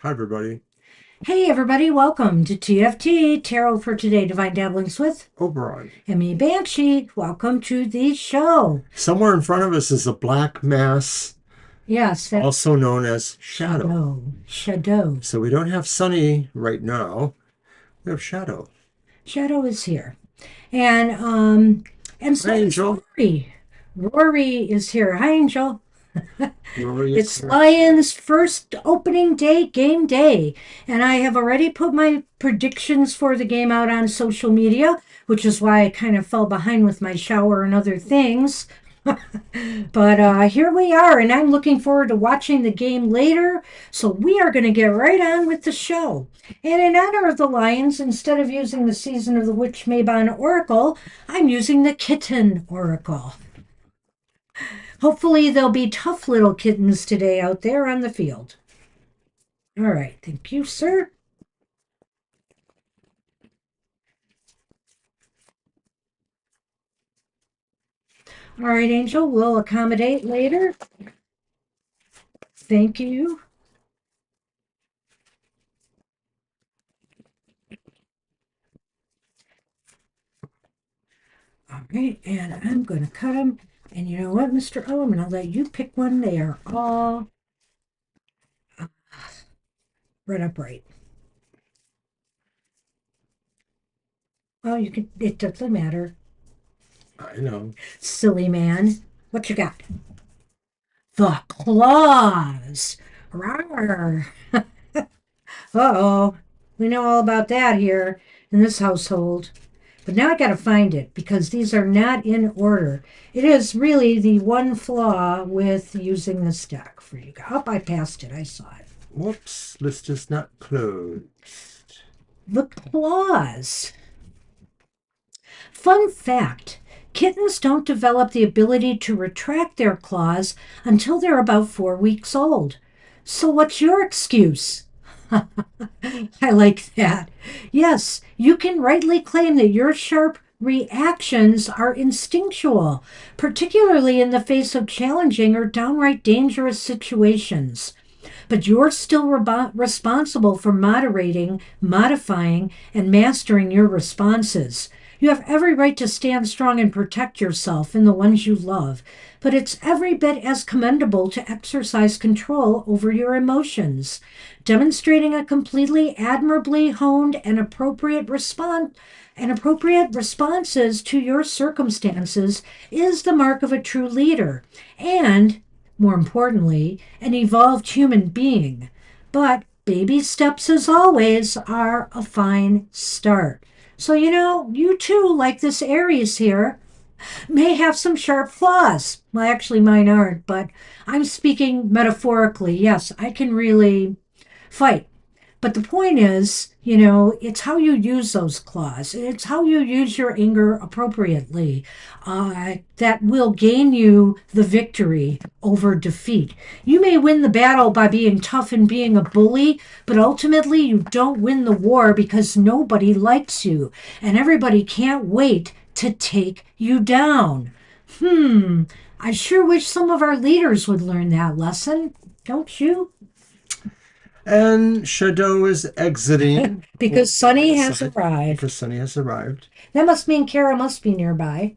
Hi, everybody. Hey everybody, welcome to TFT, Tarot for Today, Divine Dabblings with Oberon. Emmy Banshee. Welcome to the show. Somewhere in front of us is a black mass, Yes, that also known as shadow. shadow. So we don't have sunny right now. We have shadow. Shadow is here. And Hi, so is Angel. Rory. Rory is here. Hi Angel. Rory is It's here. Lions' first opening day, game day. And I have already put my predictions for the game out on social media, which is why I kind of fell behind with my shower and other things. But here we are, and I'm looking forward to watching the game later. So we are going to get right on with the show. And in honor of the Lions, instead of using the Season of the Witch Mabon Oracle, I'm using the Kitten Oracle. Hopefully, there'll be tough little kittens today out there on the field. All right, thank you, sir. All right, Angel, we'll accommodate later. Thank you. All right, and I'm going to cut them. And you know what, Mr. O, I'm going to let you pick one. They are all right upright. Well, you can, it doesn't matter. I know. Silly man. What you got? The claws. Rawr. Uh-oh. We know all about that here in this household. But now I got to find it because these are not in order. It is really the one flaw with using this deck for you guys. Oh, I passed it. I saw it. Whoops. List is not closed. The claws. Fun fact. Kittens don't develop the ability to retract their claws until they're about 4 weeks old. So, what's your excuse? I like that. Yes, you can rightly claim that your sharp reactions are instinctual, particularly in the face of challenging or downright dangerous situations. But you're still responsible for moderating, modifying, and mastering your responses. You have every right to stand strong and protect yourself and the ones you love, but it's every bit as commendable to exercise control over your emotions. Demonstrating a completely admirably honed and appropriate responses to your circumstances is the mark of a true leader and, more importantly, an evolved human being. But baby steps, as always, are a fine start. So, you too, like this Aries here, may have some sharp claws. Well, actually, mine aren't, but I'm speaking metaphorically. Yes, I can really fight. But the point is, it's how you use those claws. It's how you use your anger appropriately that will gain you the victory over defeat. You may win the battle by being tough and being a bully, but ultimately you don't win the war because nobody likes you and everybody can't wait to take you down. I sure wish some of our leaders would learn that lesson, don't you? And Shadow is exiting. We'll Because step Sunny has aside arrived. because Sunny has arrived. That must mean Kara must be nearby.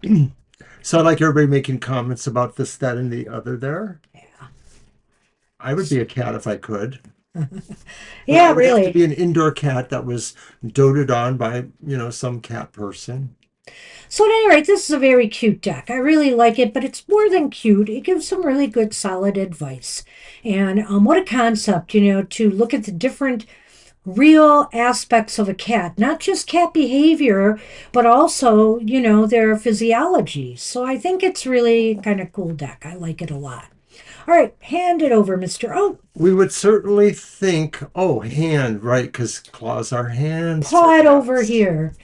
So I like everybody making comments about this, that, and the other there. Yeah. I would be a cat if I could. But I Yeah, would have to really. be an indoor cat that was doted on by, some cat person. So at any rate, this is a very cute deck. I really like it, but it's more than cute. It gives some really good, solid advice. And what a concept, to look at the different real aspects of a cat, not just cat behavior, but also, their physiology. So I think it's really kind of cool deck. I like it a lot. All right, hand it over, Mr. O. We would certainly think, oh, hand, right? Because claws are hands for Paw it over cats. here.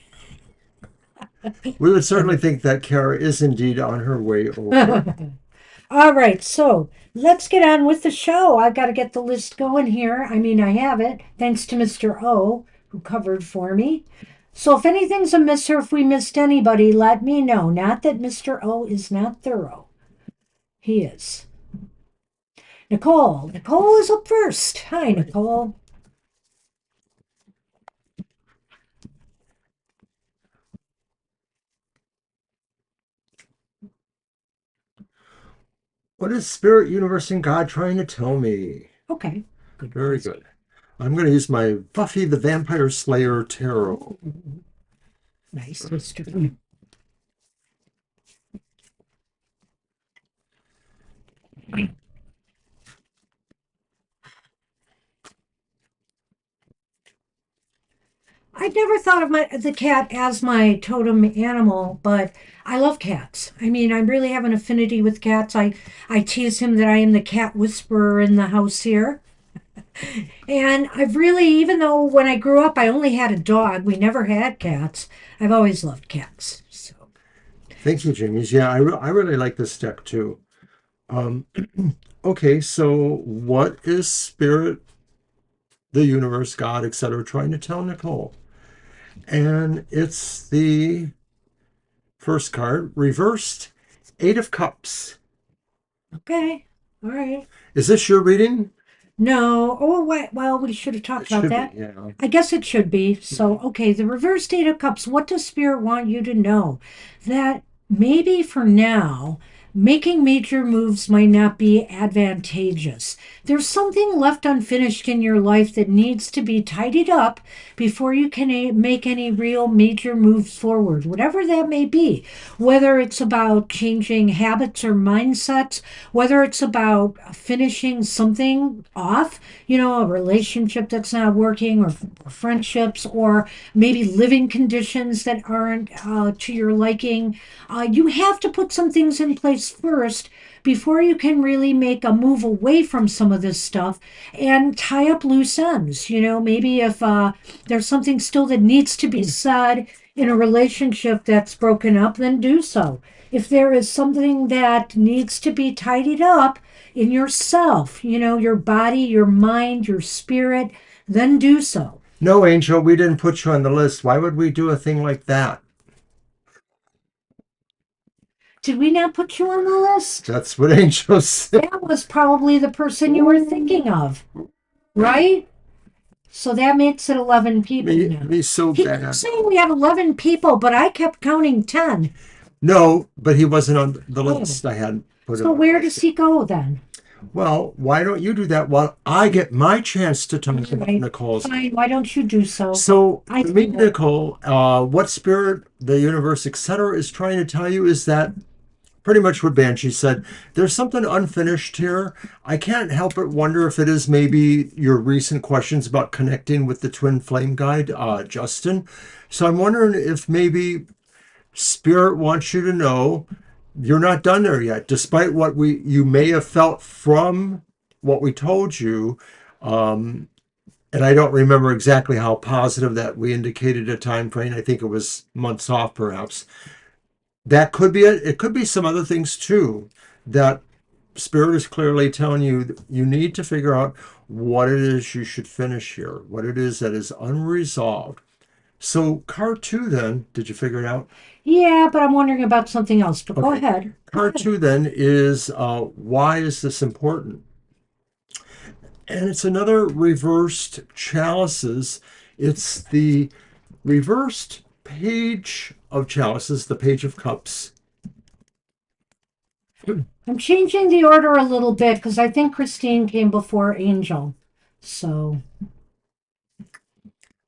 We would certainly think that Kara is indeed on her way over. All right, so let's get on with the show. I've got to get the list going here. I mean, I have it, thanks to Mr. O, who covered for me. So if anything's amiss or if we missed anybody, let me know. Not that Mr. O is not thorough. He is. Nicole. Nicole is up first. Hi, Right. Nicole. What is spirit, universe, and God trying to tell me? Okay, good Very question. good. I'm going to use my Buffy the Vampire Slayer tarot. Nice history. I never thought of the cat as my totem animal, but I love cats. I mean, I really have an affinity with cats. I tease him that I am the cat whisperer in the house here. And I've really, even though when I grew up I only had a dog, we never had cats, I've always loved cats. So, Thank you, James. Yeah, I really like this deck too. Um, okay, so what is spirit, the universe, God, etc., trying to tell Nicole? And it's the first card, reversed, Eight of Cups. okay, all right. Is this your reading? No. Oh, wait. Well, we should have It talked about should be, that. yeah. I guess it should be. So, okay, the reverse Eight of Cups. What does Spirit want you to know? That maybe for now, making major moves might not be advantageous. There's something left unfinished in your life that needs to be tidied up before you can make any real major moves forward, whatever that may be. Whether it's about changing habits or mindsets, whether it's about finishing something off, a relationship that's not working, or friendships, or maybe living conditions that aren't to your liking. You have to put some things in place first before you can really make a move away from some of this stuff and tie up loose ends. Maybe if there's something still that needs to be said in a relationship that's broken up, then do so. If there is something that needs to be tidied up in yourself, your body, your mind, your spirit, then do so. No, Angel, we didn't put you on the list. Why would we do a thing like that? Did we not put you on the list? That's what Angel said. That was probably the person you were thinking of, right? So that makes it 11 people now. Me so He kept bad. saying we had 11 people, but I kept counting 10. No, but he wasn't on the Oh, list. I hadn't put him so on the where list does yet. he go then? Well, why don't you do that while I get my chance to All talk about right, Nicole's? fine. Why don't you do so? So, I for me, will. Nicole, what spirit, the universe, etc., is trying to tell you is that pretty much what Banshee said. There's something unfinished here. I can't help but wonder if it is maybe your recent questions about connecting with the twin flame guide, Justin. So I'm wondering if maybe Spirit wants you to know you're not done there yet, despite what you may have felt from what we told you. Um, and I don't remember exactly how positive that we indicated a time frame. I think it was months off, perhaps. That could be it. It could be some other things too. That Spirit is clearly telling you that you need to figure out what it is you should finish here, what it is that is unresolved. So, card two, then, did you figure it out? Yeah, but I'm wondering about something else. But go Okay. ahead. Go Card ahead. two, then, is why is this important? And it's another reversed chalices. It's the reversed page of chalices, the page of cups. I'm changing the order a little bit because I think Christine came before Angel. So, all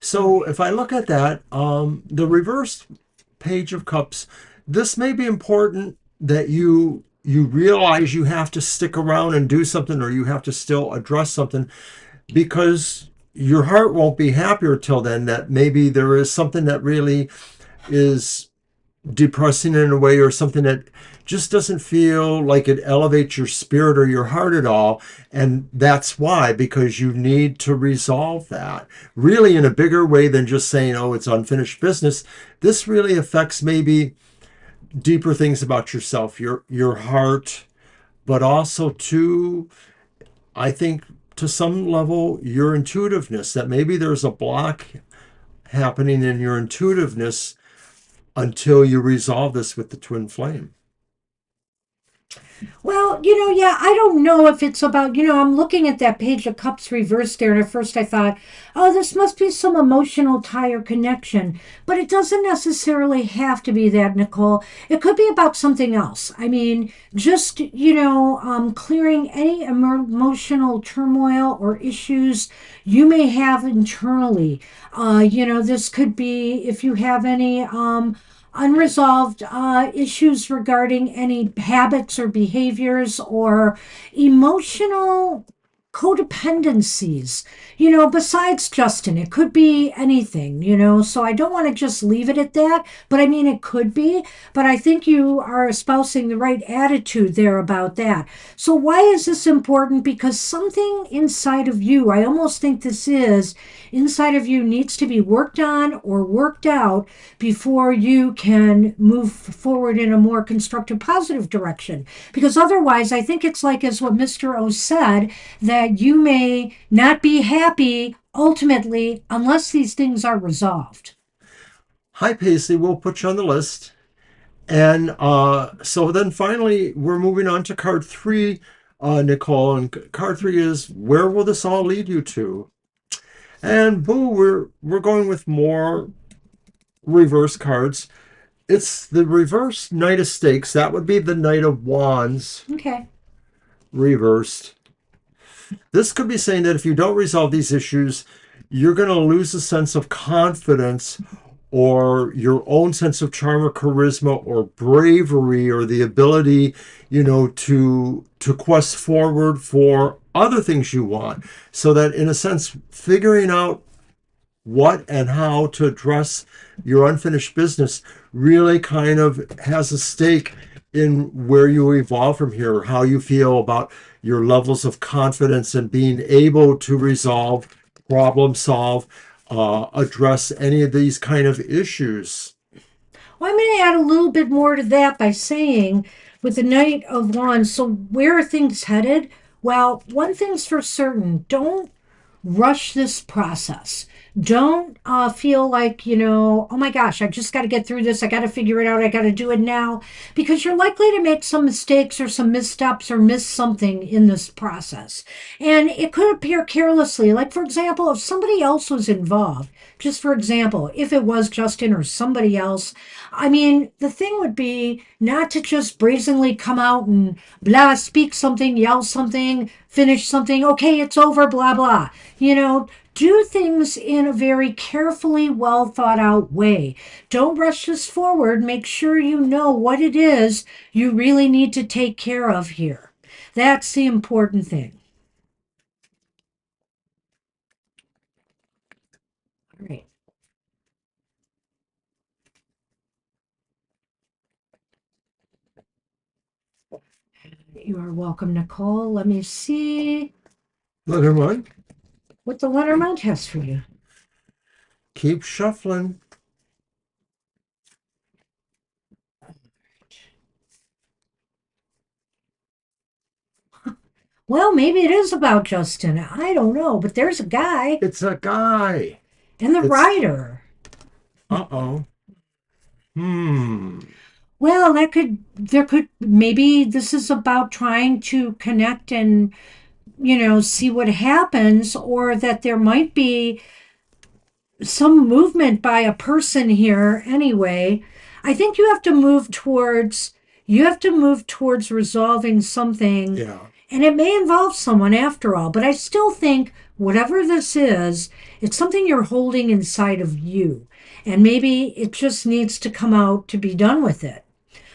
So right. if I look at that, the reversed page of cups, this may be important that you realize you have to stick around and do something, or you have to still address something, because your heart won't be happier till then. That maybe there is something that really is depressing in a way, or something that just doesn't feel like it elevates your spirit or your heart at all. And that's why, because you need to resolve that really in a bigger way than just saying, oh, it's unfinished business. This really affects maybe deeper things about yourself, your heart, but also to, I think, to some level, your intuitiveness, that maybe there's a block happening in your intuitiveness until you resolve this with the twin flame. Well, yeah, I don't know if it's about, I'm looking at that page of cups reversed there, and at first I thought, oh, this must be some emotional tie or connection. But it doesn't necessarily have to be that, Nicole. It could be about something else. I mean, just, clearing any emotional turmoil or issues you may have internally. This could be if you have any unresolved issues regarding any habits or behaviors or emotional codependencies, besides Justin. It could be anything, so I don't want to just leave it at that, but I mean, it could be. But I think you are espousing the right attitude there about that. So, why is this important? Because something inside of you, I almost think this is inside of you, needs to be worked on or worked out before you can move forward in a more constructive, positive direction. Because otherwise, I think it's like, as what Mr. O said, that you may not be happy ultimately unless these things are resolved. Hi, Paisley. We'll put you on the list. And so then finally, we're moving on to card three, Nicole. And card three is, where will this all lead you to? And boo, we're going with more reverse cards. It's the reverse Knight of Stakes. That would be the Knight of Wands Okay. reversed. This could be saying that if you don't resolve these issues, you're going to lose a sense of confidence or your own sense of charm or charisma or bravery or the ability, to quest forward for other things you want. So that in a sense, figuring out what and how to address your unfinished business really kind of has a stake in where you evolve from here, how you feel about your levels of confidence and being able to resolve, problem solve, address any of these kind of issues. Well, I'm going to add a little bit more to that by saying, with the Knight of Wands, so where are things headed? Well, one thing's for certain: don't rush this process. Don't feel like, oh my gosh, I just got to get through this. I got to figure it out. I got to do it now. Because you're likely to make some mistakes or some missteps or miss something in this process. And it could appear carelessly. Like, for example, if somebody else was involved, just for example, if it was Justin or somebody else, I mean, the thing would be not to just brazenly come out and blah, speak something, yell something, finish something. Okay, it's over, blah, blah. Do things in a very carefully, well thought out way. Don't rush this forward. Make sure you know what it is you really need to take care of here. That's the important thing. All right. You are welcome, Nicole. Let me see Lenormand, what the Lenormand has for you. keep shuffling. Well, maybe it is about Justin. I don't know, but there's a guy It's a guy. and the It's, rider. uh-oh. Hmm. Well, there could, maybe this is about trying to connect and, see what happens, or that there might be some movement by a person here anyway. I think you have to move towards resolving something, Yeah. and it may involve someone after all, but I still think whatever this is, it's something you're holding inside of you, and maybe it just needs to come out to be done with it,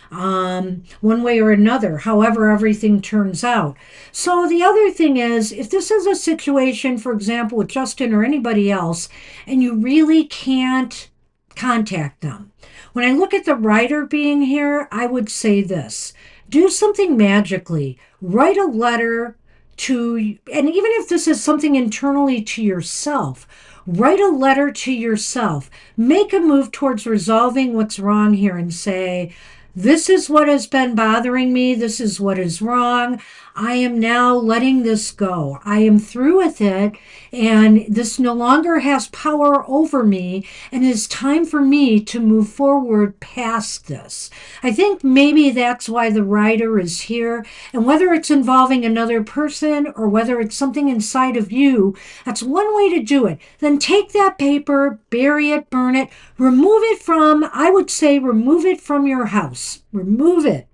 one way or another, however everything turns out. So the other thing is, if this is a situation, for example, with Justin or anybody else, and you really can't contact them, when I look at the writer being here, I would say this: do something magically, write a letter to, and even if this is something internally to yourself, write a letter to yourself. Make a move towards resolving what's wrong here and say, this is what has been bothering me. This is what is wrong. I am now letting this go. I am through with it. and this no longer has power over me, and it's time for me to move forward past this. I think maybe that's why the rider is here, and whether it's involving another person or whether it's something inside of you, that's one way to do it. Then take that paper, bury it, burn it, remove it from, I would say, remove it from your house. Remove it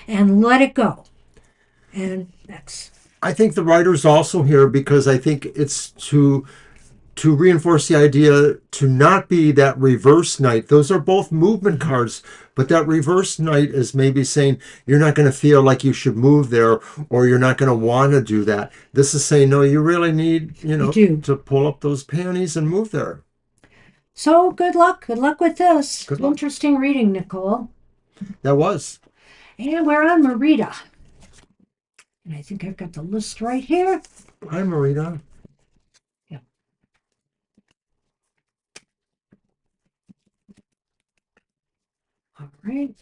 and let it go. And that's. I think the writer's also here because I think it's to reinforce the idea to not be that reverse knight. Those are both movement cards, but that reverse knight is maybe saying you're not going to feel like you should move there, or you're not going to want to do that. This is saying, no, you really need, to pull up those panties and move there. So good luck. Good luck with this. Good luck. Interesting reading, Nicole. That was. And we're on Marita. And I think I've got the list right here. Hi, Marita. Yeah. All right.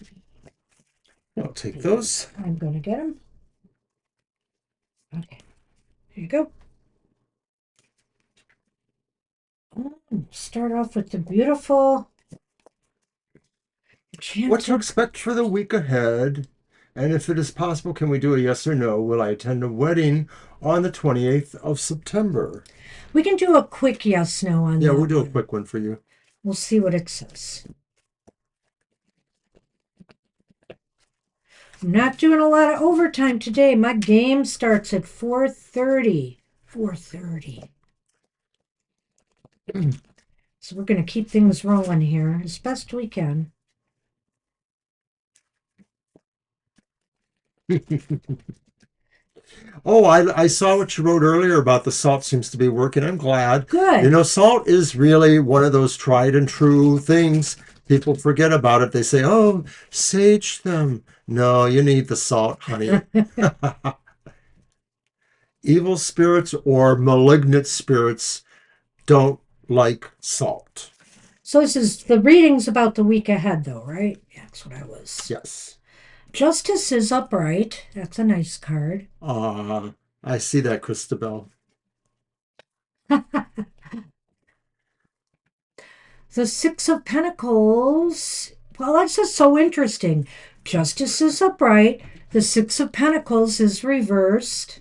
I'll take those. I'm going to get them. Okay. Here you go. Start off with the beautiful. What to expect for the week ahead? And if it is possible, can we do a yes or no? Will I attend a wedding on the 28th of September? We can do a quick yes, no on that. Yeah, we'll do a quick one for you. We'll see what it says. I'm not doing a lot of overtime today. My game starts at 4:30. 4:30. So we're going to keep things rolling here as best we can. Oh, I saw what you wrote earlier about the salt seems to be working. I'm glad. Good. Salt is really one of those tried and true things. People forget about it. They say, oh, sage them. No, you need the salt, honey. Evil spirits or malignant spirits don't like salt. So this is the readings about the week ahead, though, right? Yeah, that's what I was. Yes. Justice is upright. That's a nice card. I see that, Christabel. The Six of Pentacles. Well, that's just so interesting. Justice is upright. The Six of Pentacles is reversed.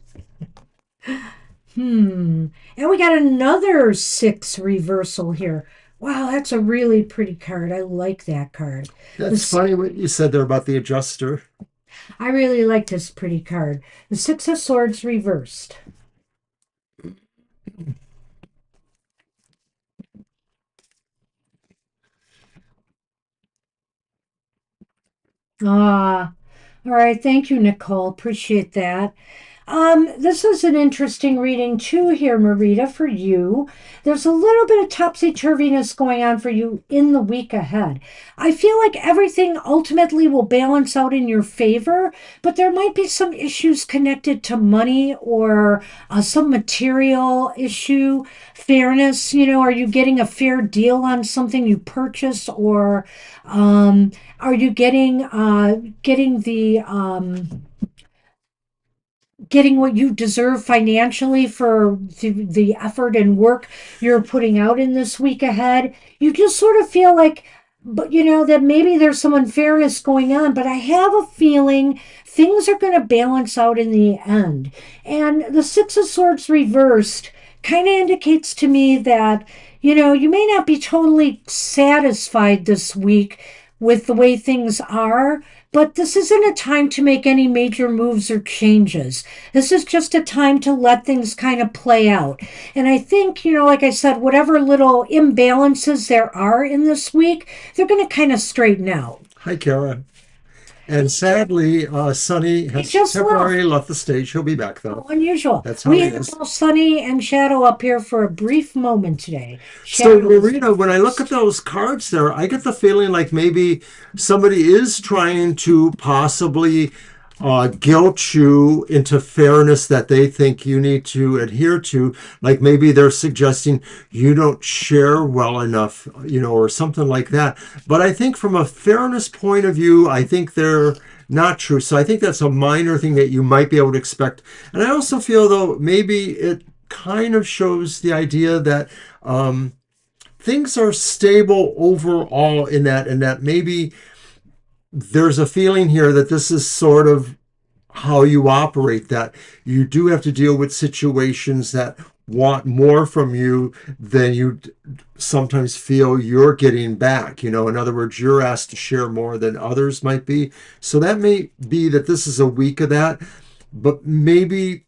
And we got another 6 reversal here. Wow, that's a really pretty card. I like that card. That's funny what you said there about the adjuster. I really like this pretty card. The Six of Swords reversed. All right. Thank you, Nicole. Appreciate that. This is an interesting reading too here, Marita, for you. There's a little bit of topsy-turviness going on for you in the week ahead. I feel like everything ultimately will balance out in your favor, but there might be some issues connected to money or some material issue, fairness. Are you getting a fair deal on something you purchase, or are you getting what you deserve financially for the effort and work you're putting out in this week ahead? You just sort of feel like, but that maybe there's some unfairness going on, but I have a feeling things are going to balance out in the end. And the Six of Swords reversed kind of indicates to me that, you may not be totally satisfied this week with the way things are, but this isn't a time to make any major moves or changes. This is just a time to let things kind of play out. And I think, like I said, whatever little imbalances there are in this week, they're going to kind of straighten out. Hi, Kara. And sadly, Sunny has temporarily left the stage. He'll be back, though. Oh, unusual. That's how we it have is. both Sunny and Shadow up here for a brief moment today. So, Marita, when I look at those cards there, I get the feeling like maybe somebody is trying to possibly guilt you into fairness that they think you need to adhere to. Like maybe they're suggesting you don't share well enough, or something like that. But I think from a fairness point of view, I think they're not true. So I think that's a minor thing that you might be able to expect. And I also feel, though, maybe it kind of shows the idea that things are stable overall in that, and that maybe there's a feeling here that this is sort of how you operate, that you do have to deal with situations that want more from you than you sometimes feel you're getting back. In other words, you're asked to share more than others might be. So that may be that this is a week of that, but maybe,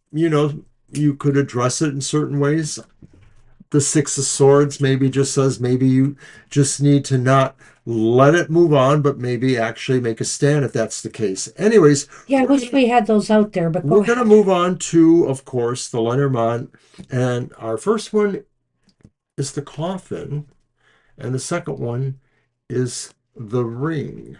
you could address it in certain ways. The Six of Swords maybe just says maybe you just need to not let it move on, but maybe actually make a stand if that's the case. Anyways, Yeah, I wish we had those out there, but go we're going to ahead. move on to, of course, the Lenormand. And our first one is the Coffin, and the second one is the Ring.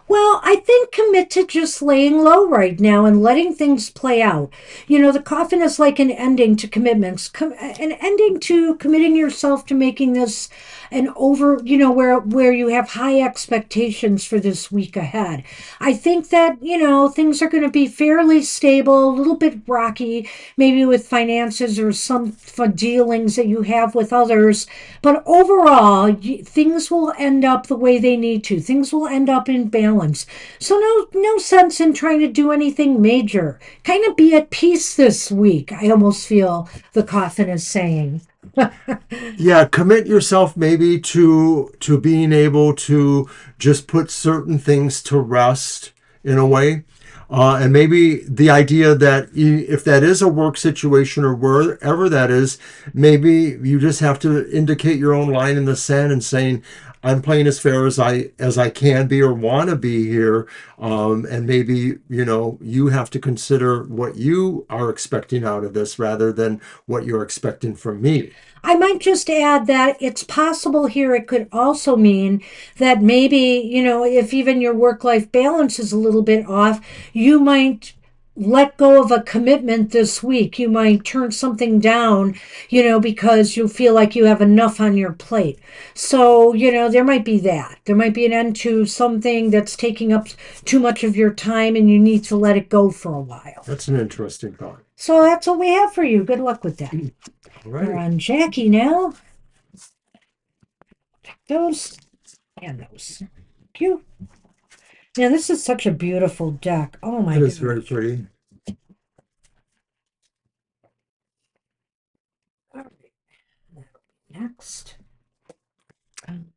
Well, I think commit to just laying low right now and letting things play out. The coffin is like an ending to commitments, an ending to committing yourself to making this an over, where you have high expectations for this week ahead. I think that, things are going to be fairly stable, a little bit rocky, maybe with finances or some dealings that you have with others. But overall, things will end up the way they need to. Things will end up in balance. So no sense in trying to do anything major. Kind of be at peace this week. I almost feel the coffin is saying. Yeah, commit yourself maybe to being able to just put certain things to rest in a way. And maybe the idea that if that is a work situation or wherever that is, maybe you just have to indicate your own line in the sand and saying, I'm playing as fair as I can be or want to be here. And maybe, you have to consider what you are expecting out of this rather than what you're expecting from me. I might just add that it's possible here it could also mean that maybe, if even your work life balance is a little bit off, you might let go of a commitment this week. You might turn something down, because you feel like you have enough on your plate. So, there might be that. There might be an end to something that's taking up too much of your time and you need to let it go for a while. That's an interesting thought. So that's what we have for you. Good luck with that. All We're right. on Jackie now. Those and those. Thank you. Now, this is such a beautiful deck. Oh my That is very gosh. pretty. All right. Next.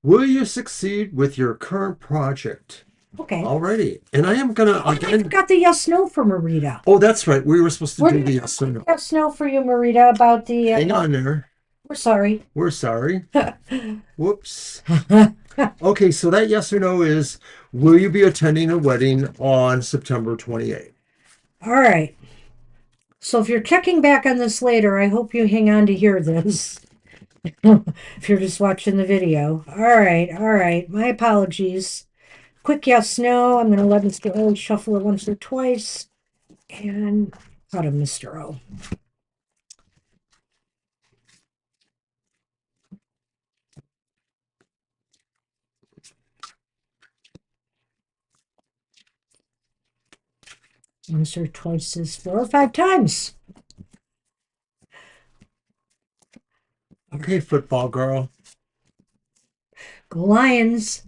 Will you succeed with your current project? Okay. Alrighty. And I am gonna Oh, I again. forgot the yes no for Marita. Oh, that's right. We were supposed to We're do going the to yes or no. yes no for you, Marita, about the. Hang on there. We're sorry. We're sorry. Whoops. Okay, so that yes or no is, will you be attending a wedding on September 28th? All right. So if you're checking back on this later, I hope you hang on to hear this. If you're just watching the video. All right. All right. My apologies. Quick yes, no. I'm going to let Mr. O shuffle it once or twice. And out of Mr. O. Once or twice is 4 or 5 times. Okay, football girl. Go Lions.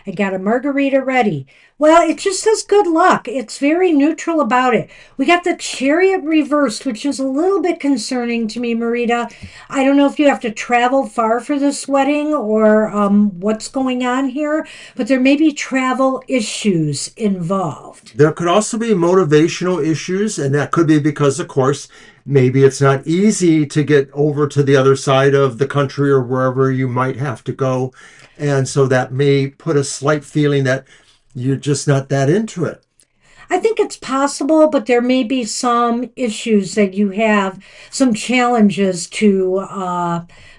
I got a margarita ready. Well, it just says good luck. It's very neutral about it. We got the chariot reversed, which is a little bit concerning to me, Marita. I don't know if you have to travel far for this wedding or what's going on here, but there may be travel issues involved. There could also be motivational issues, and that could be because, of course, maybe it's not easy to get over to the other side of the country or wherever you might have to go. And so that may put a slight feeling that you're just not that into it. I think it's possible, but there may be some issues that you have, some challenges to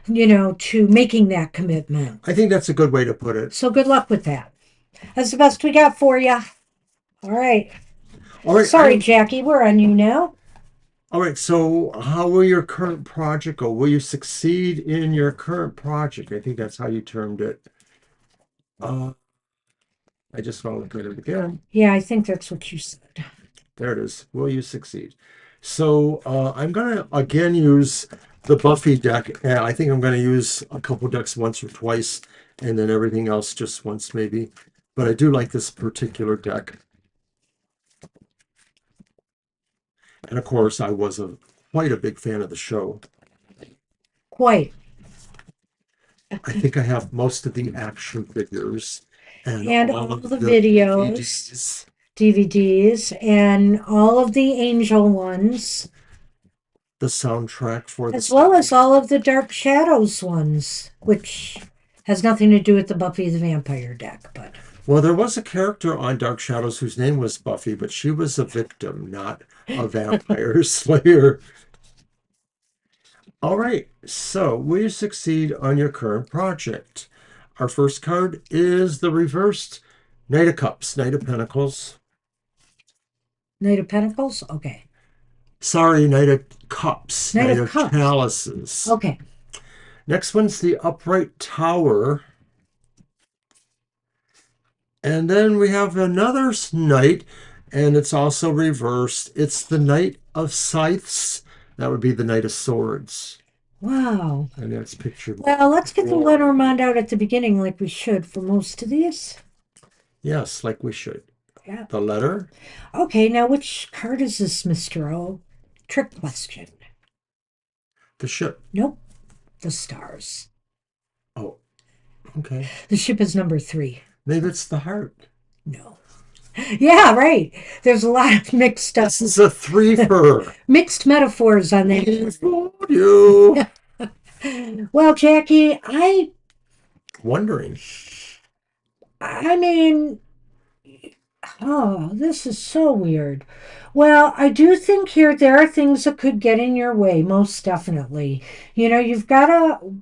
making that commitment. I think that's a good way to put it. So good luck with that. That's the best we got for you. All right. All right. Sorry, Jackie, we're on you now. All right. So, how will your current project go? Will you succeed in your current project? I think that's how you termed it. I just want to look at it again. Yeah, I think that's what you said. There it is. Will you succeed? So I'm gonna again use the Buffy deck, and I think I'm gonna use a couple decks once or twice, and then everything else just once maybe. But I do like this particular deck, and of course I was a quite a big fan of the show. Quite. I think I have most of the action figures and And all all of the the videos, DVDs. DVDs, and all of the Angel ones, The soundtrack for the as well as series. all of the Dark Shadows ones, which has nothing to do with the Buffy the Vampire deck, but Well, there was a character on Dark Shadows whose name was Buffy, but she was a victim, not a vampire slayer. All right, so we succeed on your current project. Our first card is the reversed Knight of Cups, Knight of Pentacles. Knight of Pentacles? Okay. Sorry, Knight of Cups, Knight Knight of of Cups. Chalices. Okay. Next one's the Upright Tower. And then we have another knight, and it's also reversed. It's the Knight of Scythes. That would be the Knight of Swords. Wow. And that's pictured with Well, let's get the war. Lenormand out at the beginning like we should for most of these. Yes, like we should. Yeah. The letter, Okay, now which card is this, Mr. O? Trick question. the ship. Nope. The stars. Oh, okay. The ship is number 3. Maybe it's the heart. No. Yeah, right. There's a lot of mixed This is a threefer. mixed metaphors on that. I fooled you. Well, Jackie, Wondering. I mean, oh, this is so weird. Well, I do think here there are things that could get in your way, most definitely. You've got to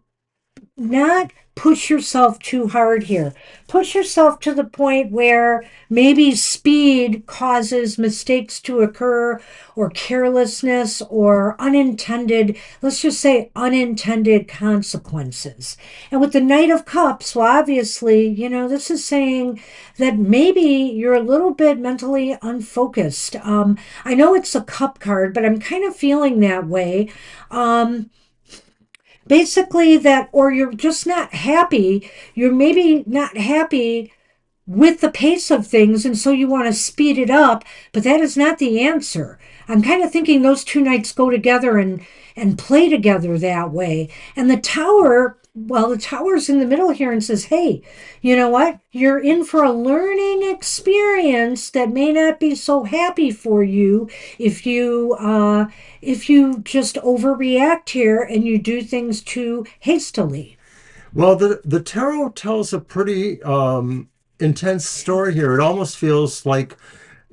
not push yourself too hard here. Push yourself to the point where maybe speed causes mistakes to occur, or carelessness, or unintended, let's just say unintended consequences. And with the Knight of Cups, well, obviously, this is saying that maybe you're a little bit mentally unfocused. I know it's a cup card, but I'm kind of feeling that way. Um, Basically that, or you're just not happy, you're maybe not happy with the pace of things, and so you want to speed it up, but that is not the answer. I'm kind of thinking those two nights go together and play together that way. And the tower, well, the tower's in the middle here and says, hey, you know what? You're in for a learning experience that may not be so happy for you if you just overreact here and you do things too hastily. Well, the tarot tells a pretty intense story here. It almost feels like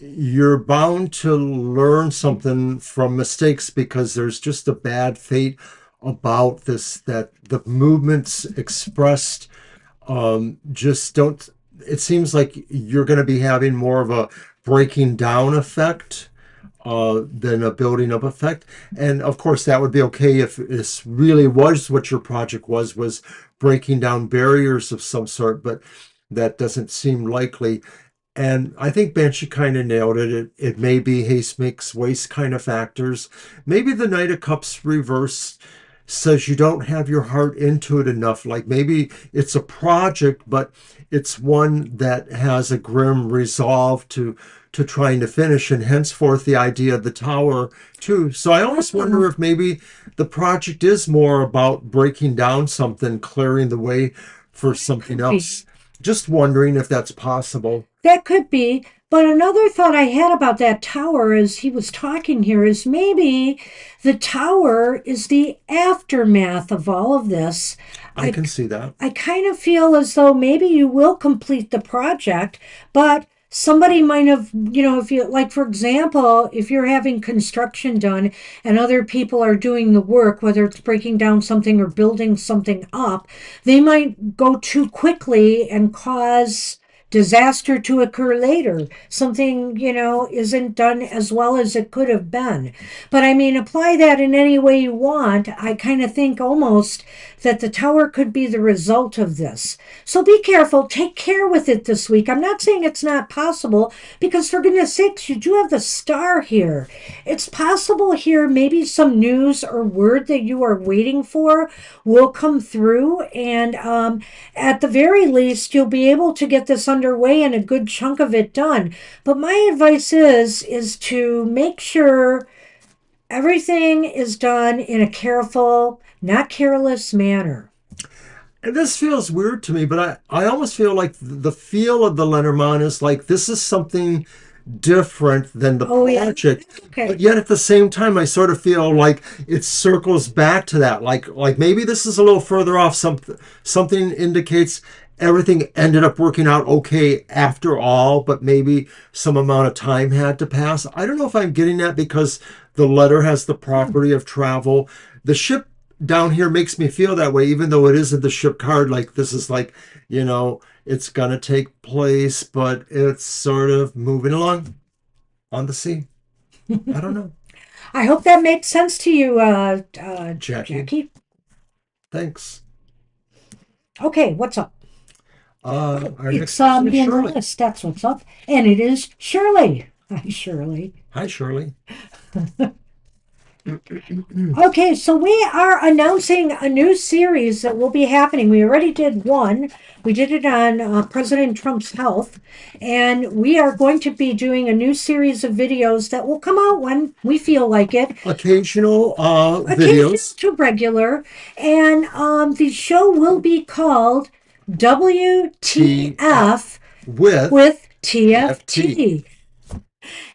you're bound to learn something from mistakes because there's just a bad fate about this, that the movements expressed just don't. It seems like you're going to be having more of a breaking down effect than a building up effect. And of course, that would be okay if this really was what your project was breaking down barriers of some sort, but that doesn't seem likely. And I think Banshee kind of nailed it. It may be haste makes waste kind of factors. Maybe the Knight of Cups reverse says you don't have your heart into it enough. Like maybe it's a project, but it's one that has a grim resolve to trying to finish, and henceforth the idea of the tower too. So I almost wonder if maybe the project is more about breaking down something, clearing the way for something Could be. else. Just wondering if that's possible. That could be. But another thought I had about that tower as he was talking here is maybe the tower is the aftermath of all of this. I I can see that. I kind of feel as though maybe you will complete the project, but somebody might have, if you, like, for example, if you're having construction done and other people are doing the work, whether it's breaking down something or building something up, they might go too quickly and cause disaster to occur later. Something, isn't done as well as it could have been. But I mean, apply that in any way you want. I kind of think almost that the tower could be the result of this. So be careful. Take care with it this week. I'm not saying it's not possible because, for goodness sakes, you do have the star here. It's possible here, maybe some news or word that you are waiting for will come through. And at the very least, you'll be able to get this underway and a good chunk of it done. But my advice is to make sure everything is done in a careful, not careless manner. And this feels weird to me, but I almost feel like the feel of the Lenormand is like this is something different than the Oh, yeah. project. Okay. But yet at the same time, I sort of feel like it circles back to that. Like maybe this is a little further off. Something indicates everything ended up working out okay after all, but maybe some amount of time had to pass. I don't know if I'm getting that because the letter has the property of travel. The ship down here makes me feel that way, even though it isn't the ship card. Like this is like, it's gonna take place, but it's sort of moving along on the sea. I don't know. I hope that makes sense to you, Jackie, thanks. Okay, what's up? Our It's next person is in the Shirley. list. That's what's up, and it is Shirley. Hi, Shirley. Hi, Shirley. Okay, so we are announcing a new series that will be happening. We already did one. We did it on President Trump's health, and we are going to be doing a new series of videos that will come out when we feel like it. Occasional Occasional videos. to regular, and the show will be called WTF with with TFT. TFT.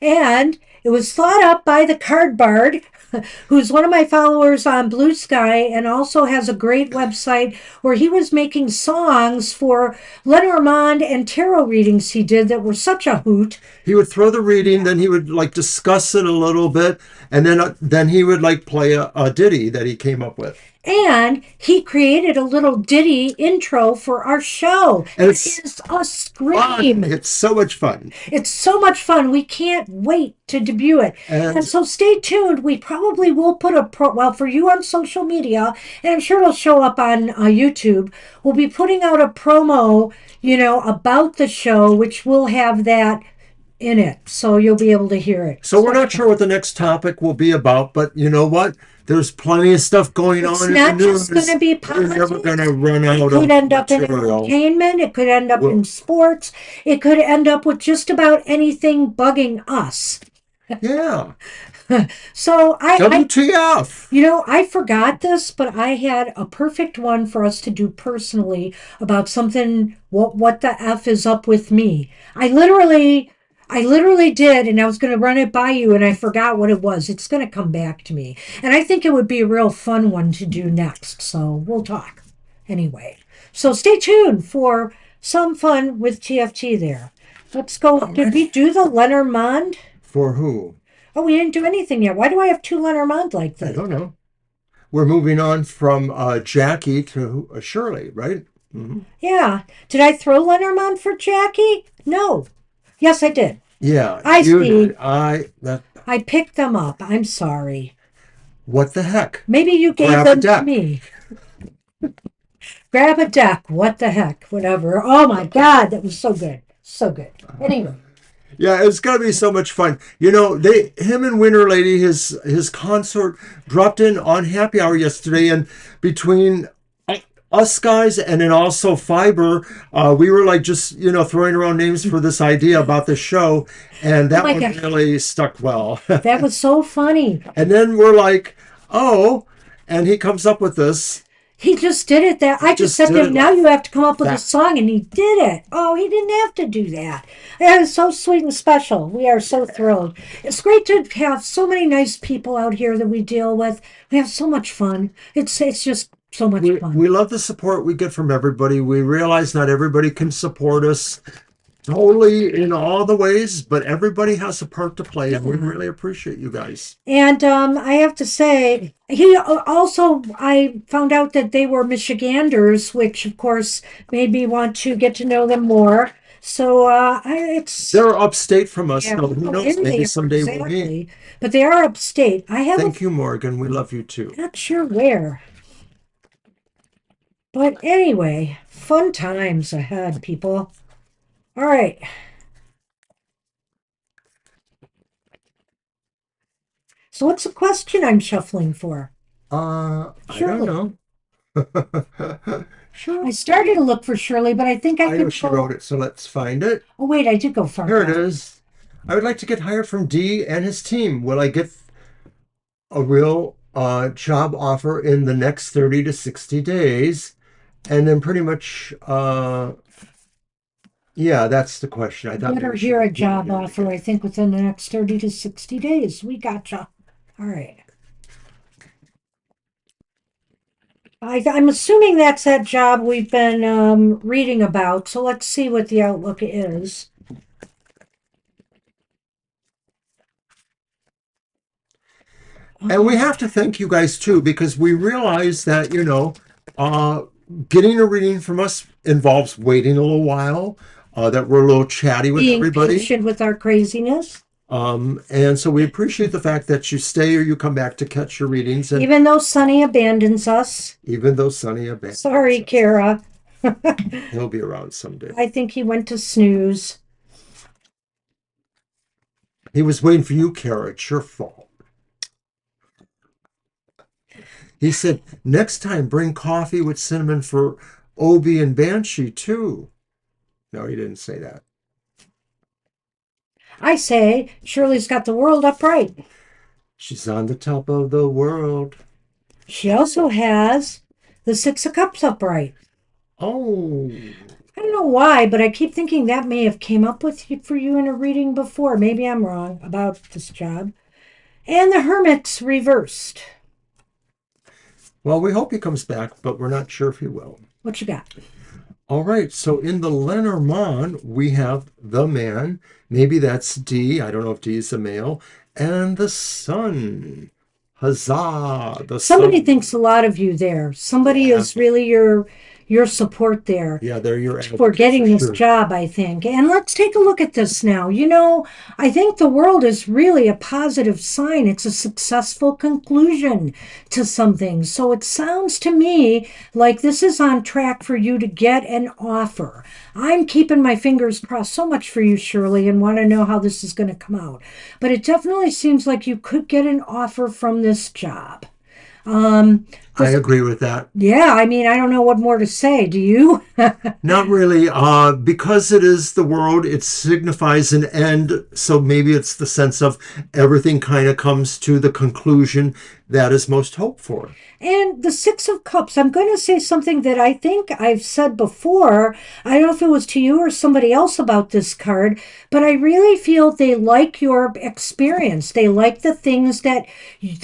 And it was thought up by the Card Bard, who's one of my followers on Blue Sky and also has a great website where he was making songs for Lenormand and tarot readings he did that were such a hoot. He would throw the reading, then he would like discuss it a little bit, and then he would like play a ditty that he came up with. And he created a little ditty intro for our show. And It is a scream. It's so much fun. It's so much fun. We can't wait to debut it. And so stay tuned. We probably will put for you on social media, and I'm sure it'll show up on YouTube. We'll be putting out a promo, about the show, which will have that in it. So you'll be able to hear it. So we're not sure what the next topic will be about, but you know what? There's plenty of stuff going on in the news. It's not just going to be We're never politics. going to run out It of could end up in material. entertainment. It could end up in sports. It could end up with just about anything bugging us. Yeah. So WTF? I forgot this, but I had a perfect one for us to do personally about something. What the F is up with me? I literally did, and I was going to run it by you, and I forgot what it was. It's going to come back to me, and I think it would be a real fun one to do next. So we'll talk anyway. So stay tuned for some fun with TFT there. Let's go. Did we do the Lenormand? For who? Oh, we didn't do anything yet. Why do I have two Lenormand like I this? don't know. We're moving on from Jackie to Shirley, right? Mm-hmm. Yeah. Did I throw Lenormand for Jackie? No. Yes, I did. Yeah. I see. I picked them up. I'm sorry. What the heck? Maybe you gave Grab them a deck. to me. Grab a deck. What the heck? Whatever. Oh my God, that was so good. So good. Anyway. Yeah, it's got to be so much fun. Him and Winter Lady, his consort, dropped in on Happy Hour yesterday, and between us guys and then also Fiber, we were like just throwing around names for this idea about the show, and that one really stuck well. That was so funny. And then we're like, oh, and he comes up with this. He just did it. I just said to him, now you have to come up with a song, and he did it. Oh, he didn't have to do that. That is so sweet and special. We are so thrilled. It's great to have so many nice people out here that we deal with. We have so much fun. It's just so much fun. We love the support we get from everybody. We realize not everybody can support us totally in all the ways, but everybody has a part to play, and we really appreciate you guys. And I have to say, I found out that they were Michiganders, which of course made me want to get to know them more. So it's They're upstate from us, yeah, so who oh, knows? there Maybe they are someday we'll meet. exactly, but they are upstate. I have a Thank you, Morgan. We love you too. not sure where, but anyway, fun times ahead, people. All right, so what's the question I'm shuffling for? I don't Shirley. know. Sure. I started to look for Shirley, but I think I I know could she wrote go. it, so let's find it. Oh wait, I did go far Here it back. is. I would like to get hired from D and his team. Will I get a real job offer in the next 30 to 60 days? And then pretty much, yeah, that's the question. I thought Better maybe she hear a repeated job it offer, I again. think, within the next 30 to 60 days. We gotcha. All right. I'm assuming that's that job we've been reading about. So let's see what the outlook is. And we Um, have to thank you guys too, because we realize that, uh, getting a reading from us involves waiting a little while, that we're a little chatty with being everybody. patient with our craziness, And so we appreciate the fact that you stay or you come back to catch your readings, and even though Sonny abandons us. even though Sunny abandons Sorry, us, Kara. he'll be around someday. I think he went to snooze. He was waiting for you, Kara. It's your fault. He said, next time bring coffee with cinnamon for Obi and Banshee too. No, he didn't say that. I say, Shirley's got the world upright. She's on the top of the world. She also has the Six of Cups upright. Oh, I don't know why, but I keep thinking that may have came up with you, for you in a reading before. Maybe I'm wrong about this job. And the Hermit's reversed. well, we hope he comes back, but we're not sure if he will. What you got? All right, so in the Lenormand, we have the man. Maybe that's D. I don't know if D is a male. And the sun. Huzzah, the Somebody sun. thinks a lot of you there. Somebody Yeah, is really your support there yeah, they're your for advocates for getting this sure. job, I think. And let's take a look at this now. I think the world is really a positive sign. It's a successful conclusion to something. So it sounds to me like this is on track for you to get an offer. I'm keeping my fingers crossed so much for you, Shirley, and want to know how this is going to come out. But it definitely seems like you could get an offer from this job. Um, I this, agree with that. yeah, I mean, I don't know what more to say. Do you? Not really. Because it is the world, it signifies an end. So maybe it's the sense of everything kind of comes to the conclusion that is most hoped for. And the Six of Cups, I'm going to say something that I think I've said before. I don't know if it was to you or somebody else about this card, but I really feel they like your experience. They like the things the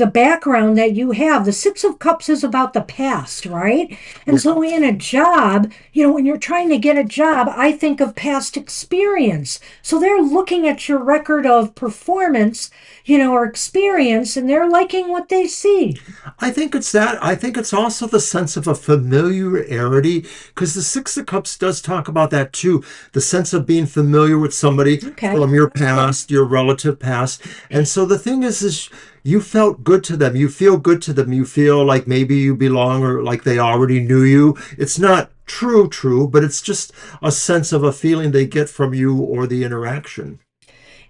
background that you have. The Six of Cups is about the past, right? And Yeah. so in a job, when you're trying to get a job, I think of past experience. So they're looking at your record of performance, or experience, and they're liking what they see. I think it's that. I think it's also the sense of a familiarity, because the Six of Cups does talk about that too. The sense of being familiar with somebody Okay. from your past, your relative past. And so the thing is you felt good to them. You feel good to them. You feel like maybe you belong or like they already knew you. It's not true, but it's just a sense of a feeling they get from you or the interaction.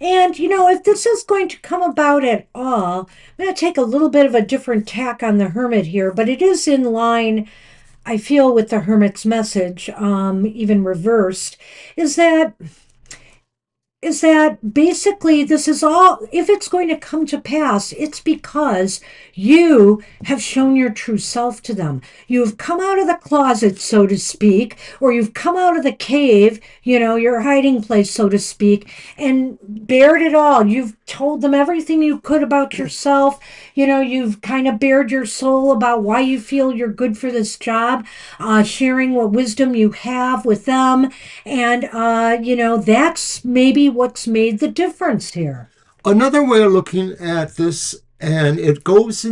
And, if this is going to come about at all, I'm going to take a little bit of a different tack on the hermit here, but it is in line, I feel, with the hermit's message, even reversed, is that basically this is all, if it's going to come to pass, it's because you have shown your true self to them. You've come out of the closet, so to speak, or you've come out of the cave, your hiding place, so to speak, and bared it all. You've told them everything you could about yourself. You've kind of bared your soul about why you feel you're good for this job, sharing what wisdom you have with them. And, that's maybe what's made the difference here. Another way of looking at this, and it goes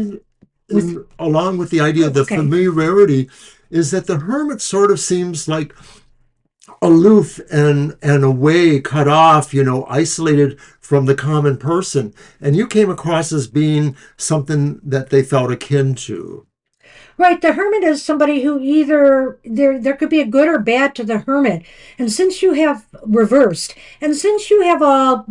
With, along with the idea of the okay, familiarity, is that the hermit sort of seems like aloof and away, cut off, isolated from the common person. And you came across as being something that they felt akin to. Right, the hermit is somebody who either there could be a good or bad to the hermit. And since you have reversed, and since you have all,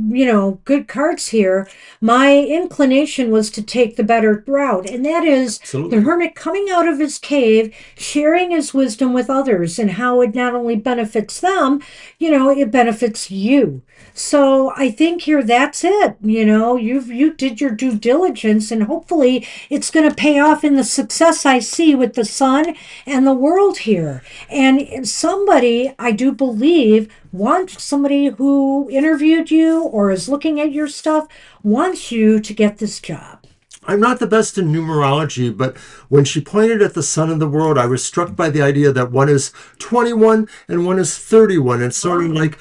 good cards here, my inclination was to take the better route, and that is the Absolutely. hermit coming out of his cave, sharing his wisdom with others and how it not only benefits them, it benefits you. So I think here that's it. You did your due diligence, and hopefully it's going to pay off in the success I see with the sun and the world here. And somebody, I do believe, wants somebody who interviewed you or is looking at your stuff wants you to get this job. I'm not the best in numerology, but when she pointed at the sun and the world, I was struck by the idea that one is 21 and one is 31. It's sort of like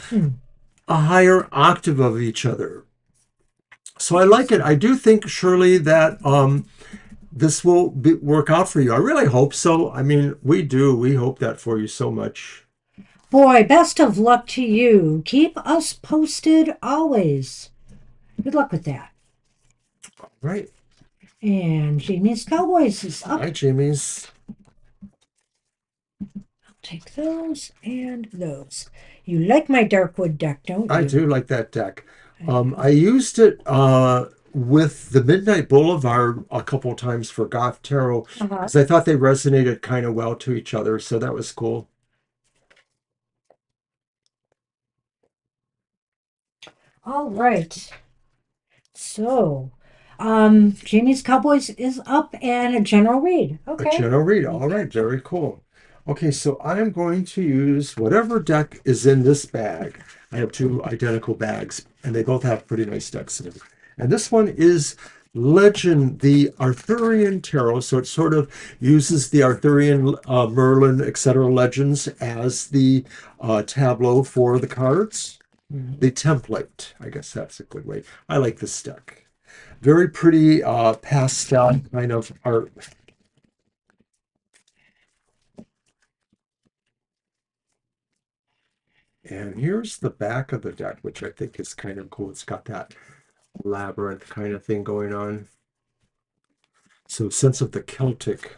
a higher octave of each other. So I like it. I do think, Shirley, that this will work out for you. I really hope so. I mean, we do. We hope that for you so much. Boy, best of luck to you. Keep us posted always. Good luck with that. Right. And Jamie's Cowboys is up. Hi, Jimmy's. Take those and those. You like my Darkwood deck, don't I you? do like that deck. I used it with the Midnight Boulevard a couple of times for Goth Tarot Uh-huh. because I thought they resonated kind of well to each other. So that was cool. All right. So, Jamie's Cowboys is up and a general read. A Okay. general read. All right. Very cool. Okay. So I am going to use whatever deck is in this bag. I have two identical bags and they both have pretty nice decks in them. And this one is Legend, the Arthurian Tarot. So it sort of uses the Arthurian, Merlin, etc. legends as the tableau for the cards. The template, I guess that's a good way. I like this deck. Very pretty pastel kind of art. And here's the back of the deck, which I think is kind of cool. It's got that labyrinth kind of thing going on. So sense of the Celtic.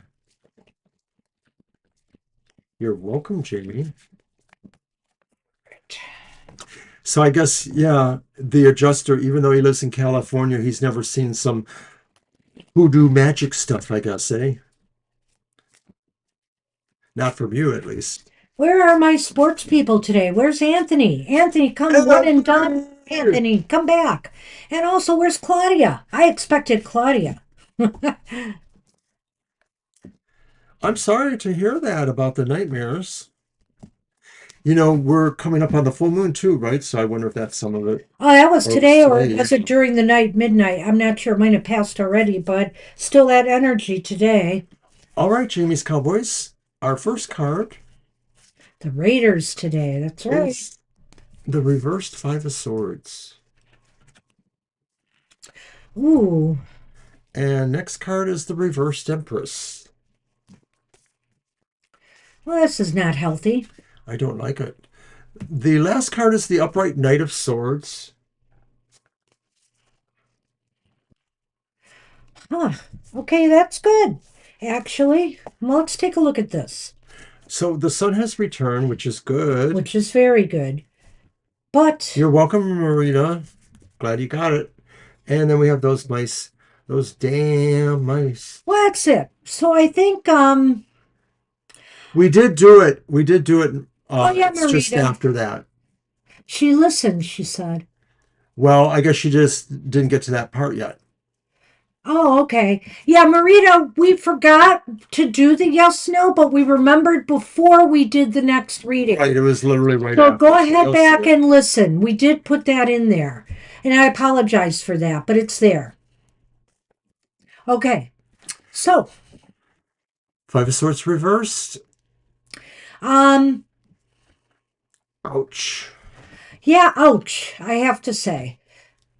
You're welcome, Jamie. So I guess, yeah, the adjuster, even though he lives in California, he's never seen some voodoo magic stuff, I guess, eh? Not from you, at least. Where are my sports people today? Where's Anthony? Anthony, come one and done. Anthony, come back. And also, where's Claudia? I expected Claudia. I'm sorry to hear that about the nightmares. We're coming up on the full moon too, right? So I wonder if that's some of it. Oh, that was Or it was today, or today. was it during the night, midnight? I'm not sure. It might have passed already, but still that energy today. All right, Jamie's Cowboys. Our first card The Raiders today. That's right. is the reversed Five of Swords. Ooh. And next card is the reversed Empress. Well, this is not healthy. I don't like it. The last card is the upright Knight of Swords. Huh. Okay, that's good. Actually, well, let's take a look at this, So the sun has returned, which is good. which is very good. But You're welcome, Marina. Glad you got it. And then we have those mice, those damn mice. well, that's it. So I think We did do it. We did do it. oh yeah, It's just Marita. after that. She listened, she said. Well, I guess she just didn't get to that part yet. Oh, okay. Yeah, Marita, we forgot to do the yes no, but we remembered before we did the next reading. Right, it was literally right So after. go ahead You'll back see it. and listen. We did put that in there. And I apologize for that, but it's there. Okay. So, Five of Swords reversed. um, Ouch. yeah, ouch, I have to say.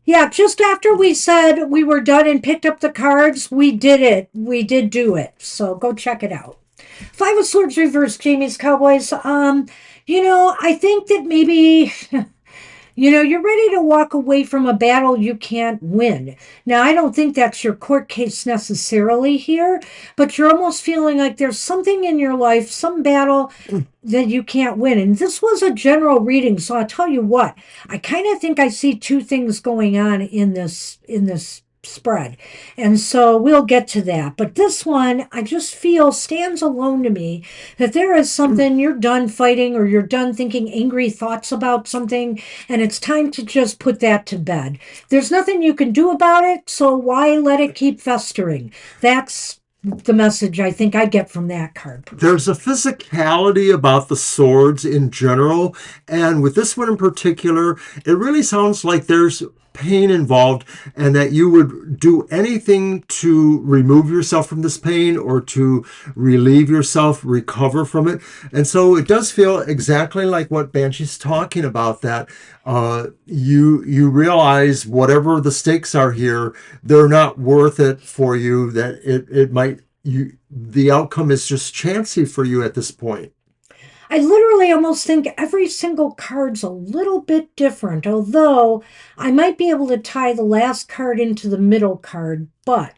Yeah, just after we said we were done and picked up the cards, we did it. We did do it. So go check it out. Five of Swords reversed, Jamie's Cowboys. I think that maybe you're ready to walk away from a battle you can't win. Now, I don't think that's your court case necessarily here, but you're almost feeling like there's something in your life, some battle that you can't win. And this was a general reading, so I'll tell you what. I kind of think I see two things going on in this spread. And so we'll get to that. But this one, I just feel stands alone to me that there is something you're done fighting or you're done thinking angry thoughts about something, and it's time to just put that to bed. There's nothing you can do about it, so why let it keep festering? That's the message I think I get from that card. There's a physicality about the swords in general, and with this one in particular, it really sounds like there's pain involved, and that you would do anything to remove yourself from this pain or to relieve yourself, recover from it. And so it does feel exactly like what Banshee's talking about, that you realize whatever the stakes are here, they're not worth it for you, that it might the outcome is just chancy for you at this point. I literally almost think every single card's a little bit different, although I might be able to tie the last card into the middle card, but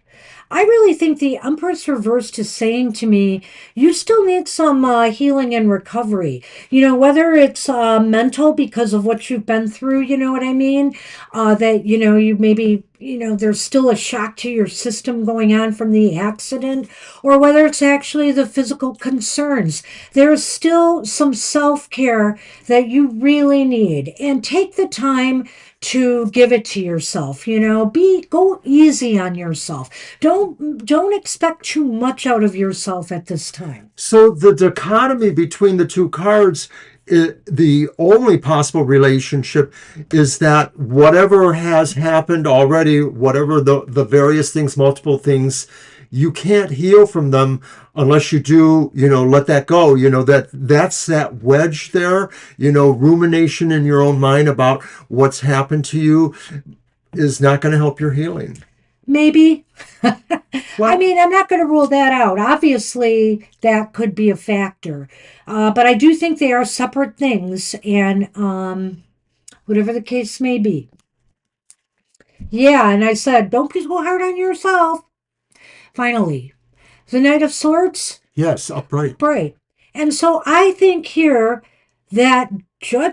I really think the Empress Reversed is saying to me, you still need some healing and recovery. Whether it's mental because of what you've been through, you know what I mean? That, you maybe, there's still a shock to your system going on from the accident, or whether it's actually the physical concerns. There's still some self care that you really need. And take the time to give it to yourself. Go easy on yourself. Don't expect too much out of yourself at this time. So the dichotomy between the two cards, the only possible relationship is that whatever has happened already, whatever the various things, multiple things, you can't heal from them unless you do, let that go. That's that wedge there, rumination in your own mind about what's happened to you is not going to help your healing. Maybe. I Well, mean, I'm not going to rule that out. Obviously, that could be a factor. But I do think they are separate things, and whatever the case may be. Yeah, and I said, don't be so hard on yourself. Finally, the Knight of Swords. yes, upright. Right. And so I think here that some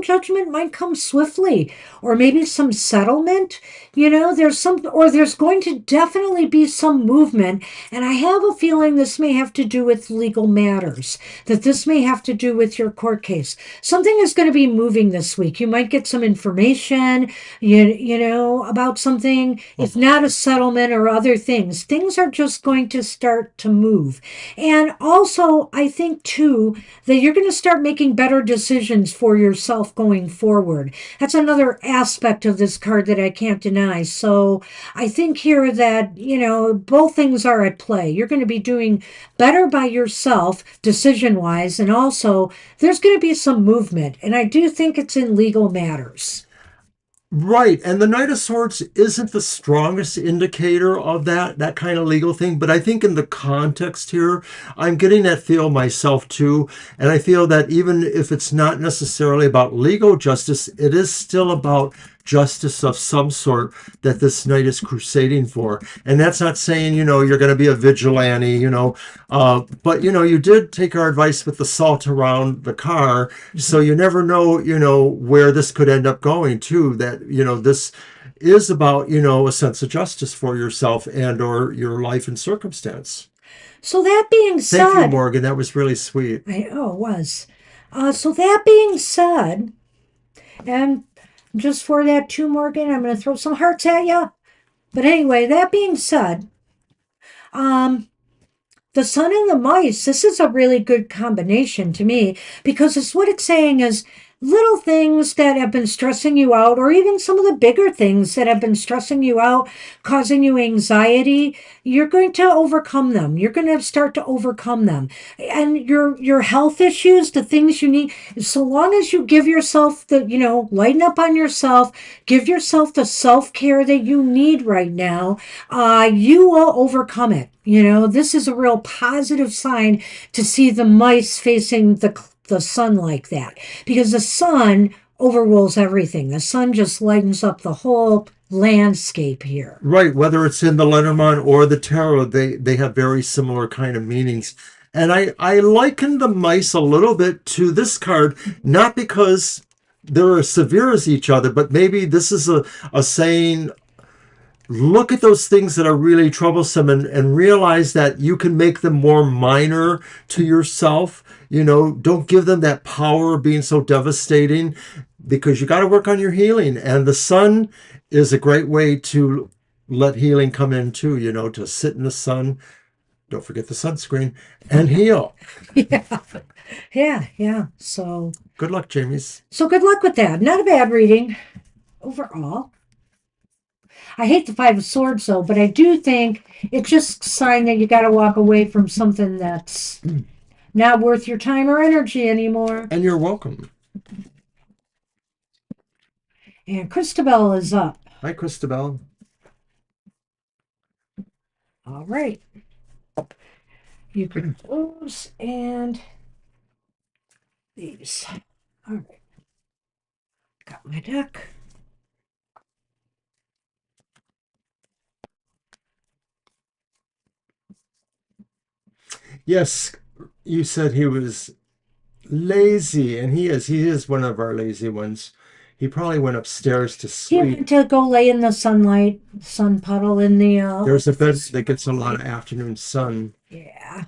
judgment might come swiftly, or maybe some settlement. There's going to definitely be some movement. And I have a feeling this may have to do with legal matters, that this may have to do with your court case. Something is going to be moving this week. You might get some information, about something, if not a settlement or other things. Things are just going to start to move. And also, I think too, that you're going to start making better decisions for yourself going forward. That's another aspect of this card that I can't deny. So I think here that, both things are at play. You're going to be doing better by yourself, decision wise, and also there's going to be some movement. And I do think it's in legal matters. Right. And the Knight of Swords isn't the strongest indicator of that kind of legal thing. But I think in the context here, I'm getting that feel myself too. And I feel that even if it's not necessarily about legal justice, it is still about justice of some sort that this knight is crusading for. And that's not saying, you're going to be a vigilante, but, you did take our advice with the salt around the car. So you never know, where this could end up going too, that, this is about, a sense of justice for yourself and or your life and circumstance. So that being Thank you, said, Morgan. That was really sweet. it was. So that being said, and just for that too, Morgan, I'm going to throw some hearts at you. But anyway, that being said, um, the sun and the mice, this is a really good combination to me because it's what it's saying is little things that have been stressing you out, or even some of the bigger things that have been stressing you out, causing you anxiety, you're going to overcome them. You're going to start to overcome them. And your health issues, the things you need, so long as you give yourself the, lighten up on yourself, give yourself the self-care that you need right now, you will overcome it. This is a real positive sign to see the mice facing the sun like that, because the sun overrules everything. The sun just lightens up the whole landscape here. Right, whether it's in the Lenormand or the tarot, they have very similar kind of meanings. And I liken the mice a little bit to this card, not because they're as severe as each other, but maybe this is a saying, look at those things that are really troublesome and realize that you can make them more minor to yourself. Don't give them that power of being so devastating, because you got to work on your healing. And the sun is a great way to let healing come in too, to sit in the sun. Don't forget the sunscreen and heal. Yeah, yeah, yeah. So, Good luck, Jamies. so good luck with that. Not a bad reading overall. I hate the Five of Swords though, but I do think it's just a sign that you got to walk away from something that's not worth your time or energy anymore. And you're welcome. And Christabel is up. Hi, Christabel. All right. You can close and these. All right. Got my deck. Yes, you said he was lazy, and he is one of our lazy ones. He probably went upstairs to He sleep. went to go lay in the sunlight, sun puddle in the. There's a bed that gets a lot of afternoon sun. Yeah.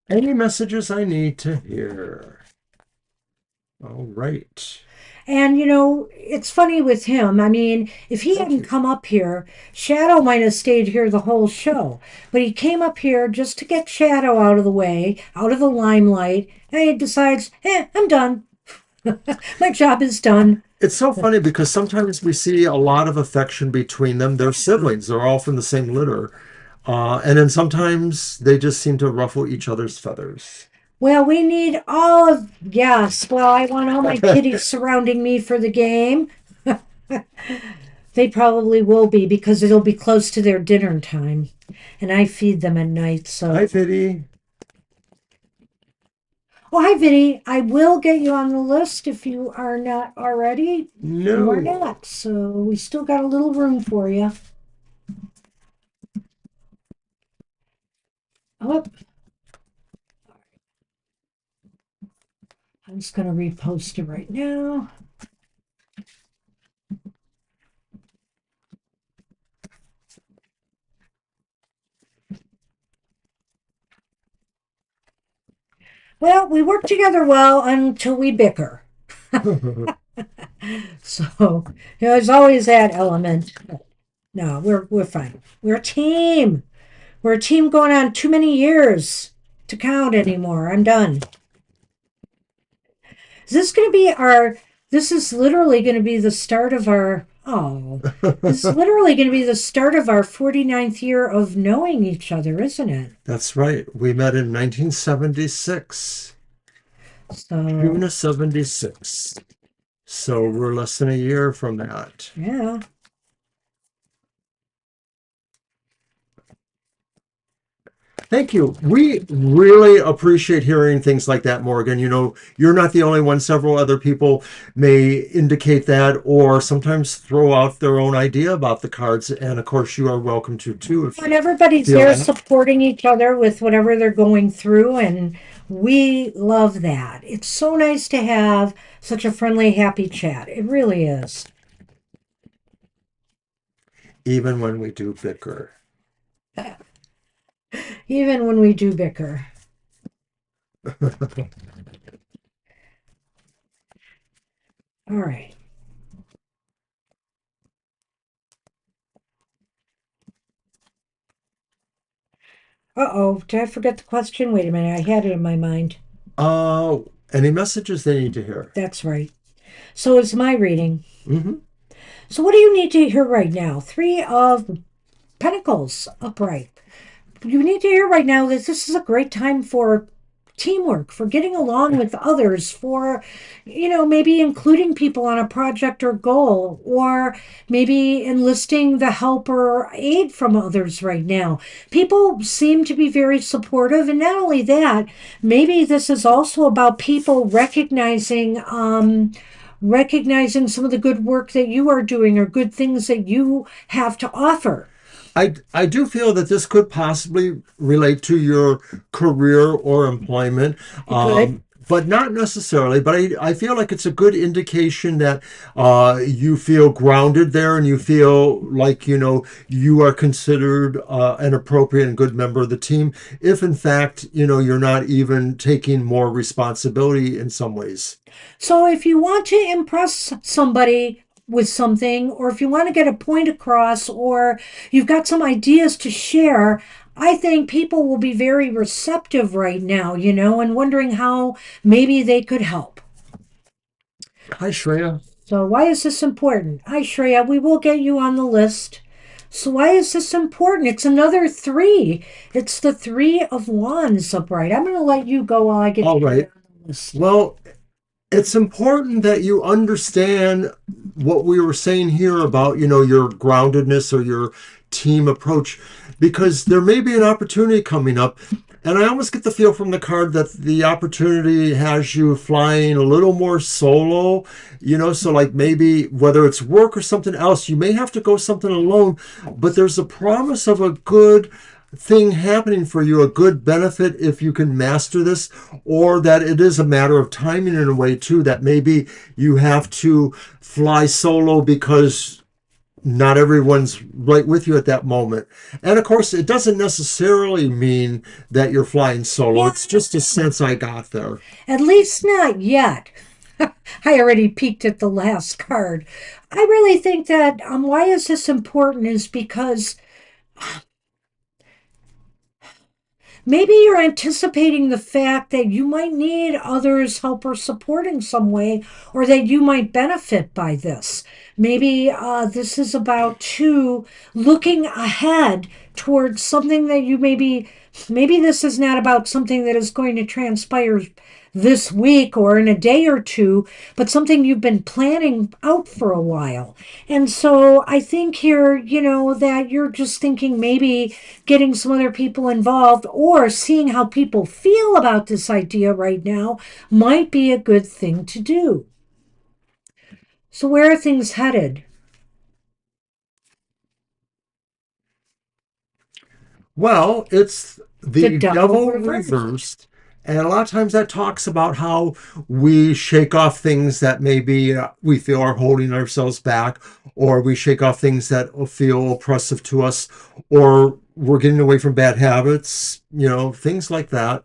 Any messages I need to hear? All right. And it's funny with him. I mean, if he hadn't come up here, Shadow might have stayed here the whole show. But he came up here just to get Shadow out of the way, out of the limelight, and he decides, I'm done. My job is done. It's so funny because sometimes we see a lot of affection between them. They're siblings. They're all from the same litter. And then sometimes they just seem to ruffle each other's feathers. Well, we need all of, yes. Well, I want all my kitties surrounding me for the game. They probably will be because it'll be close to their dinner time. And I feed them at night, so. Hi, Fitty. Oh, hi, Vinny. I will get you on the list if you are not already. You are No. not, so we still got a little room for you. Oh, I'm just going to repost it right now. Well, we work together well until we bicker. So, there's always that element. No, we're fine. We're a team. We're a team going on too many years to count anymore. I'm done. Is this going to be our? This is literally going to be the start of our. Oh, this is literally going to be the start of our 49th year of knowing each other, isn't it? That's right. We met in 1976. June So, of 76. So we're less than a year from that. yeah. Thank you. We really appreciate hearing things like that, Morgan. You're not the only one. Several other people may indicate that or sometimes throw out their own idea about the cards. And of course, you are welcome to too. If And everybody's feel there that. supporting each other with whatever they're going through, and we love that. It's so nice to have such a friendly, happy chat. It really is. Even when we do bicker. Even when we do bicker. All right. Uh-oh, did I forget the question? Wait a minute, I had it in my mind. Uh, any messages they need to hear? That's right. So it's my reading. Hmm. So what do you need to hear right now? Three of Pentacles upright. You need to hear right now that this is a great time for teamwork, for getting along with others, for, maybe including people on a project or goal, or maybe enlisting the help or aid from others right now. People seem to be very supportive. And not only that, maybe this is also about people recognizing some of the good work that you are doing or good things that you have to offer. I do feel that this could possibly relate to your career or employment, It could. but not necessarily. But I feel like it's a good indication that you feel grounded there and you feel like, you are considered an appropriate and good member of the team. If in fact, you're not even taking more responsibility in some ways. So if you want to impress somebody with something, or if you want to get a point across, or you've got some ideas to share, I think people will be very receptive right now, and wondering how maybe they could help. Hi, Shreya. So why is this important? Hi, Shreya, we will get you on the list. So why is this important? It's another three. It's the Three of Wands upright. I'm going to let you go while I get All Shreya right. on the list. Well, it's important that you understand what we were saying here about, your groundedness or your team approach, because there may be an opportunity coming up. And I almost get the feel from the card that the opportunity has you flying a little more solo, so like maybe whether it's work or something else, you may have to go something alone, but there's a promise of a good thing happening for you, a good benefit if you can master this, or that it is a matter of timing in a way too, that maybe you have to fly solo because not everyone's right with you at that moment. And of course, it doesn't necessarily mean that you're flying solo. Yeah, It's just a sense I got there. at least not yet. I already peeked at the last card. I really think that why is this important is because maybe you're anticipating the fact that you might need others' help or support in some way, or that you might benefit by this. Maybe this is about too looking ahead towards something that maybe this is not about something that is going to transpire this week or in a day or two, but something you've been planning out for a while. And so I think here, that you're just thinking maybe getting some other people involved or seeing how people feel about this idea right now might be a good thing to do. So, where are things headed? Well, it's The the devil devil reversed. reversed. And a lot of times that talks about how we shake off things that maybe we feel are holding ourselves back, or we shake off things that feel oppressive to us, or we're getting away from bad habits, things like that.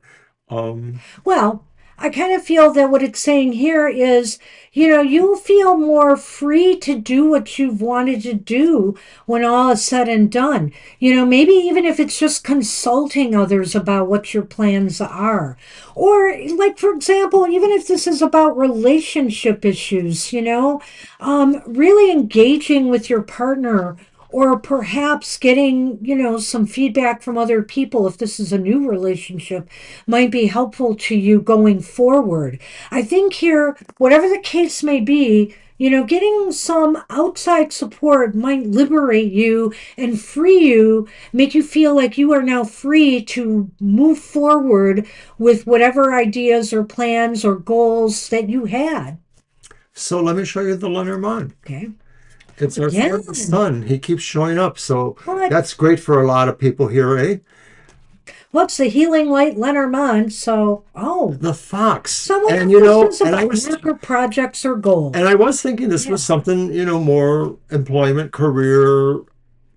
Um, Well, I kind of feel that what it's saying here is, you'll feel more free to do what you've wanted to do when all is said and done. Maybe even if it's just consulting others about what your plans are. Or, like, for example, even if this is about relationship issues, really engaging with your partner or perhaps getting, some feedback from other people if this is a new relationship might be helpful to you going forward. I think here, whatever the case may be, getting some outside support might liberate you and free you, make you feel like you are now free to move forward with whatever ideas or plans or goals that you had. so let me show you the Lenormand. Okay. It's our fourth Again, son. He keeps showing up. So what? that's great for a lot of people here, eh? What's the healing light Lenormand? So, oh, The fox. so I wonder And if this is and about work or projects or goals. I was thinking this Yeah. was something, more employment, career,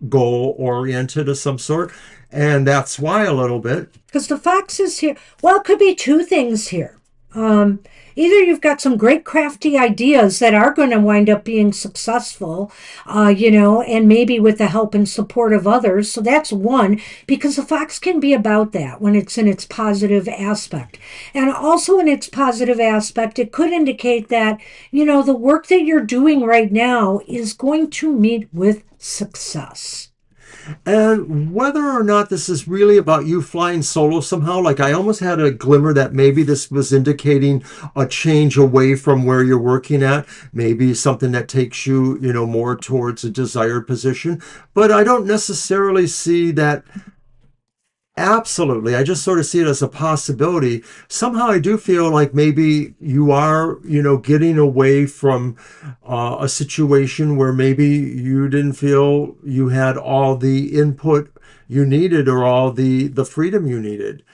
goal oriented of some sort. And that's why a little bit. Because the fox is here. Well, it could be two things here. Either you've got some great crafty ideas that are going to wind up being successful, and maybe with the help and support of others. So that's one, because the fox can be about that when it's in its positive aspect. And also in its positive aspect, it could indicate that, the work that you're doing right now is going to meet with success. And whether or not this is really about you flying solo somehow, like I almost had a glimmer that maybe this was indicating a change away from where you're working at, maybe something that takes you, more towards a desired position. But I don't necessarily see that. Absolutely. I just sort of see it as a possibility. Somehow I do feel like maybe you are, getting away from a situation where maybe you didn't feel you had all the input you needed or all the freedom you needed.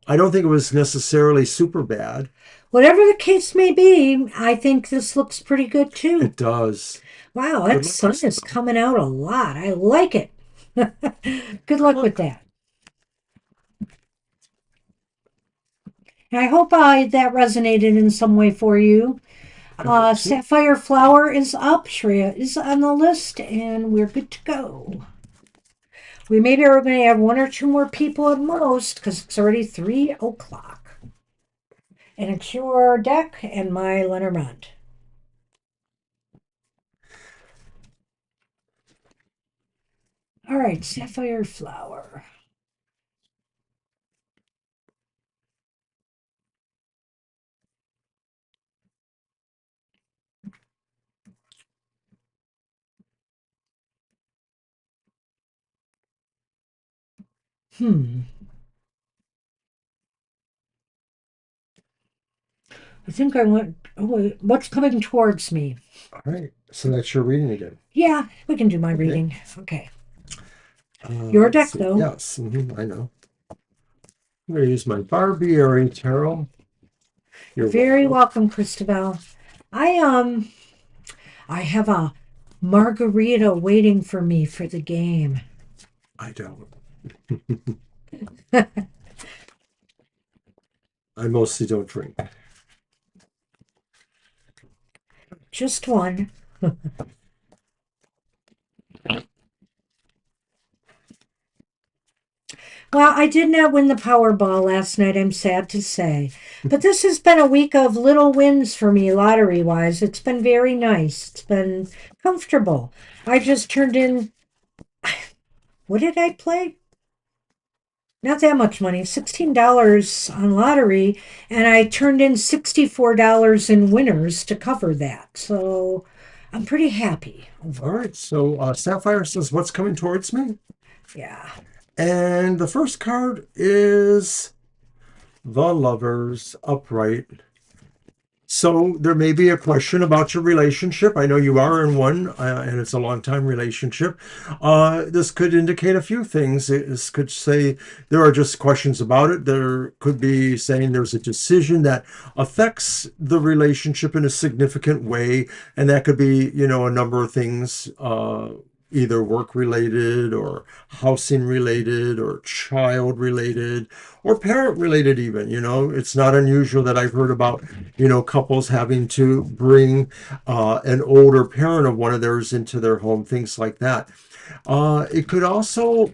I don't think it was necessarily super bad. Whatever the case may be, I think this looks pretty good too. It does. Wow, Good that luck, sun is Christopher. coming out a lot. I like it. Good Good luck with luck. that. And I hope that resonated in some way for you. I hope so. Sapphire Flower is up. Shreya is on the list, and we're good to go. We maybe are going to have one or two more people at most because it's already 3 o'clock. And it's your deck and my Lenormand. All right, Sapphire Flower. Hmm. I think I went. Oh, wait, what's coming towards me? All right. So that's your reading again. Yeah, we can do my Okay. reading. Okay. Your Let's deck, see. though. Yes, I know. I'm going to use my Barbieri Tarot. You're You're very welcome. welcome, Christabel. I I have a margarita waiting for me for the game. I don't. I mostly don't drink. Just one. Well, I did not win the Powerball last night, I'm sad to say. But this has been a week of little wins for me, lottery wise. It's been very nice. It's been comfortable. I just turned in, what did I play? Not that much money, $16 on lottery, and I turned in $64 in winners to cover that. So I'm pretty happy All overall. right. So Sapphire says, "What's coming towards me?" Yeah. And the first card is the Lovers upright. So there may be a question about your relationship. I know you are in one, and it's a long time relationship. This could indicate a few things. This could say there are just questions about it. There could be saying there's a decision that affects the relationship in a significant way, and that could be, a number of things. Either work related or housing related or child related or parent related even. It's not unusual that I've heard about couples having to bring an older parent of one of theirs into their home, things like that. It could also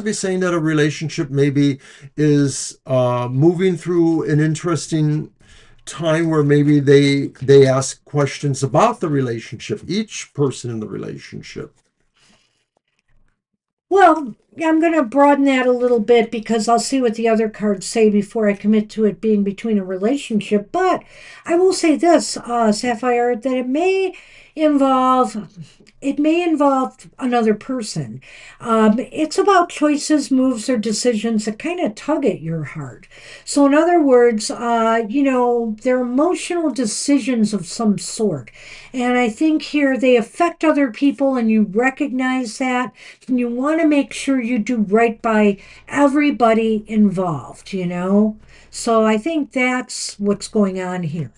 be saying that a relationship maybe is moving through an interesting time where maybe they ask questions about the relationship, each person in the relationship. Well, I'm going to broaden that a little bit because I'll see what the other cards say before I commit to it being between a relationship. But I will say this, Sapphire, that it may involve another person. It's about choices, moves, or decisions that kind of tug at your heart. So, in other words, they're emotional decisions of some sort. And I think here they affect other people, and you recognize that. And you want to make sure you do right by everybody involved. So I think that's what's going on here.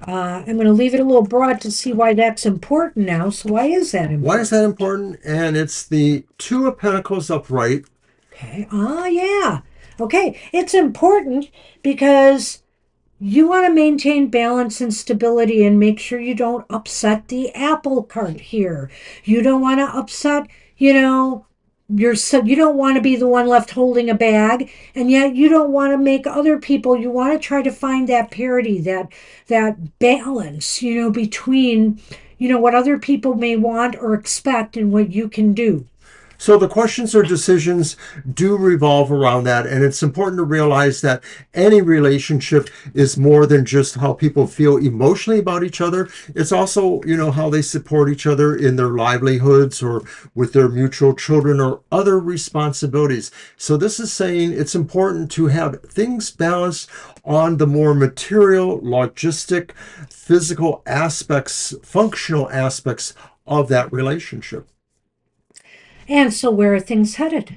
I'm going to leave it a little broad to see why that's important now. So, why is that Why is important? that important? And it's the Two of Pentacles upright. Okay. Ah, yeah. Okay, it's important because you want to maintain balance and stability and make sure you don't upset the apple cart here. You don't want to upset, you know, you don't want to be the one left holding a bag, and yet you don't want to make other people. You want to try to find that parity, that balance, between, what other people may want or expect and what you can do. So the questions or decisions do revolve around that. And it's important to realize that any relationship is more than just how people feel emotionally about each other. It's also, how they support each other in their livelihoods or with their mutual children or other responsibilities. So this is saying it's important to have things balanced on the more material, logistic, physical aspects, functional aspects of that relationship. And so, where are things headed?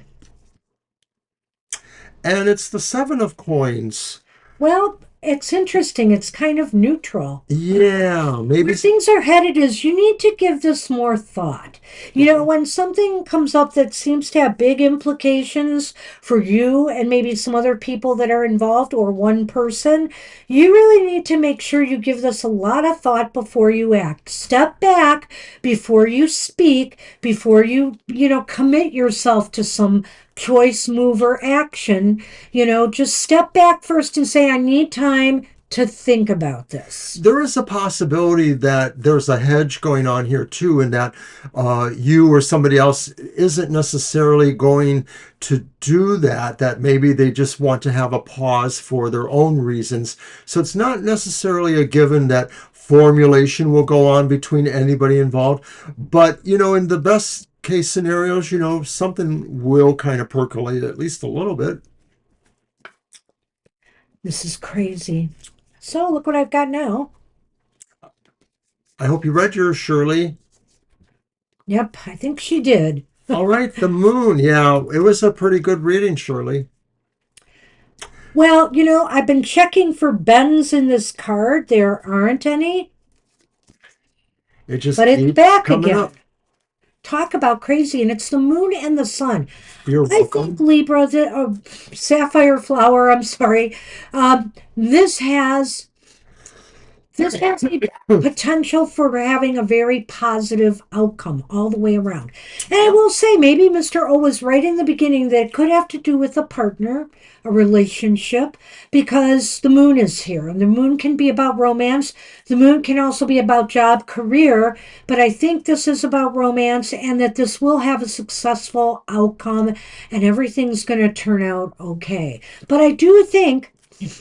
And it's the seven of coins. Well, it's interesting. It's kind of neutral. Yeah, maybe. Where things are headed is you need to give this more thought. When something comes up that seems to have big implications for you and maybe some other people that are involved or one person, you really need to make sure you give this a lot of thought before you act. Step back before you speak, before you commit yourself to some choice, move, or action. Just step back first and say, I need time to think about this. There is a possibility that there's a hedge going on here too, in that you or somebody else isn't necessarily going to do that, that maybe they just want to have a pause for their own reasons. So it's not necessarily a given that formulation will go on between anybody involved. But, in the best case scenarios, something will kind of percolate at least a little bit. This is crazy. So look what I've got now. I hope you read yours, Shirley. Yep, I think she did. All right, the moon. Yeah, it was a pretty good reading, Shirley. Well, I've been checking for bends in this card. There aren't any, It just but it's keeps back coming again. up. Talk about crazy, and it's the moon and the sun. You're I think welcome. Libra, the sapphire flower. I'm sorry. This has This has the potential for having a very positive outcome all the way around. And I will say, maybe Mr. O was right in the beginning that it could have to do with a partner, a relationship, because the moon is here. And the moon can be about romance. The moon can also be about job, career. But I think this is about romance and that this will have a successful outcome and everything's going to turn out okay. But I do think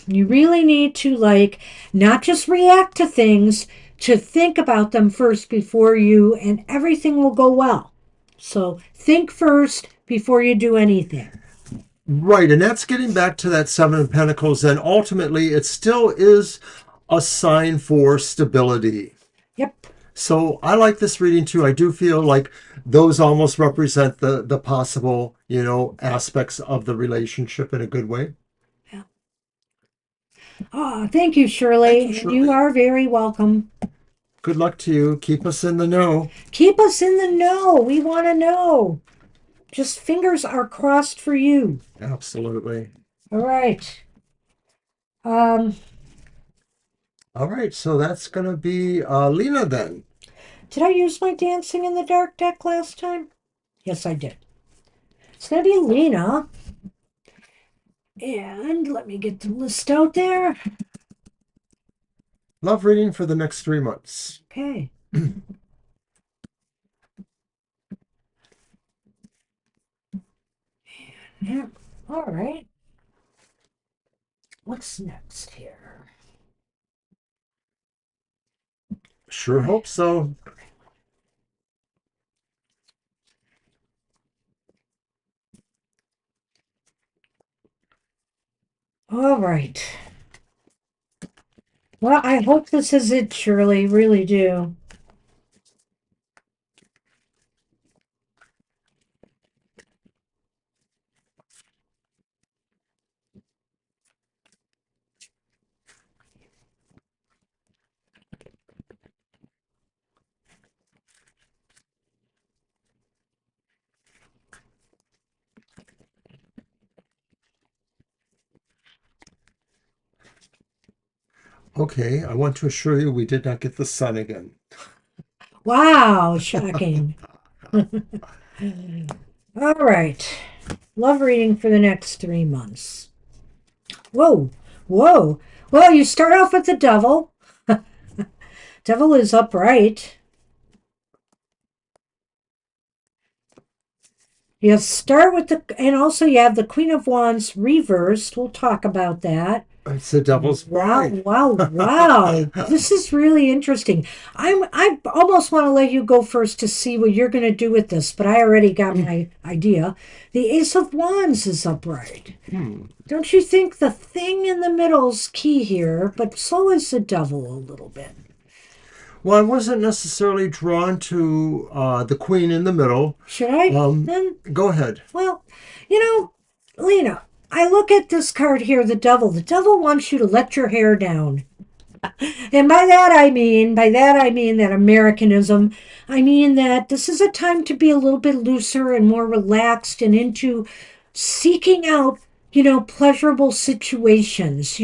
you really need to not just react to things, to think about them first before and everything will go well. So think first before you do anything. Right, and that's getting back to that Seven of Pentacles, and ultimately it still is a sign for stability. Yep. So I like this reading too. I do feel like those almost represent the possible, aspects of the relationship in a good way. Yeah. Ah, thank you, Thank you, Shirley. And you Shirley. are very welcome. Good luck to you. Keep us in the know. Keep us in the know. We want to know. Just fingers are crossed for you. Absolutely. All right. Um, All right, so that's going to be Lena then. did I use my Dancing in the Dark deck last time? Yes, I did. It's going to be Lena. And let me get the list out there. Love reading for the next 3 months. Okay. Yeah. All right. What's next here? Sure hope so. All right. Well, I hope this is it, Shirley. Really do. Okay, I want to assure you we did not get the sun again. Wow, shocking. All right. Love reading for the next 3 months. Whoa, whoa. Well, you start off with the devil. Devil is upright. You start with and also you have the Queen of Wands reversed. We'll talk about that. It's the devil's Wow, bride. wow, wow. This is really interesting. I almost want to let you go first to see what you're going to do with this, but I already got my idea. The Ace of Wands is upright. Don't you think the thing in the middle's key here, but so is the devil a little bit. Well, I wasn't necessarily drawn to the queen in the middle. Should I Um, then? Go ahead. Well, you know, Lena, I look at this card here, the devil. The devil wants you to let your hair down. And by that I mean that Americanism. I mean that this is a time to be a little bit looser and more relaxed and into seeking out, pleasurable situations,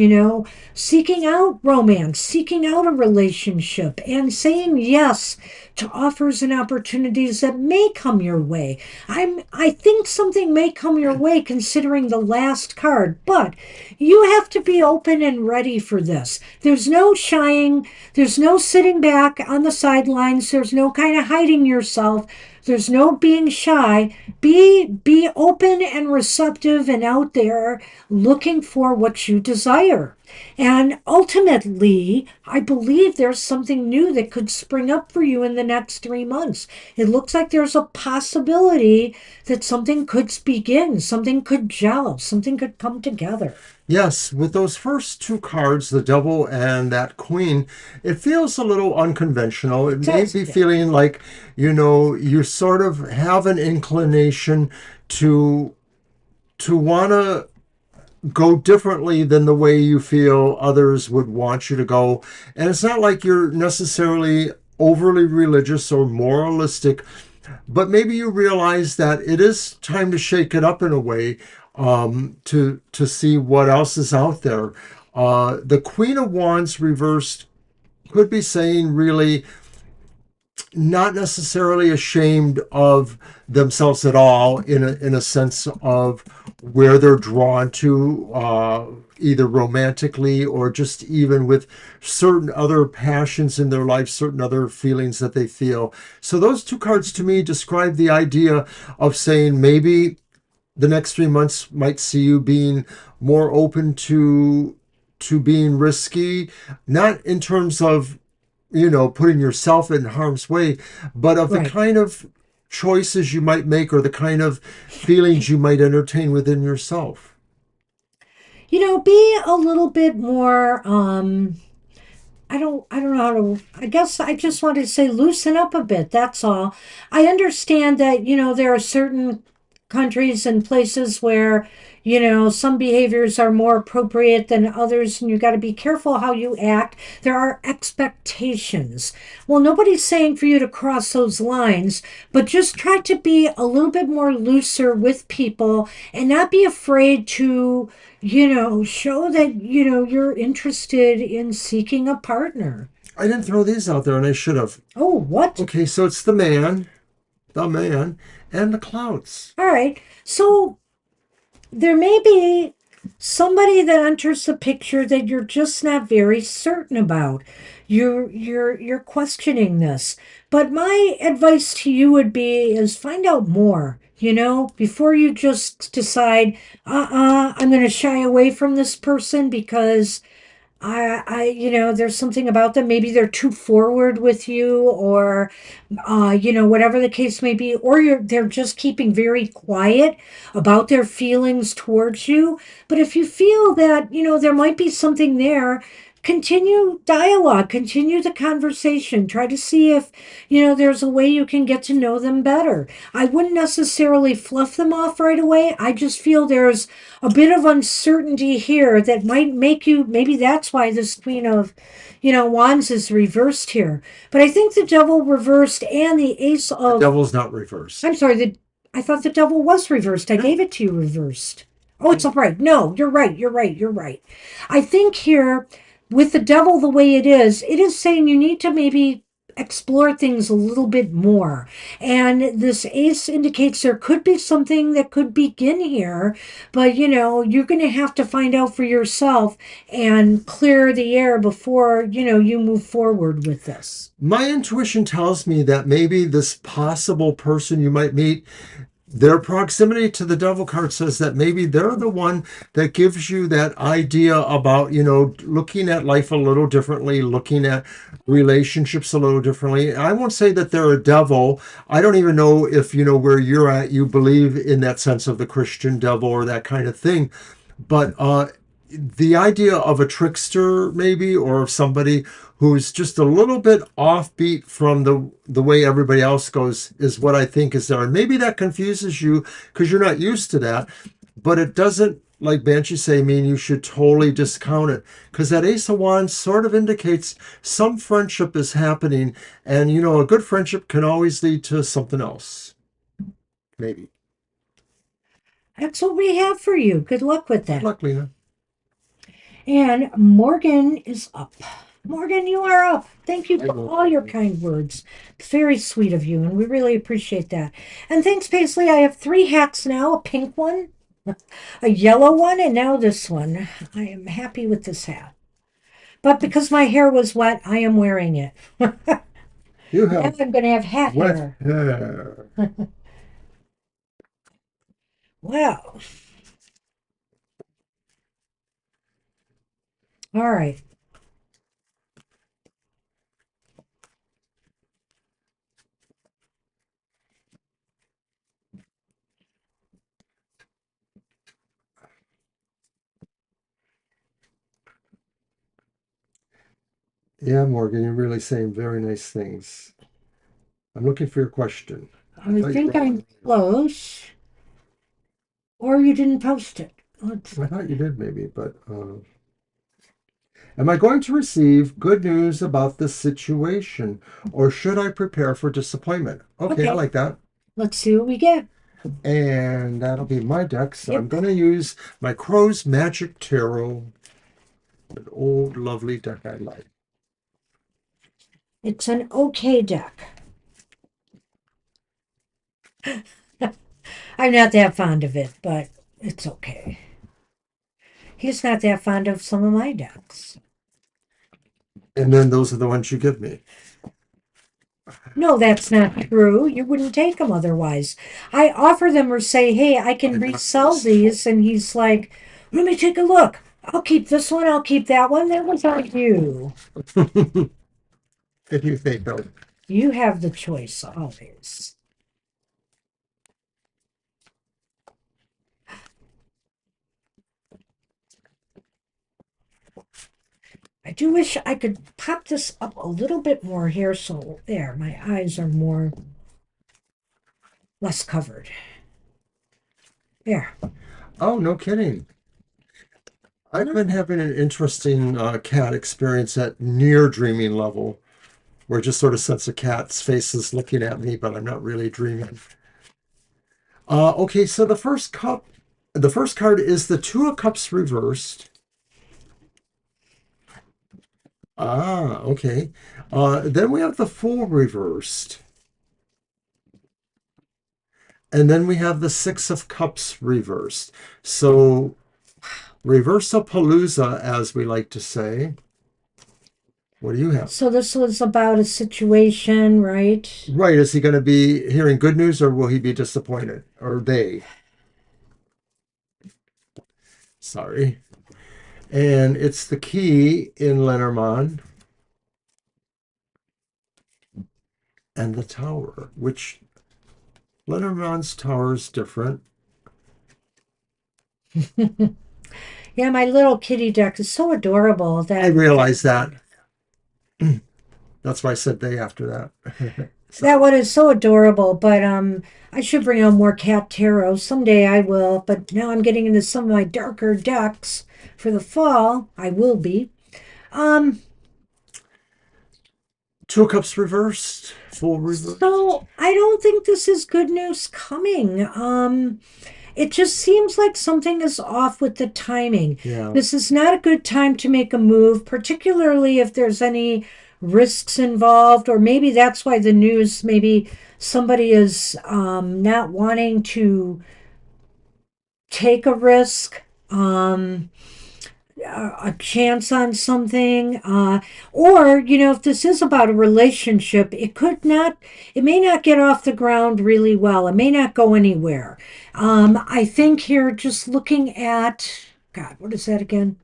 seeking out romance, seeking out a relationship, and saying yes to offers and opportunities that may come your way. I think something may come your way considering the last card, but you have to be open and ready for this. There's no shying, there's no sitting back on the sidelines, there's no kind of hiding yourself. There's no being shy. Be open and receptive and out there looking for what you desire. And ultimately, I believe there's something new that could spring up for you in the next 3 months. It looks like there's a possibility that something could begin, something could gel, something could come together. Yes, with those first two cards, the devil and that queen, it feels a little unconventional. It It may does. be feeling like, you sort of have an inclination to want to go differently than the way you feel others would want you to go. And it's not like you're necessarily overly religious or moralistic, but maybe you realize that it is time to shake it up in a way, to see what else is out there. The Queen of Wands reversed could be saying really not necessarily ashamed of themselves at all, in a sense of where they're drawn to, either romantically or just even with certain other passions in their life, certain other feelings that they feel. So those two cards to me describe the idea of saying maybe the next 3 months might see you being more open to being risky, not in terms of, putting yourself in harm's way, but of the Right. kind of choices you might make or the kind of feelings you might entertain within yourself. Be a little bit more I don't know how to I guess I just wanted to say loosen up a bit, that's all. I understand that, there are certain countries and places where, some behaviors are more appropriate than others and you got to be careful how you act. There are expectations. Well, nobody's saying for you to cross those lines, but just try to be a little bit more looser with people and not be afraid to show that, you're interested in seeking a partner. I didn't throw these out there and I should have. Oh, what? Okay, so it's the man, and the clouds. All right. So there may be somebody that enters the picture that you're just not very certain about. You're questioning this. But my advice to you would be is find out more, before you just decide, I'm going to shy away from this person because there's something about them. Maybe they're too forward with you, or, whatever the case may be, or they're just keeping very quiet about their feelings towards you. But if you feel that, there might be something there, continue dialogue, continue the conversation, try to see if, there's a way you can get to know them better. I wouldn't necessarily fluff them off right away. I just feel there's a bit of uncertainty here that might make you, maybe that's why this Queen of, Wands is reversed here. But I think the devil reversed and the Ace The of, devil's not I'm reversed. sorry, I thought the devil was reversed. I No. gave it to you reversed. Oh, it's upright. No, you're right. You're right. You're right. I think here with the devil the way it is saying you need to maybe explore things a little bit more. And this ace indicates there could be something that could begin here, but you're going to have to find out for yourself and clear the air before, you move forward with this. My intuition tells me that maybe this possible person you might meet, their proximity to the devil card says that maybe they're the one that gives you that idea about, looking at life a little differently, looking at relationships a little differently. I won't say that they're a devil. I don't even know if, where you're at, you believe in that sense of the Christian devil or that kind of thing. But the idea of a trickster, maybe, or somebody who's just a little bit offbeat from the way everybody else goes, is what I think is there. And maybe that confuses you because you're not used to that, but it doesn't, like Banshee say, mean you should totally discount it, because that Ace of Wands sort of indicates some friendship is happening, and a good friendship can always lead to something else, maybe. That's what we have for you. Good luck with Good that. luck, Lena. And Morgan is up. Morgan, you are up. Thank you I for will. all your kind words. It's very sweet of you, and we really appreciate that. And thanks, Paisley. I have 3 hats now, a pink one, a yellow one, and now this one. I am happy with this hat. But because my hair was wet, I am wearing it. You Now have I'm going to have hat wet hair. hair. Well, all right. Yeah, Morgan, you're really saying very nice things. I'm looking for your question. I I thought you think brought I'm one. close, or you didn't post it. Let's I thought you did maybe, but am I going to receive good news about this situation, or should I prepare for disappointment? Okay, I Okay, like that. let's see what we get. And that'll be my deck. So I'm Yep. going to use my Crow's Magic Tarot, an old lovely deck I like. It's an okay deck. I'm not that fond of it, but it's okay. He's not that fond of some of my decks. And then those are the ones you give me. No, that's not true. You wouldn't take them otherwise. I offer them or say, hey, I can I'm not resell wasteful. these. And he's like, let me take a look. I'll keep this one. I'll keep that one. That was on you. If you think so. You have the choice always. I do wish I could pop this up a little bit more here. So there, my eyes are less covered. There. Oh, no kidding. I've been having an interesting cat experience at near dreaming level, where just sort of sense a cat's face is looking at me, but I'm not really dreaming. Okay, so the first card is the Two of Cups reversed. Ah, okay. Then we have the Fool reversed. And then we have the Six of Cups reversed. So, Reversapalooza, as we like to say. What do you have? So this was about a situation, right? Right, is he going to be hearing good news or will he be disappointed? Or they? Sorry. And it's the key in Lenormand and the tower, which Lenormand's tower is different. Yeah, my little kitty deck is so adorable I that realize that. That's why I said they after that. that Sorry. one is so adorable. But I should bring out more cat tarot someday. I will. But now I'm getting into some of my darker decks for the fall. I will be. Um, Two of Cups reversed, full reversed. so I don't think this is good news coming. It just seems like something is off with the timing. Yeah. This is not a good time to make a move, particularly if there's any risks involved, or maybe that's why the news, maybe somebody is not wanting to take a risk. A chance on something, or if this is about a relationship, it may not get off the ground really well, it may not go anywhere. I think here, just looking at, god, what is that again?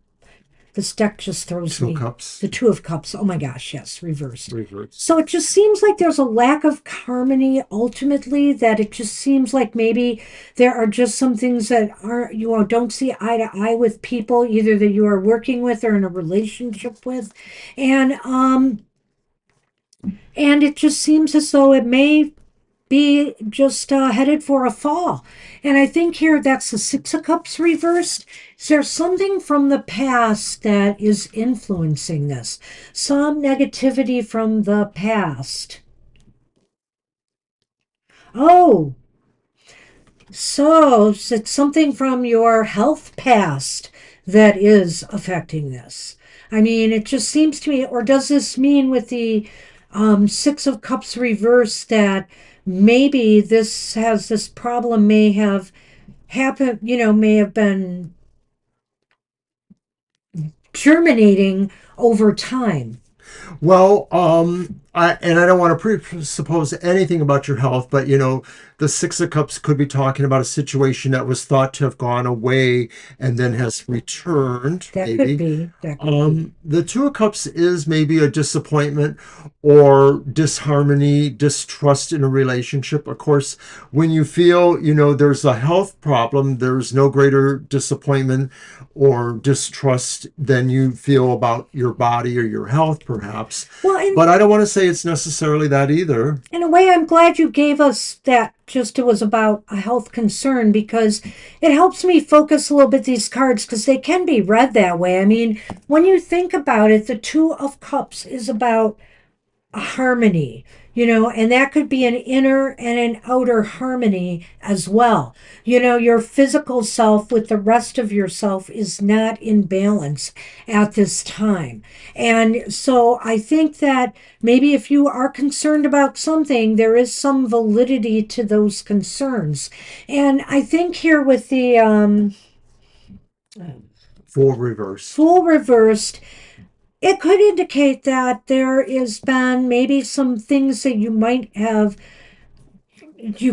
This deck just throws Two of me. Cups The Two of Cups. Oh my gosh, yes, reversed. reversed. So it just seems like there's a lack of harmony ultimately, that it just seems like maybe there are just some things that aren't, don't see eye to eye with people, either that you are working with or in a relationship with. And and it just seems as though it may be just headed for a fall. And I think here that's the Six of Cups reversed. Is there something from the past that is influencing this? Some negativity from the past. Oh, so it's something from your health past that is affecting this. I mean, it just seems to me, or does this mean with the Six of Cups reversed that maybe this problem may have happened, may have been germinating over time? Well, I don't want to presuppose anything about your health, but the Six of Cups could be talking about a situation that was thought to have gone away and then has returned, That could maybe. be. That could be. The Two of Cups is maybe a disappointment or disharmony, distrust in a relationship. Of course, when you feel, there's a health problem, there's no greater disappointment or distrust than you feel about your body or your health, perhaps. Well, But I don't want to say it's necessarily that either. in a way, I'm glad you gave us that. Just it was about a health concern, because it helps me focus a little bit these cards, because they can be read that way. I mean, when you think about it, the Two of Cups is about a harmony, and that could be an inner and an outer harmony as well. Your physical self with the rest of yourself is not in balance at this time. And so I think that maybe if you are concerned about something, there is some validity to those concerns. And I think here with the Full reversed. Fool reversed, it could indicate that there has been maybe some things that you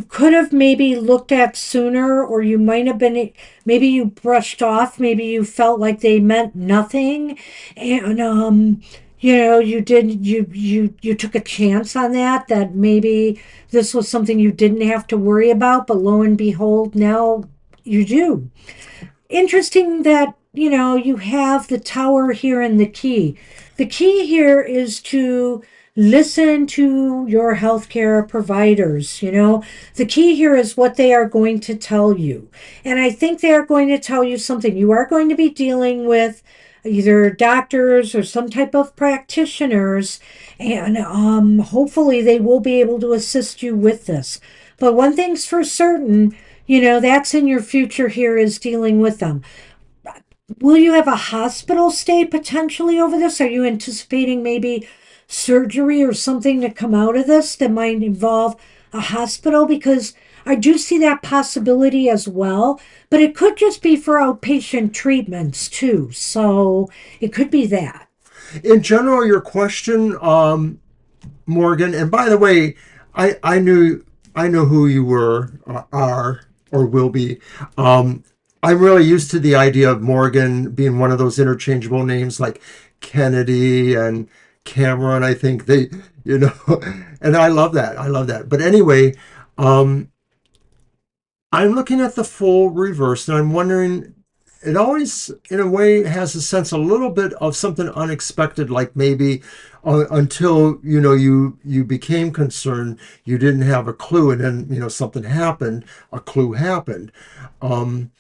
could have maybe looked at sooner, or you might have been, maybe you brushed off, maybe you felt like they meant nothing. And, you took a chance on that maybe this was something you didn't have to worry about, but lo and behold, now you do. Interesting that you have the Tower here and the key. The key here is to listen to your healthcare providers. The key here is what they are going to tell you, and I think they are going to tell you something. You are going to be dealing with either doctors or some type of practitioners, and hopefully they will be able to assist you with this. But one thing's for certain, that's in your future here, is dealing with them. Will you have a hospital stay potentially over this? Are you anticipating maybe surgery or something to come out of this that might involve a hospital? Because I do see that possibility as well, but it could just be for outpatient treatments too. So it could be that. In general, your question, Morgan, and by the way, I know who you are, or will be. I'm really used to the idea of Morgan being one of those interchangeable names like Kennedy and Cameron. I think and I love that. I love that. But anyway, um, I'm looking at the full reverse, and I'm wondering. It always, in a way, has a sense a little bit of something unexpected, like maybe until you became concerned, you didn't have a clue, and then something happened, a clue happened. Um,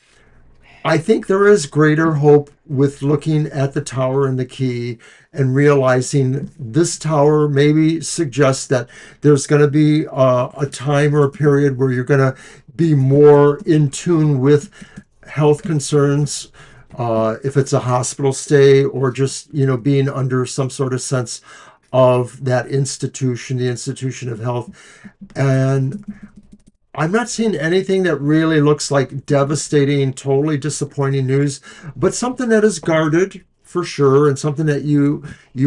I think there is greater hope with looking at the tower and the key and realizing this tower maybe suggests that there's going to be a time or a period where you're going to be more in tune with health concerns, if it's a hospital stay or just, being under some sort of sense of that institution, the institution of health. And I'm not seeing anything that really looks like devastating, totally disappointing news, but something that is guarded for sure, and something that you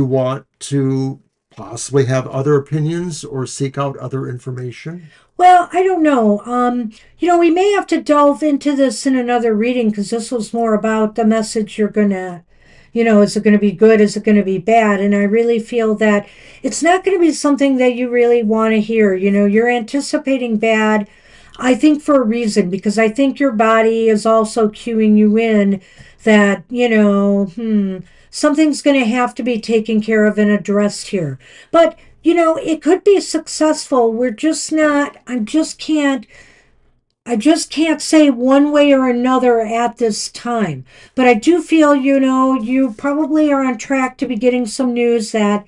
want to possibly have other opinions or seek out other information. Well, I don't know. We may have to delve into this in another reading because this was more about the message you're gonna, is it going to be good? Is it going to be bad? And I really feel that it's not going to be something that you really want to hear. You're anticipating bad, I think, for a reason, because I think your body is also cueing you in that, something's going to have to be taken care of and addressed here. But it could be successful. We're just not, I just can't say one way or another at this time. But I do feel, you probably are on track to be getting some news that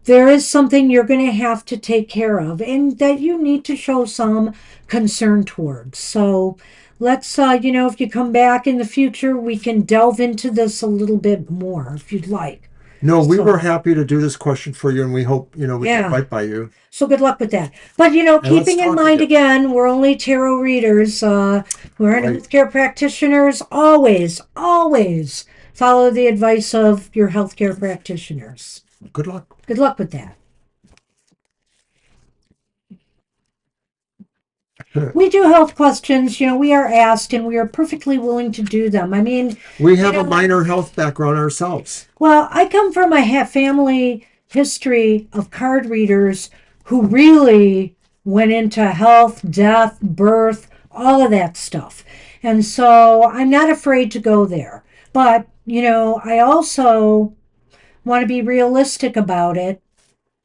there is something you're going to have to take care of and that you need to show some concern towards. So let's, if you come back in the future, we can delve into this a little bit more if you'd like. No, we were So, happy to do this question for you, and we hope, we get yeah. right by you. So good luck with that. But And let's keeping in talk mind again. again, we're only tarot readers. We aren't Right. healthcare practitioners. Always, always follow the advice of your healthcare practitioners. Good luck. Good luck with that. We do health questions. We are asked, and we are perfectly willing to do them. I mean, We you have a know, minor health background ourselves. well, I come from a family history of card readers who really went into health, death, birth, all of that stuff. And so I'm not afraid to go there. But, I also want to be realistic about it,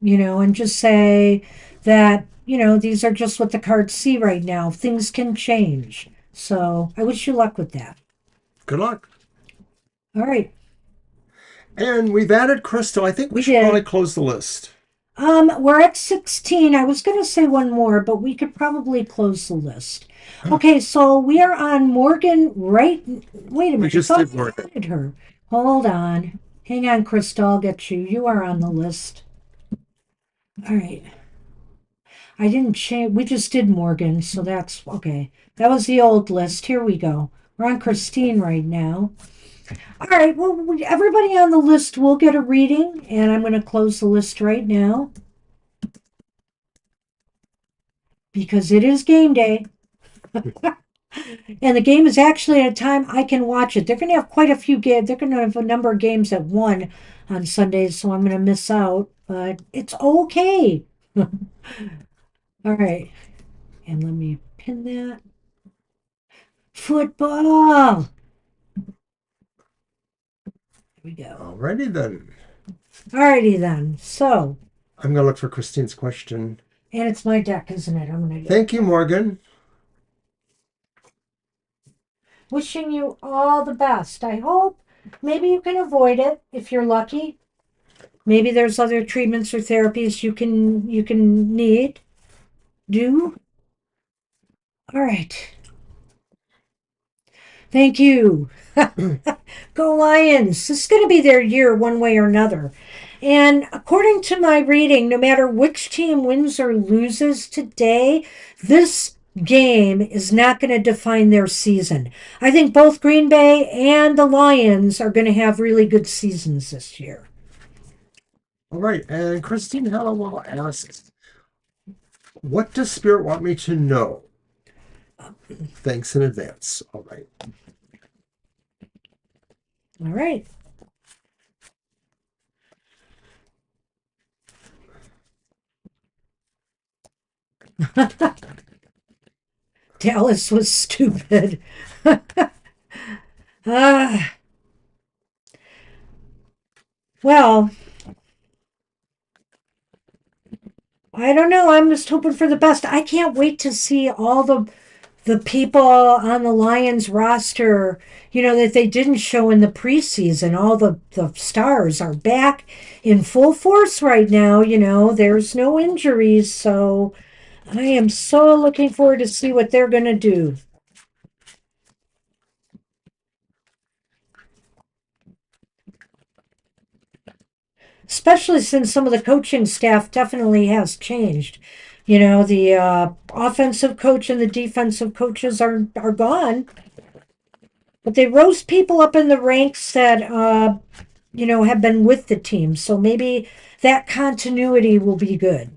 and just say that, these are just what the cards see right now. Things can change. So I wish you luck with that. Good luck. All right. And we've added Crystal. I think we We should probably did. close the list. We're at 16. I was going to say one more, but we could probably close the list. Okay, so we are on Morgan right. Wait a We minute. I just thought did we Morgan. added her. Hold on. Hang on, Crystal. I'll get you. You are on the list. All right. I didn't change. We just did Morgan, so that's okay. That was the old list. Here we go. We're on Christine right now. All right. Well, everybody on the list will get a reading, and I'm going to close the list right now because it is game day. And the game is actually at a time I can watch it. They're going to have quite a few games. They're going to have a number of games at one on Sundays, so I'm going to miss out. But it's okay. All right. And let me pin that. Football. Here we go. Alrighty then. Alrighty then. So, I'm going to look for Christine's question. and it's my deck, isn't it? I'm going to Thank you, Morgan. wishing you all the best. I hope maybe you can avoid it if you're lucky. Maybe there's other treatments or therapies you can need. Do. All right. Thank you. Go Lions. This is going to be their year one way or another. And according to my reading, no matter which team wins or loses today, this game is not going to define their season. I think both Green Bay and the Lions are going to have really good seasons this year. All right. And Christine Hallowell asks, what does Spirit want me to know? Thanks in advance. All right. All right. Dallas was stupid. Ah, well, I don't know. I'm just hoping for the best. I can't wait to see all the the people on the Lions roster, that they didn't show in the preseason. All the stars are back in full force right now. There's no injuries. So I am so looking forward to see what they're going to do. Especially since some of the coaching staff definitely has changed. The offensive coach and the defensive coaches are gone, but they rose people up in the ranks that have been with the team. So maybe that continuity will be good.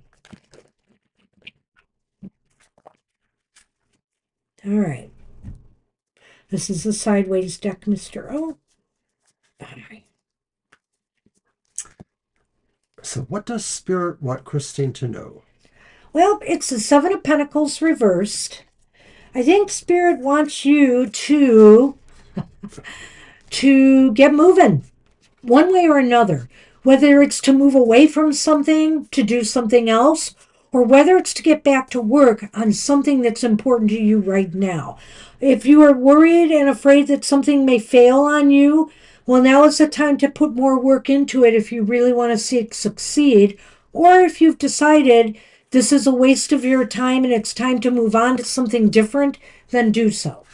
All right. This is the sideways deck, Mr. O. All right. So what does Spirit want Christine to know? Well, it's the Seven of Pentacles reversed. I think Spirit wants you to get moving one way or another, whether it's to move away from something to do something else, or whether it's to get back to work on something that's important to you right now. If you are worried and afraid that something may fail on you, well, now is the time to put more work into it if you really want to see it succeed, or if you've decided this is a waste of your time and it's time to move on to something different, then do so.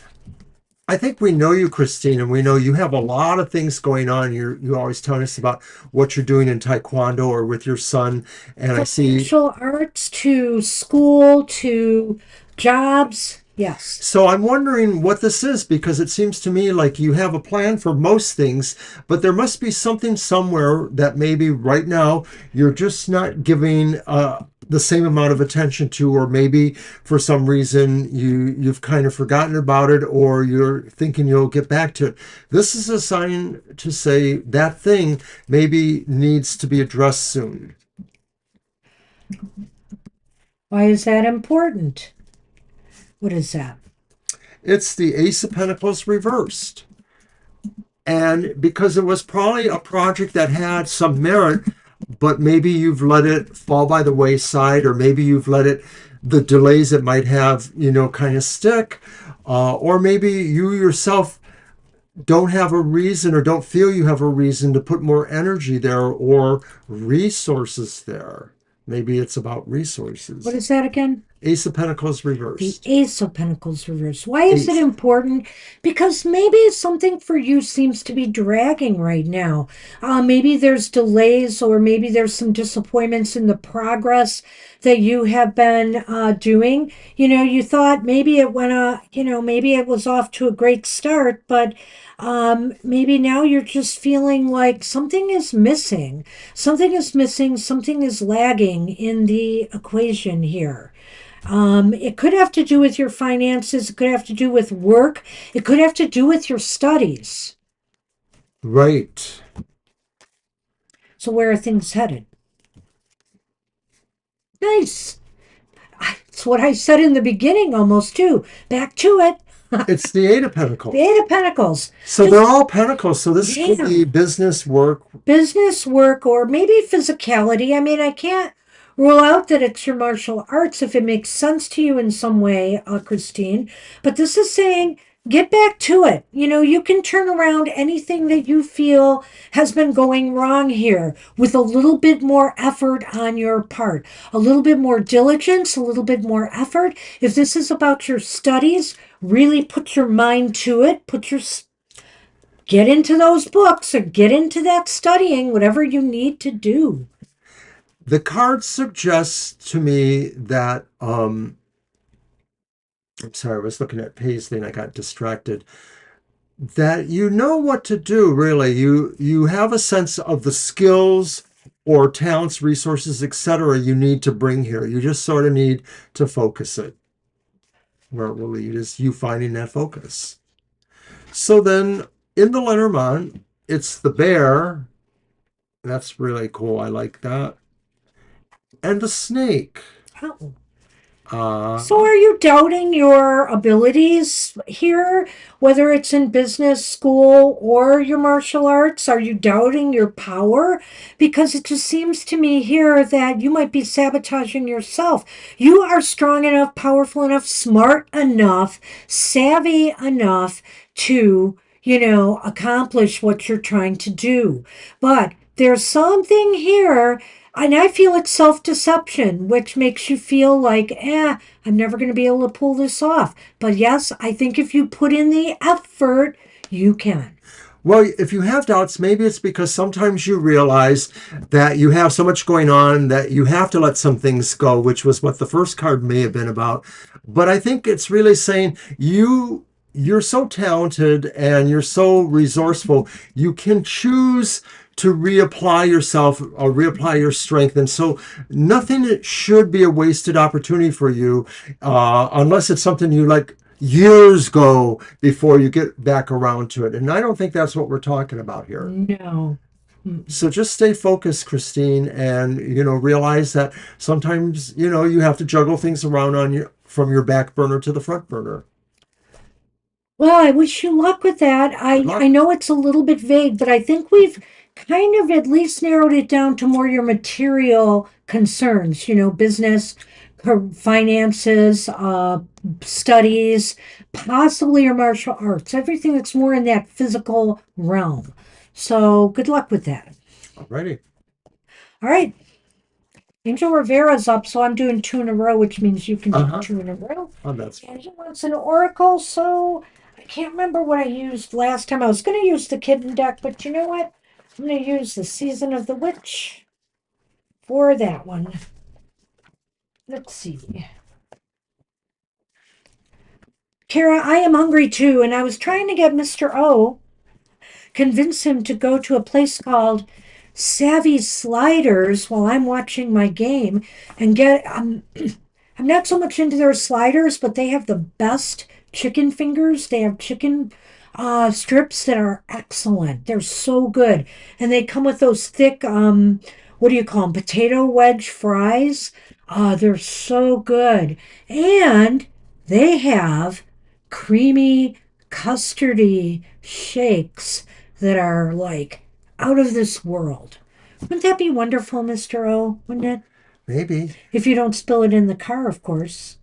I think we know you, Christine, and we know you have a lot of things going on. You're always telling us about what you're doing in Taekwondo or with your son. And I From see. martial arts to school to jobs. Yes. So I'm wondering what this is because it seems to me like you have a plan for most things, but there must be something somewhere that maybe right now you're just not giving the same amount of attention to, or maybe for some reason you've kind of forgotten about it, or you're thinking you'll get back to it. This is a sign to say that thing maybe needs to be addressed soon. Why is that important? What is that? It's the Ace of Pentacles reversed. And because it was probably a project that had some merit, but maybe you've let it fall by the wayside, or maybe you've let it, the delays it might have, kind of stick, or maybe you yourself don't have a reason or don't feel you have a reason to put more energy there or resources there. Maybe it's about What resources. is that again? Ace of Pentacles The reversed. Ace of Pentacles reversed. Why is it Ace. important? Because maybe something for you seems to be dragging right now. Maybe there's delays, or maybe there's some disappointments in the progress that you have been doing. You thought maybe it went, maybe it was off to a great start, but maybe now you're just feeling like something is missing. Something is missing. Something is lagging in the equation here. It could have to do with your finances. It could have to do with work. It could have to do with your studies. Right. So, where are things headed? Nice. That's what I said in the beginning almost, too. Back to it. It's the Eight of The Pentacles. Eight of Pentacles. So they're all pentacles. So this could Yeah. be business, work. Business, work, or maybe physicality. I mean, I can't rule out that it's your martial arts if it makes sense to you in some way, Christine. But this is saying get back to it. You can turn around anything that you feel has been going wrong here with a little bit more effort on your part, a little bit more diligence, a little bit more effort. If this is about your studies, really put your mind to it, get into those books or get into that studying, whatever you need to do. The card suggests to me that I'm sorry, I was looking at Paisley and I got distracted. That you know what to do, really. You have a sense of the skills or talents, resources, etc. you need to bring here. You just sort of need to focus it. Where it will lead is you finding that focus. So then in the Lenormand, it's the bear. That's really cool. I like that. And the snake. Oh, So, are you doubting your abilities here, whether it's in business, school, or your martial arts? Are you doubting your power? Because it just seems to me here that you might be sabotaging yourself. You are strong enough, powerful enough, smart enough, savvy enough to, accomplish what you're trying to do. But there's something here. And I feel it's self deception, which makes you feel like, I'm never going to be able to pull this off. But yes, I think if you put in the effort, you can. Well, if you have doubts, maybe it's because sometimes you realize that you have so much going on that you have to let some things go, which was what the first card may have been about. But I think it's really saying you're so talented and you're so resourceful. You can choose to reapply yourself or reapply your strength. And so nothing should be a wasted opportunity for you unless it's something you like years go before you get back around to it. And I don't think that's what we're talking about here. No. So just stay focused, Christine, and realize that sometimes you have to juggle things around on you from your back burner to the front burner. Well, I wish you luck with that. Good I luck. know it's a little bit vague, but I think we've kind of at least narrowed it down to more your material concerns, business, finances, studies, possibly your martial arts, everything that's more in that physical realm. So good luck with that. Alrighty. All right. Angel Rivera's up, so I'm doing two in a row, which means you can do Uh-huh. two in a row. Oh, that's And he wants an oracle, so I can't remember what I used last time. I was going to use the kitten deck, but you know what? I'm going to use the Season of the Witch for that one. Let's see. Kara, I am hungry too, and I was trying to get Mr. O, convince him to go to a place called Savvy Sliders while I'm watching my game and get I'm not so much into their sliders, but they have the best chicken fingers. They have chicken strips that are excellent. They're so good. And they come with those thick, what do you call them? Potato wedge fries. They're so good. And they have creamy, custardy shakes that are like out of this world. Wouldn't that be wonderful, Mr. O? Wouldn't it? maybe If you don't spill it in the car, of course.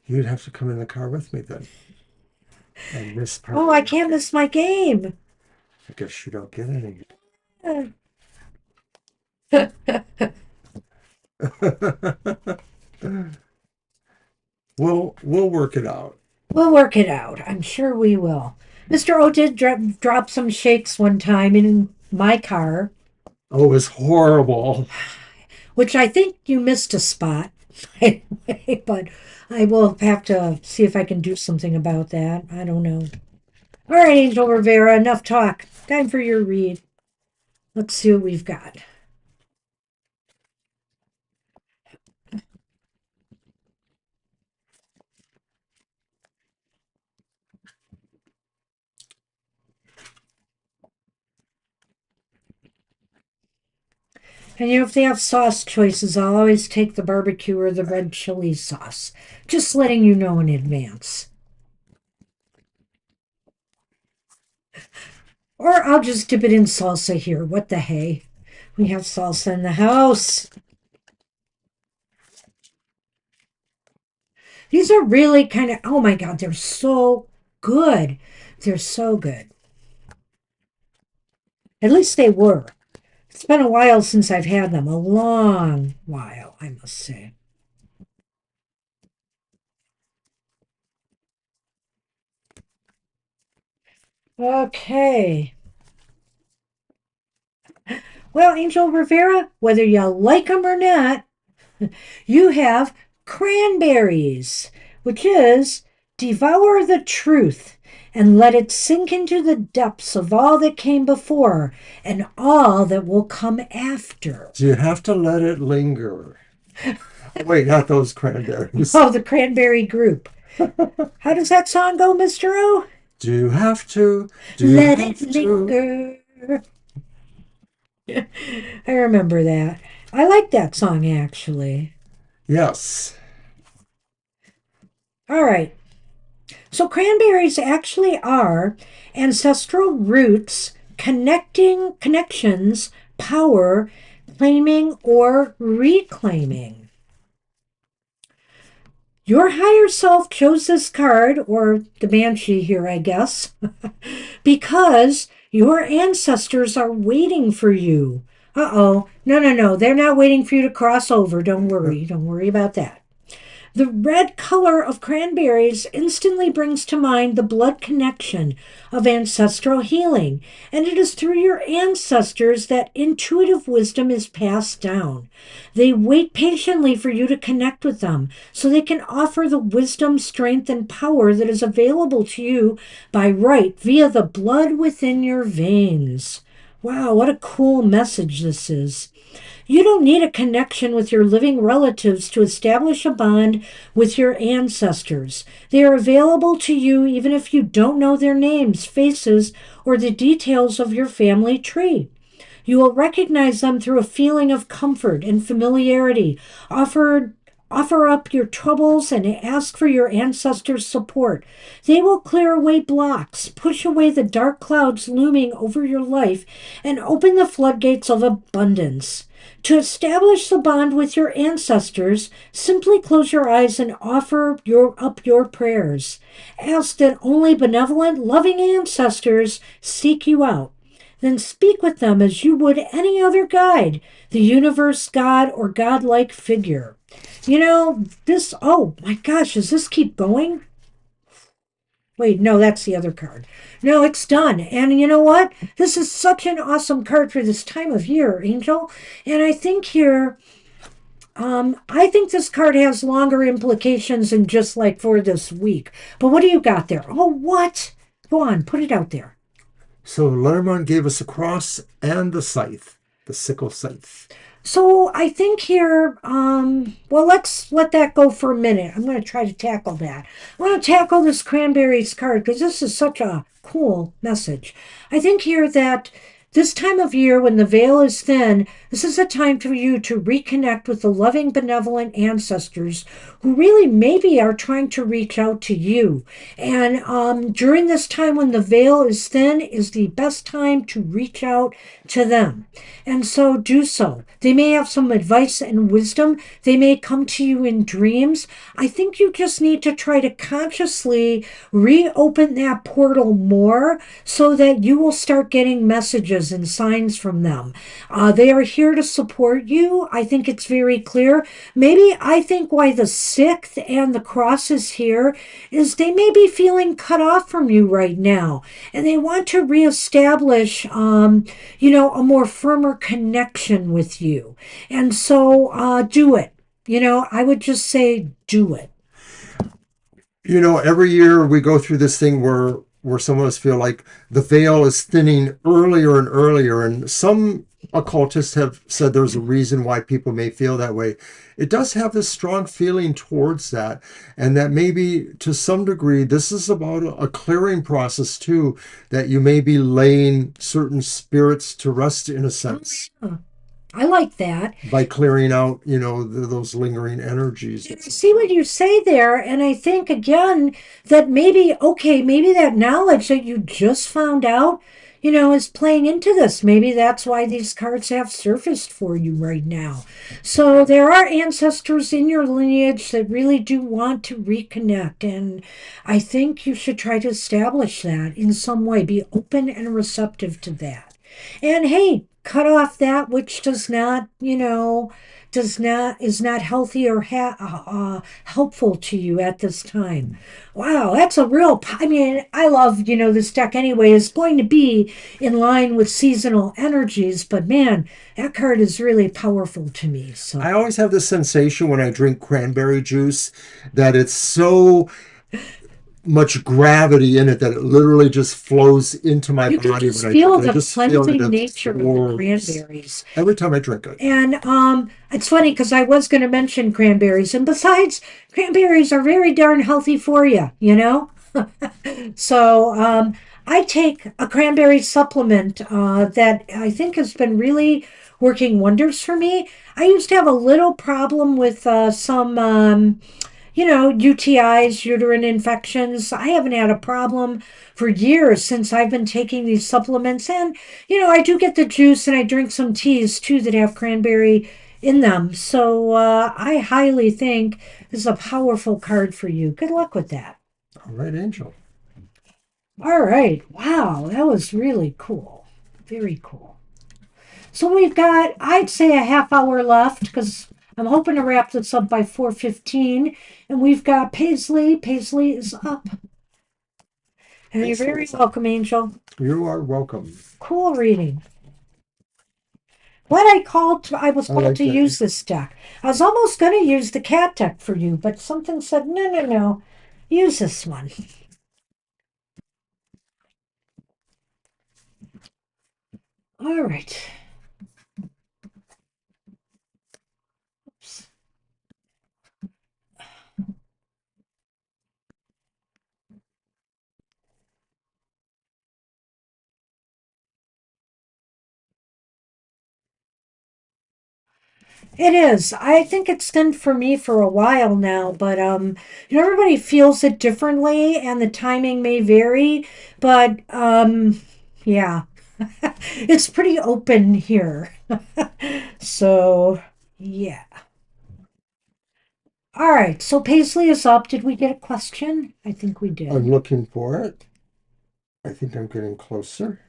you'd have to come in the car with me then. And miss part. Oh, I can't miss my game. I guess you don't get any. We'll work it out. We'll work it out. I'm sure we will. Mr. O did drop some shakes one time in my car, Oh, it was horrible. which I think you missed a spot. Anyway, but I will have to see if I can do something about that. I don't know. All right, Angel Rivera, enough talk. Time for your read. Let's see what we've got. And if they have sauce choices, I'll always take the barbecue or the red chili sauce. Just letting you know in advance. Or I'll just dip it in salsa here. What the hey? We have salsa in the house. These are really kind of, oh my God, they're so good. They're so good. At least they were. It's been a while since I've had them. A long while, I must say. Okay. Well, Angel Rivera, whether you like them or not, you have cranberries, which is devour the truth and let it sink into the depths of all that came before and all that will come after. Do you have to let it linger? Wait, not those cranberries. Oh, the cranberry group. How does that song go, Mr. O? Do you have to? Do you Let it have to? linger. I remember that. I like that song actually. Yes. All right. So cranberries actually are ancestral roots connecting connections, power, claiming or reclaiming. Your higher self chose this card, or the Banshee here, I guess, because your ancestors are waiting for you. Uh-oh. No, no, no. They're not waiting for you to cross over. Don't worry. Don't worry about that. The red color of cranberries instantly brings to mind the blood connection of ancestral healing, and it is through your ancestors that intuitive wisdom is passed down. They wait patiently for you to connect with them so they can offer the wisdom, strength, and power that is available to you by right via the blood within your veins. Wow, what a cool message this is. You don't need a connection with your living relatives to establish a bond with your ancestors. They are available to you even if you don't know their names, faces, or the details of your family tree. You will recognize them through a feeling of comfort and familiarity. Offer up your troubles and ask for your ancestors' support. They will clear away blocks, push away the dark clouds looming over your life, and open the floodgates of abundance. To establish the bond with your ancestors, simply close your eyes and offer up your prayers. Ask that only benevolent, loving ancestors seek you out. Then speak with them as you would any other guide, the universe, God, or godlike figure. Oh my gosh, does this keep going? Wait, no, that's the other card. No, it's done. And you know what? This is such an awesome card for this time of year, Angel. And I think here, I think this card has longer implications than just like for this week. But what do you got there? Oh, what? Go on, put it out there. So Lenormand gave us a cross and the scythe, the sickle scythe. So I think here, well, let's let that go for a minute. I'm going to try to tackle that. I want to tackle this cranberries card because this is such a cool message. I think here that this time of year, when the veil is thin, this is a time for you to reconnect with the loving, benevolent ancestors who really maybe are trying to reach out to you. And during this time when the veil is thin is the best time to reach out to them. And so do so. They may have some advice and wisdom. They may come to you in dreams. I think you just need to try to consciously reopen that portal more so that you will start getting messages and signs from them. They are here to support you. I think it's very clear. Maybe I think why the sixth and the cross is here is they may be feeling cut off from you right now, and they want to reestablish, a more firmer connection with you. And so do it. I would just say do it. Every year we go through this thing where some of us feel like the veil is thinning earlier and earlier, and some occultists have said there's a reason why people may feel that way. It does have this strong feeling towards that, and that maybe to some degree this is about a clearing process too, that you may be laying certain spirits to rest in a sense I like that. by clearing out, those lingering energies. I see what you say there, and I think again that maybe, okay, maybe that knowledge that you just found out, is playing into this. Maybe that's why these cards have surfaced for you right now. So there are ancestors in your lineage that really do want to reconnect, and I think you should try to establish that in some way. Be open and receptive to that. And hey, cut off that which is not healthy or helpful to you at this time. Wow, that's a real. I mean, I love this deck anyway. Is going to be in line with seasonal energies, but man, that card is really powerful to me. So I always have this sensation when I drink cranberry juice that it's so much gravity in it that it literally just flows into my you can body just when I feel drink it. I the just feel cleansing it nature of the absorbs cranberries. every time I drink it. And it's funny because I was going to mention cranberries, and besides, cranberries are very darn healthy for you. So I take a cranberry supplement that I think has been really working wonders for me. I used to have a little problem with some UTIs, uterine infections. I haven't had a problem for years since I've been taking these supplements. And, I do get the juice and I drink some teas too that have cranberry in them. So I highly think this is a powerful card for you. Good luck with that. All right, Angel. All right. Wow, that was really cool. Very cool. So we've got, I'd say, a half hour left because I'm hoping to wrap this up by 4:15. And we've got Paisley. Paisley is up. And you're very welcome, Angel. You are welcome. Cool reading. I was called to use this deck. I was almost going to use the cat deck for you, but something said, no, no, no, use this one. All right. Oops. It is. I think it's been for me for a while now, but everybody feels it differently, and the timing may vary. But yeah, it's pretty open here. So yeah. All right. So Paisley is up. Did we get a question? I think we I'm did. looking for it. I think I'm getting closer.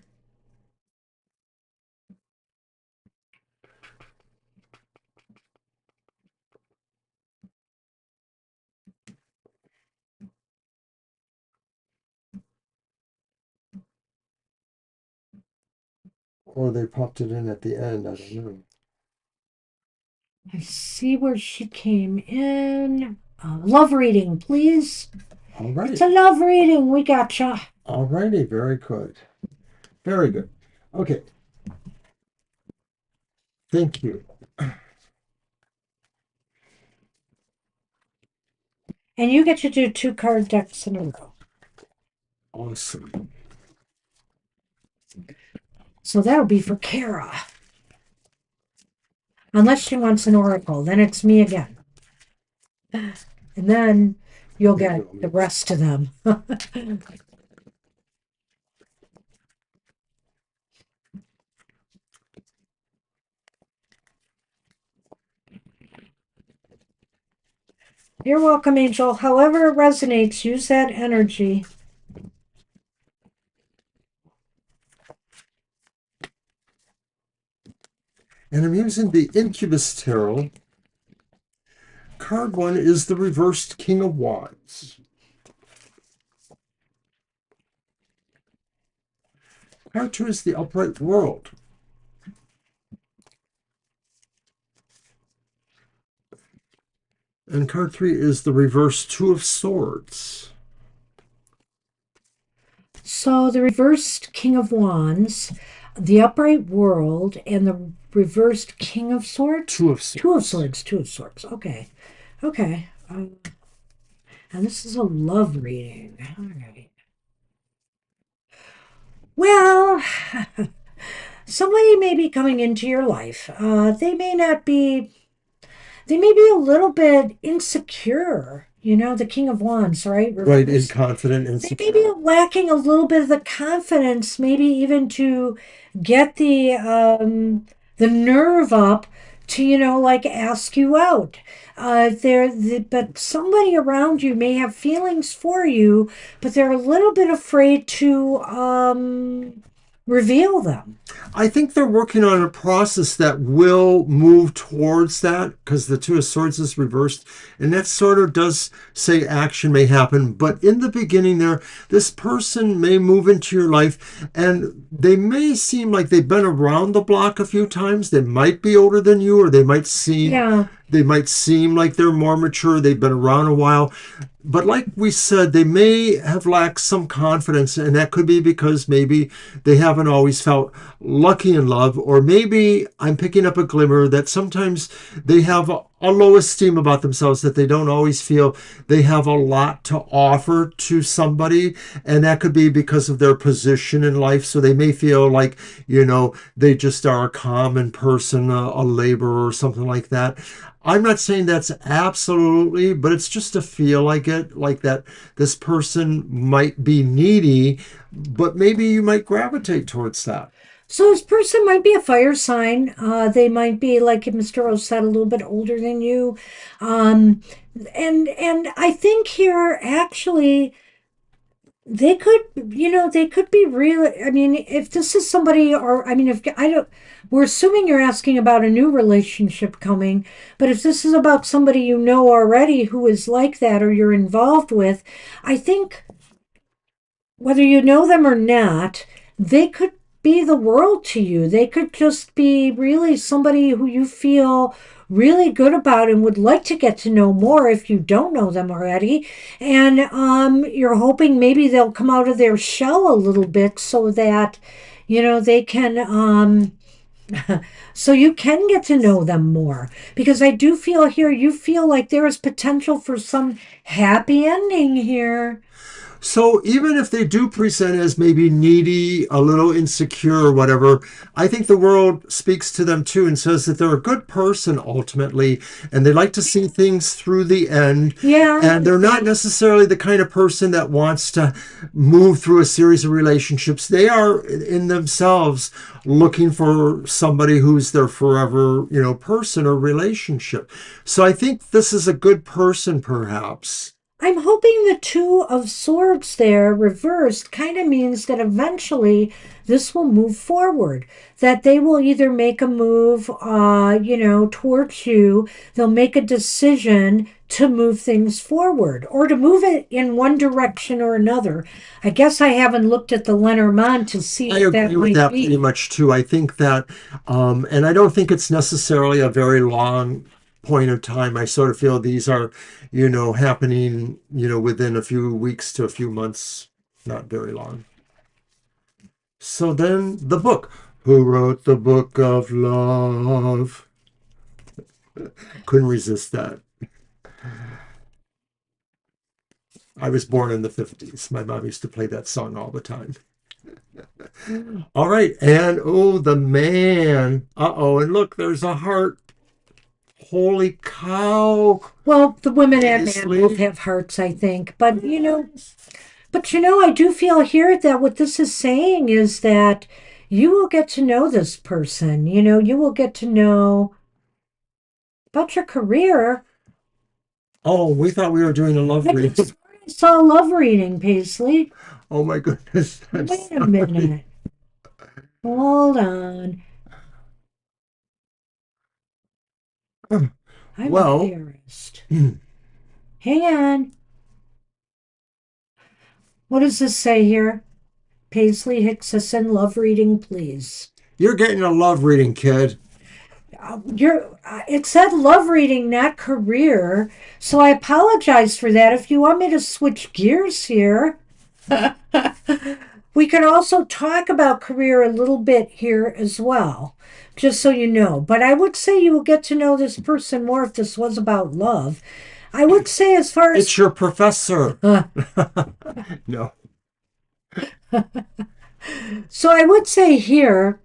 Or they popped it in at the end. I don't know. I see where she came in. Love reading, please. All right. It's a love reading. We gotcha. All righty. Very good. Very good. Okay. Thank you. And you get to do 2 card decks in a row. Awesome. So that'll be for Kara. Unless she wants an oracle, then it's me again. And then you'll get the rest of them. You're welcome, Angel. However it resonates, use that energy. And I'm using the Incubus Tarot. Card 1 is the reversed King of Wands. Card 2 is the Upright World. And card 3 is the reversed Two of Swords. So the reversed King of Wands, the Upright World, and the reversed King of Swords? Two of Swords. Two of Swords. Two of Swords. Okay. Okay. And this is a love reading. All right. Well, somebody may be coming into your life. They may be a little bit insecure. The King of Wands, right? Right, inconfident, insecure. They may be lacking a little bit of the confidence, maybe even to get the nerve up to, like ask you out. But somebody around you may have feelings for you, but they're a little bit afraid to reveal them. I think they're working on a process that will move towards that because the Two of Swords is reversed. And that sort of does say action may happen. But in the beginning there, this person may move into your life and they may seem like they've been around the block a few times. They might be older than you, or they might seem like they're more mature. They've been around a while. But like we said, they may have lacked some confidence, and that could be because maybe they haven't always felt lucky in love, or maybe I'm picking up a glimmer that sometimes they have a low esteem about themselves, that they don't always feel they have a lot to offer to somebody. And that could be because of their position in life. So they may feel like, they just are a common person, a laborer or something like that. I'm not saying that's absolutely, but it's just to feel like it, like that this person might be needy, but maybe you might gravitate towards that. So this person might be a fire sign. They might be, like Mr. Rose said, a little bit older than you. Um, and I think here actually they could be really, I mean, if this is somebody, or I mean, if I don't, we're assuming you're asking about a new relationship coming, but if this is about somebody you know already who is like that or you're involved with, I think whether you know them or not, they could be the world to you. They could just be really somebody who you feel really good about and would like to get to know more if you don't know them already. And you're hoping maybe they'll come out of their shell a little bit so that, they can. So you can get to know them more because I do feel here you feel like there is potential for some happy ending here. So even if they do present as maybe needy, a little insecure or whatever, I think the world speaks to them too and says that they're a good person ultimately, and they like to see things through the end. Yeah. And they're not necessarily the kind of person that wants to move through a series of relationships. They are in themselves looking for somebody who's their forever, person or relationship. So I think this is a good person, perhaps. I'm hoping the Two of Swords there reversed kind of means that eventually this will move forward. That they will either make a move, towards you. They'll make a decision to move things forward or to move it in one direction or another. I guess I haven't looked at the Lenormand to see I what that agree with might that pretty be. much too. I think that, and I don't think it's necessarily a very long point of time. I sort of feel these are, happening, within a few weeks to a few months, not very long. So then the book. Who wrote the book of love? Couldn't resist that. I was born in the 50s. My mom used to play that song all the time. All right. And oh, the man. Uh-oh. And look, there's a heart. Holy cow. Well, the women and men both Seriously? have hearts, I think. But I do feel here that what this is saying is that you will get to know this person. You will get to know about your career. Oh, we thought we were doing a love I just reading. saw a love reading, Paisley. Oh my goodness. I'm Wait a sorry. minute. Hold on. I'm Well, embarrassed. Hang on. What does this say here? Paisley Hickson, love reading, please. you're getting a love reading, kid. It said love reading, not career. So I apologize for that. If you want me to switch gears here, we could also talk about career a little bit here as well, just so you know. But I would say you will get to know this person more if this was about love. I would say, as far as It's your professor. No. so I would say here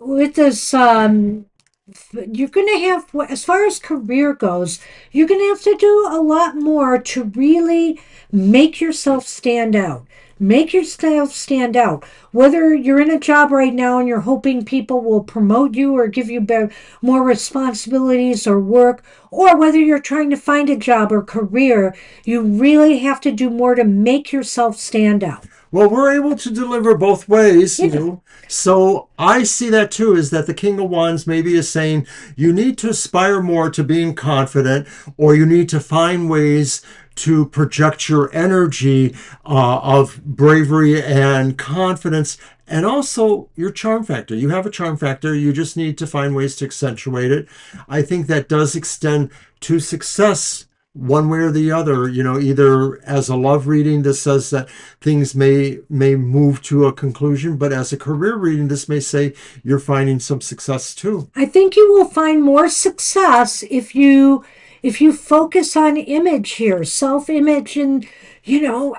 with this you're going to have, as far as career goes, you're going to have to do a lot more to really make yourself stand out. Make yourself stand out. Whether you're in a job right now and you're hoping people will promote you or give you more responsibilities or work, or whether you're trying to find a job or career, you really have to do more to make yourself stand out. Well, we're able to deliver both ways, Yeah. So I see that too, is that the King of Wands maybe is saying you need to aspire more to being confident, or you need to find ways to project your energy of bravery and confidence, and also your charm factor. You have a charm factor. You just need to find ways to accentuate it. I think that does extend to success one way or the other, either as a love reading, this says that things may move to a conclusion, but as a career reading, this may say you're finding some success too. I think you will find more success if you focus on image here, self-image, and you know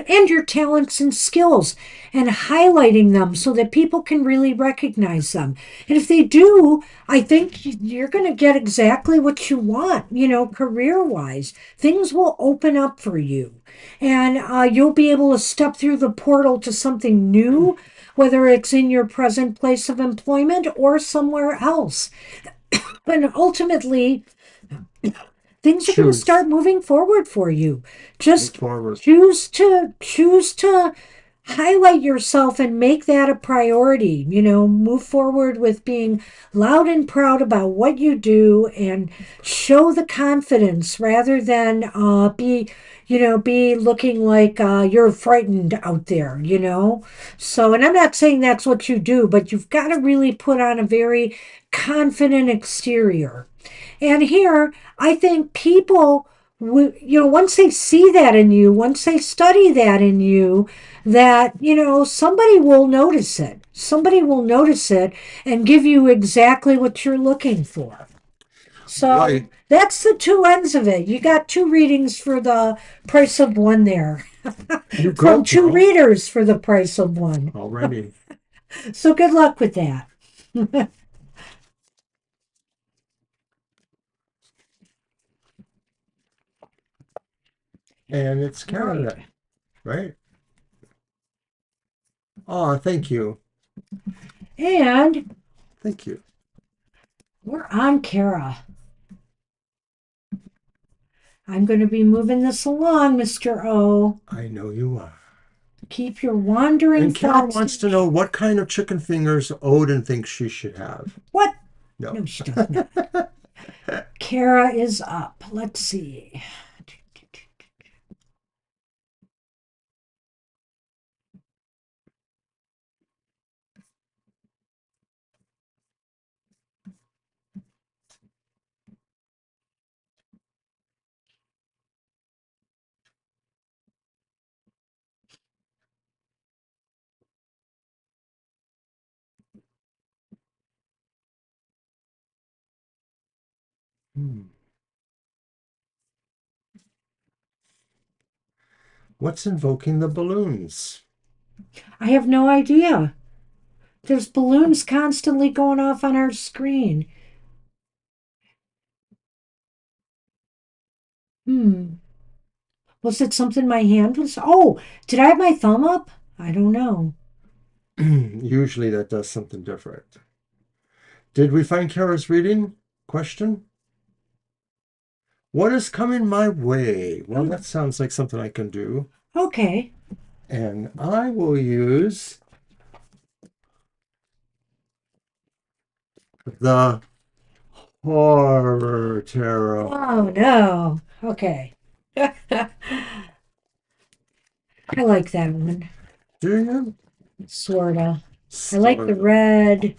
and your talents and skills, and highlighting them so that people can really recognize them. And if they do, I think you're going to get exactly what you want, career-wise. Things will open up for you, and you'll be able to step through the portal to something new, whether it's in your present place of employment or somewhere else. But ultimately, things are going to Choose. start moving forward for you. Move Just forward. choose to highlight yourself and make that a priority. Move forward with being loud and proud about what you do, and show the confidence rather than be looking like you're frightened out there. So, and I'm not saying that's what you do, but you've got to really put on a very confident exterior. And here, I think people, once they see that in you, once they study that in you, that, somebody will notice it. Somebody will notice it and give you exactly what you're looking for. So Right. that's the two ends of it. You got two readings for the price of one there, You go, from two girl. readers for the price of one. Already. So good luck with that. And it's All right. Canada, right? Oh, thank you. And Thank you. we're on Kara. I'm going to be moving this along, Mr. O. I know you are. Keep your wandering And Kara thoughts to wants to know yourself. what kind of chicken fingers Odin thinks she should have. What? No. No, she does not. Kara is up. Let's see. Hmm. What's invoking the balloons? I have no idea. There's balloons constantly going off on our screen. Hmm. Was it something my hand was? Oh, did I have my thumb up? I don't know. Usually that does something different. Did we find Kara's reading? Question? What is coming my way? Well, Oh, that sounds like something I can do. okay. And I will use the Horror Tarot. Oh, no. Okay. I like that one. Do you? Sorta. I like the Sort of. red,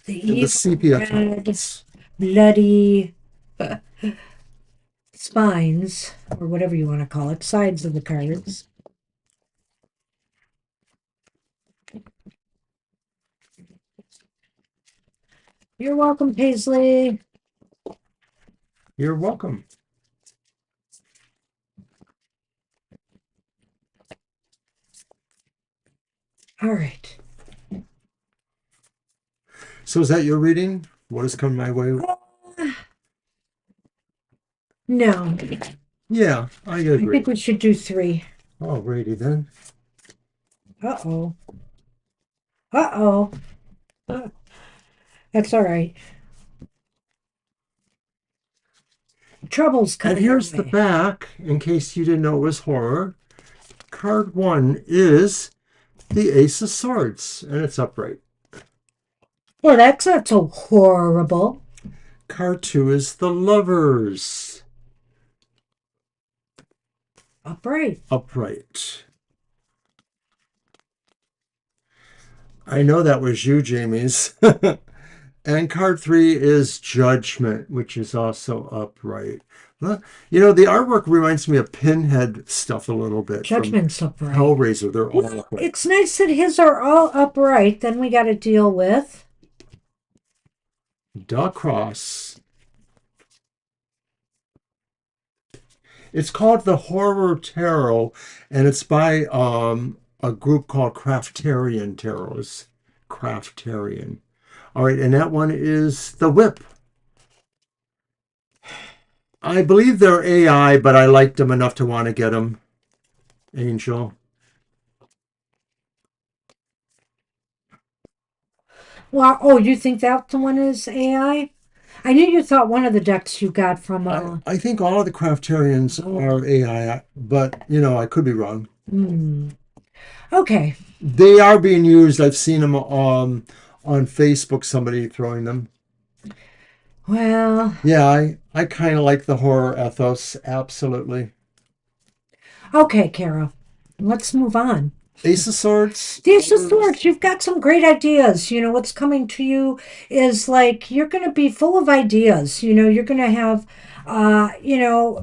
the In the evil sepia red, tones. bloody spines, or whatever you want to call it, sides of the cards. You're welcome, Paisley. You're welcome. All right. So is that your reading? What is coming my way? No, Yeah, I I think agree. we should do three. Alrighty then. Uh-oh. Uh-oh. That's all right. Trouble's And coming our here's the way. back, in case you didn't know it was horror. Card one is the Ace of Swords, and it's upright. Well, that's not so horrible. Card two is the Lovers, Upright. upright. I know that was you, Jamie's. And card 3 is Judgment, which is also upright. Huh? You know, the artwork reminds me of Pinhead stuff a little bit from Judgment's upright. Hellraiser. They're all Well, upright. it's nice that his are all upright. Then we got to deal with. Da Cross. It's called the Horror Tarot, and it's by a group called Craftarian Tarots. Craftarian. All right, and that one is the Whip. I believe they're AI, but I liked them enough to want to get them. Angel. Well, oh, you think that the one is AI? I knew you thought one of the decks you got from. I think all of the Craftarians are AI, but you know, I could be wrong. Okay. They are being used. I've seen them on Facebook, somebody throwing them. Well, Yeah, I kind of like the horror ethos. Absolutely. okay, Kara. Let's move on. Ace of Swords. The Ace of Swords, you've got some great ideas. You know, what's coming to you is like you're going to be full of ideas. You know, you're going to have,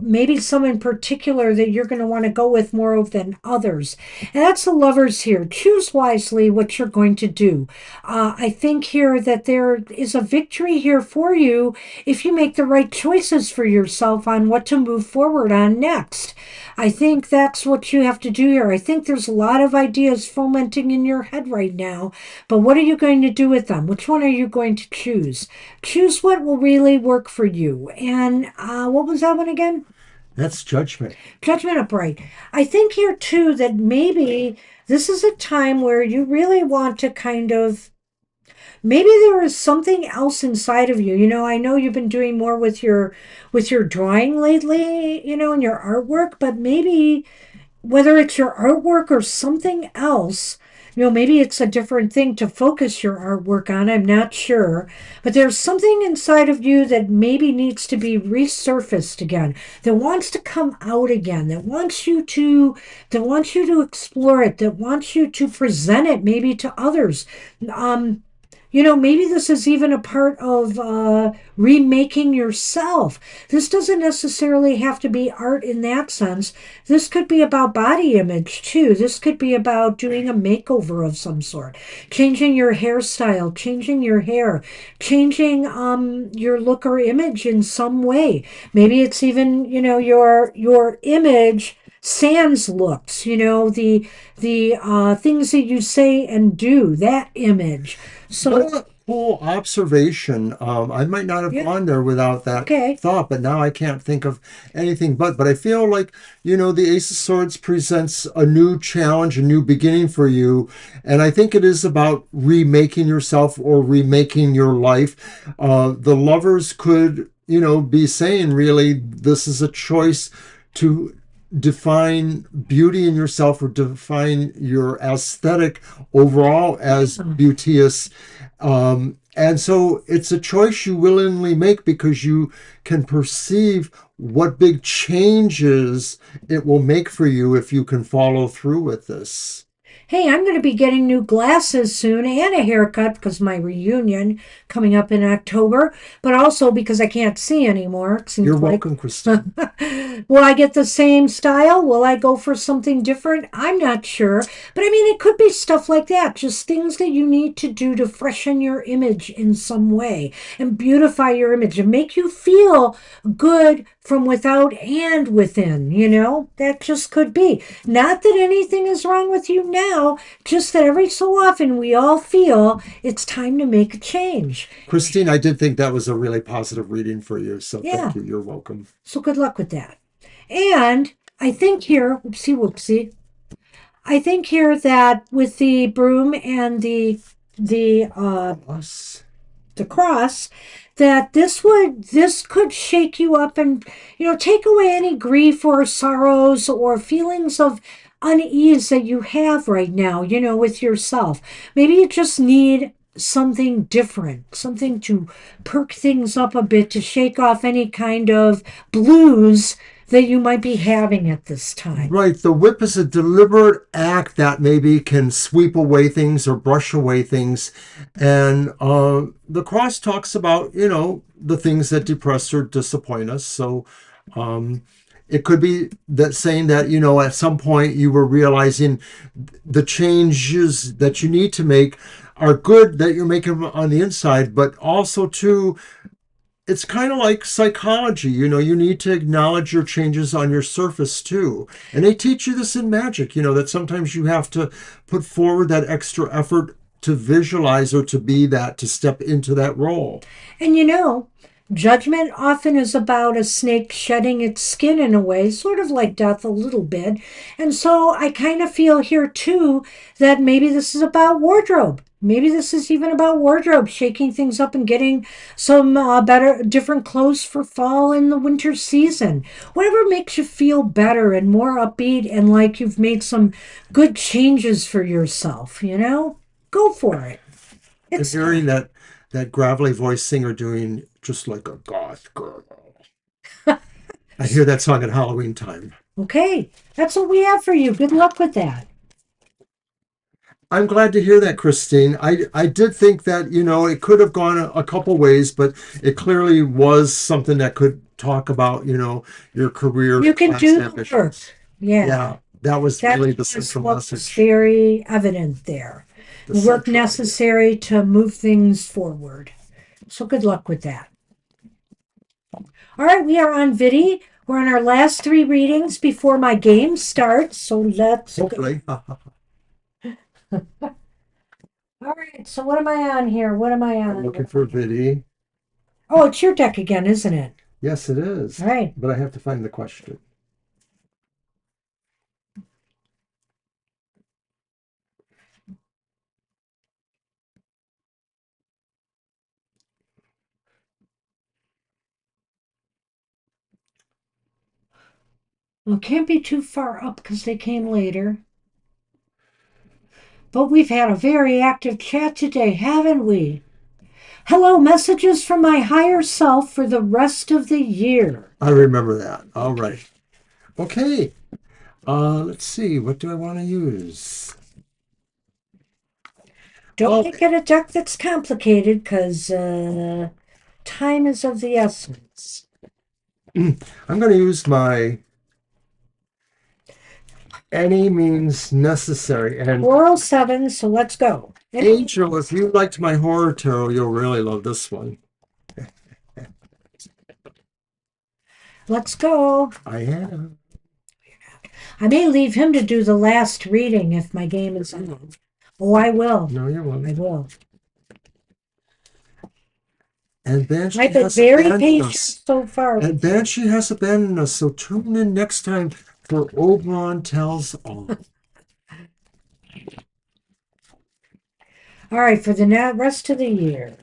maybe some in particular that you're going to want to go with more of than others. And that's the lovers here. Choose wisely what you're going to do. I think here that there is a victory here for you if you make the right choices for yourself on what to move forward on next. I think that's what you have to do here. I think there's a lot of ideas fomenting in your head right now, but what are you going to do with them? Which one are you going to choose? Choose what will really work for you. And what was that one again? That's Judgment. Judgment upright. I think here too that maybe this is a time where you really want to kind of maybe there is something else inside of you. You know, I know you've been doing more with your drawing lately, you know, and your artwork, but maybe whether it's your artwork or something else, you know, maybe it's a different thing to focus your artwork on. I'm not sure. But there's something inside of you that maybe needs to be resurfaced again, that wants to come out again, that wants you to explore it, that wants you to present it maybe to others. Um, maybe this is even a part of remaking yourself. This doesn't necessarily have to be art in that sense. This could be about body image too. This could be about doing a makeover of some sort, changing your hairstyle, changing your hair, changing your look or image in some way. Maybe it's even, your image sans looks, the things that you say and do, that image. So, What a cool observation. I might not have yeah, gone there without that okay. thought, but now I can't think of anything but I feel like, you know, the Ace of Swords presents a new challenge, a new beginning for you. And I think it is about remaking yourself or remaking your life. The lovers could, you know, be saying really, this is a choice to define beauty in yourself or define your aesthetic overall as beauteous. And so it's a choice you willingly make because you can perceive what big changes it will make for you if you can follow through with this. Hey, I'm going to be getting new glasses soon and a haircut because my reunion coming up in October, but also because I can't see anymore. It seems You're like. welcome, Christine. Will I get the same style? Will I go for something different? I'm not sure. But I mean, it could be stuff like that, just things that you need to do to freshen your image in some way and beautify your image and make you feel good from without and within, That just could be. Not that anything is wrong with you now, just that every so often we all feel it's time to make a change. Christine, I did think that was a really positive reading for you. So Yeah. thank you. You're welcome. So good luck with that. And I think here, whoopsie whoopsie, I think here that with the broom and the Us. the cross, that this could shake you up and take away any grief or sorrows or feelings of unease that you have right now, with yourself. Maybe you just need something different, something to perk things up a bit, to shake off any kind of blues that you might be having at this time. Right. The whip is a deliberate act that maybe can sweep away things or brush away things. And the cross talks about, the things that depress or disappoint us. So um, it could be that saying that, at some point you were realizing the changes that you need to make are good that you're making on the inside, but also too, it's kind of like psychology. You need to acknowledge your changes on your surface too. And they teach you this in magic, that sometimes you have to put forward that extra effort to visualize or to be that, to step into that role. And judgment often is about a snake shedding its skin in a way, sort of like death a little bit. And so I kind of feel here too that maybe this is about wardrobe. Maybe this is even about wardrobe, shaking things up and getting some better, different clothes for fall and the winter season. Whatever makes you feel better and more upbeat and like you've made some good changes for yourself, go for it. And It's hearing time. that gravelly voice singer doing just like a goth girl. I hear that song at Halloween time. Okay, that's what we have for you. Good luck with that. I'm glad to hear that, Christine. I did think that, it could have gone a couple ways, but it clearly was something that could talk about, your career You can class do the work. ambitions. Yeah, Yeah, that was that really the was central what was message. very evident there. The The work central idea. necessary to move things forward. So good luck with that. All right, we are on Vidi. We're on our last three readings before my game starts. So let's go. Hopefully. All right, so what am I on here? What am I I'm on? looking for Vidi. Oh, it's your deck again, isn't it? Yes, it is. All right. But I have to find the question. Well, it can't be too far up because they came later. But we've had a very active chat today, haven't we? Hello, messages from my higher self for the rest of the year. I remember that. All right. Okay. Let's see. What do I want to use? Don't Oh, make it a deck that's complicated because time is of the essence. I'm going to use my any means necessary. And 407, so let's go. Angel, if you liked my horror tarot, you'll really love this one. Let's go. I am. I may leave him to do the last reading if my game is on. Oh, I will. No, you I won't. will. And Banshee I've been has very abandoned patient us. so far. And Banshee has abandoned us. So tune in next time for Oberon Tells All. All right, for the rest of the year.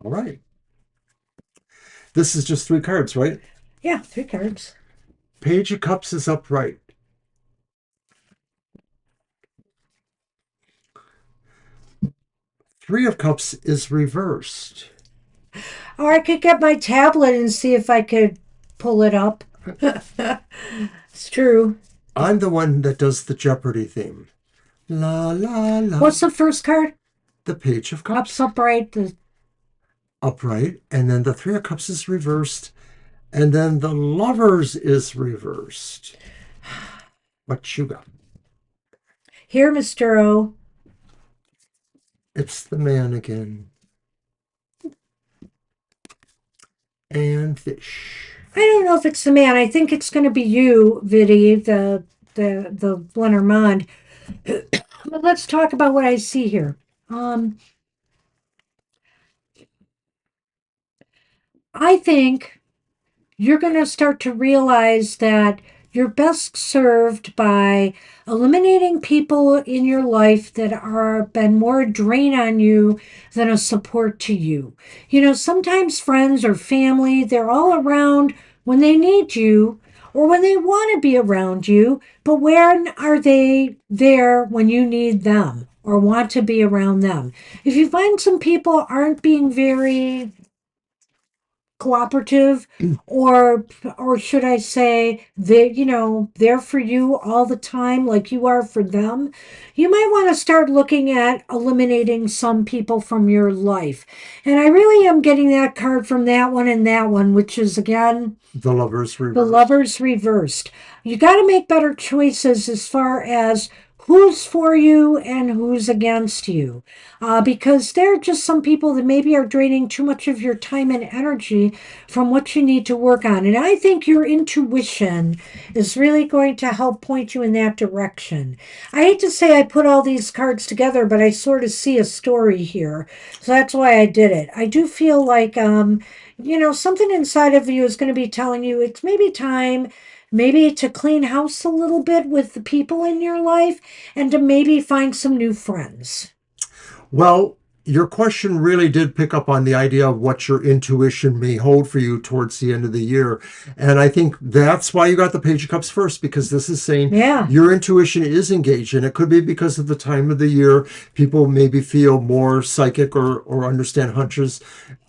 All right. This is just 3 cards, right? Yeah, 3 cards. Page of Cups is upright. Three of Cups is reversed. Or I could get my tablet and see if I could pull it up. It's true. I'm the one that does the Jeopardy theme. La la la. What's the first card? The Page of Cups. Ups upright. Upright. And then the Three of Cups is reversed. And then the Lovers is reversed. What you got? Here, Mr. O. It's the man again. And fish. I don't know if it's the man. I think it's going to be you, Vidi, the Lenormand. But let's talk about what I see here. I think you're going to start to realize that you're best served by eliminating people in your life that are been more a drain on you than a support to you. Sometimes friends or family, they're all around when they need you, or when they want to be around you, but when are they there when you need them or want to be around them? If you find some people aren't being very cooperative, or should I say they, they're for you all the time like you are for them, you might want to start looking at eliminating some people from your life. And I really am getting that card from that one and that one, which is again The Lovers the reversed. lovers reversed. You got to make better choices as far as who's for you and who's against you. Because there are just some people that maybe are draining too much of your time and energy from what you need to work on. And I think your intuition is really going to help point you in that direction. I hate to say I put all these cards together, but I sort of see a story here. So that's why I did it. I do feel like, something inside of you is going to be telling you it's maybe time, maybe to clean house a little bit with the people in your life and to maybe find some new friends. Well, your question really did pick up on the idea of what your intuition may hold for you towards the end of the year. And I think that's why you got the Page of Cups first, because this is saying Yeah. your intuition is engaged. And it could be because of the time of the year. People maybe feel more psychic or understand hunches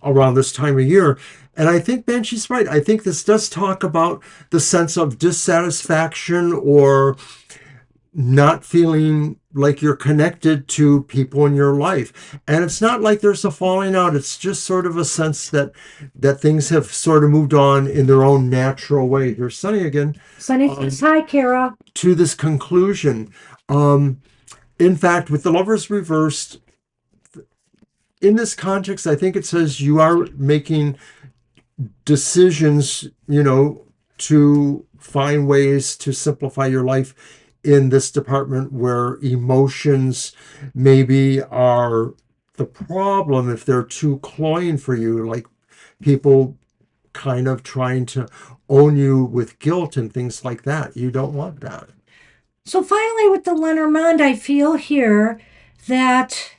around this time of year. And I think Banshee's right. I think this does talk about the sense of dissatisfaction or not feeling like you're connected to people in your life. And it's not like there's a falling out. It's just sort of a sense that things have sort of moved on in their own natural way. Here's Sunny again. Sunny says, hi, Kara. To this conclusion. In fact, with the Lovers reversed, in this context, I think it says you are making decisions, to find ways to simplify your life in this department where emotions maybe are the problem if they're too cloying for you, like people kind of trying to own you with guilt and things like that. You don't want that. So finally, with the Lenormand, I feel here that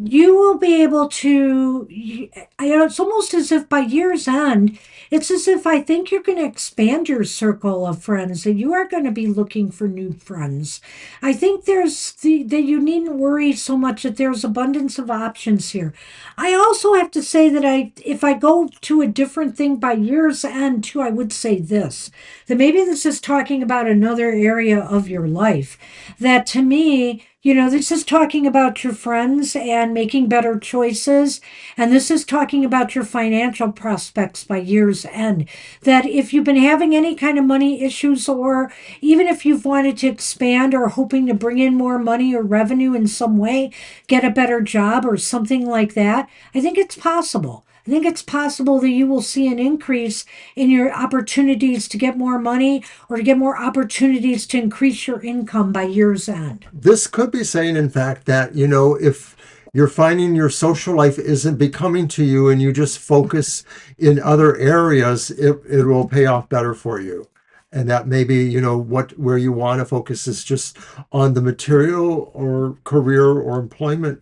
you will be able to, it's almost as if by year's end, it's as if I think you're going to expand your circle of friends, that you are going to be looking for new friends. I think that you needn't worry so much, that there's abundance of options here. I also have to say that if I go to a different thing by year's end too, I would say this, that maybe this is talking about another area of your life, that to me, this is talking about your friends and making better choices. And this is talking about your financial prospects by year's end. That if you've been having any kind of money issues, or even if you've wanted to expand or hoping to bring in more money or revenue in some way, get a better job or something like that, I think it's possible. I think it's possible that you will see an increase in your opportunities to get more money or to get more opportunities to increase your income by year's end. This could be saying, in fact, that, if you're finding your social life isn't becoming to you and you just focus in other areas, it will pay off better for you. And that maybe, where you want to focus is just on the material or career or employment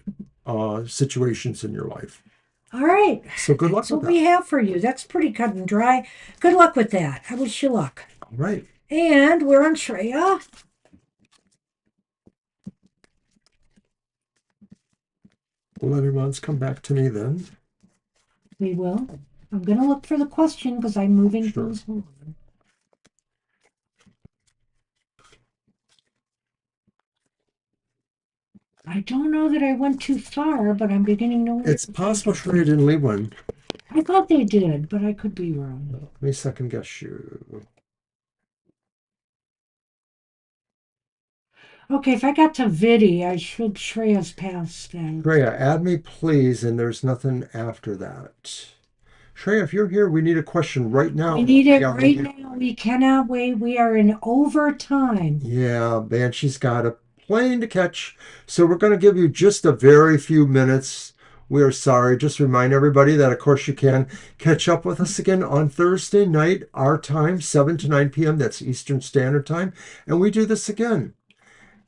situations in your life. All right. So good luck That's with what we that. have for you. That's pretty cut and dry. Good luck with that. I wish you luck. All right. And we're on Shreya. Lenormand's come back to me then. We will. I'm going to look for the question because I'm moving Sure. things along. I don't know that I went too far, but I'm beginning to. It's possible Shreya didn't leave one. I thought they did, but I could be wrong. Let me second guess you. Okay, if I got to Vidi, I should Shreya's past that. Shreya, add me please, and there's nothing after that. Shreya, if you're here, we need a question right now. We need it Yeah, right now. We cannot wait. We are in overtime. Yeah, Banshee's got a plane to catch. So we're going to give you just a very few minutes. We are sorry. Just remind everybody that, of course, you can catch up with us again on Thursday night, our time, 7 to 9 p.m. That's Eastern Standard Time. And we do this again.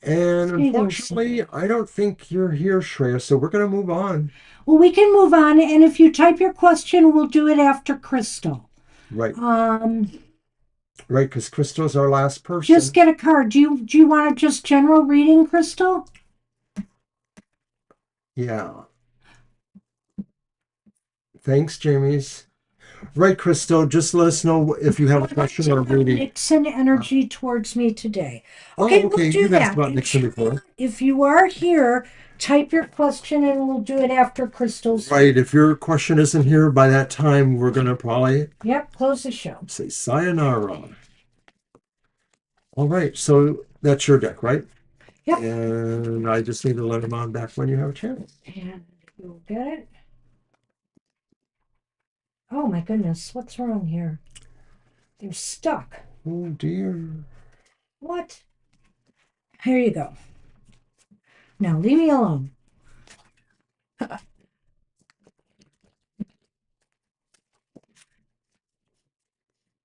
And unfortunately, I don't think you're here, Shreya, so we're going to move on. Well, we can move on. And if you type your question, we'll do it after Crystal. Right. Um, Right, because Crystal's our last person. just get a card. Do you want a just general reading, Crystal? Yeah. Thanks, Jamie's. Right, Crystal, just let us know if you have a question or a reading. Nixon energy towards me today. Oh, Okay, okay. we'll do You've asked that. about Nixon before. If you are here, type your question and we'll do it after Crystal's. Right, if your question isn't here by that time, we're going to probably Yep, close the show. say sayonara. All right, so that's your deck, right? Yep. And I just need to let them on back when you have a chance. And you'll get it. Oh my goodness, what's wrong here? They're stuck. Oh dear. What? Here you go. Now leave me alone.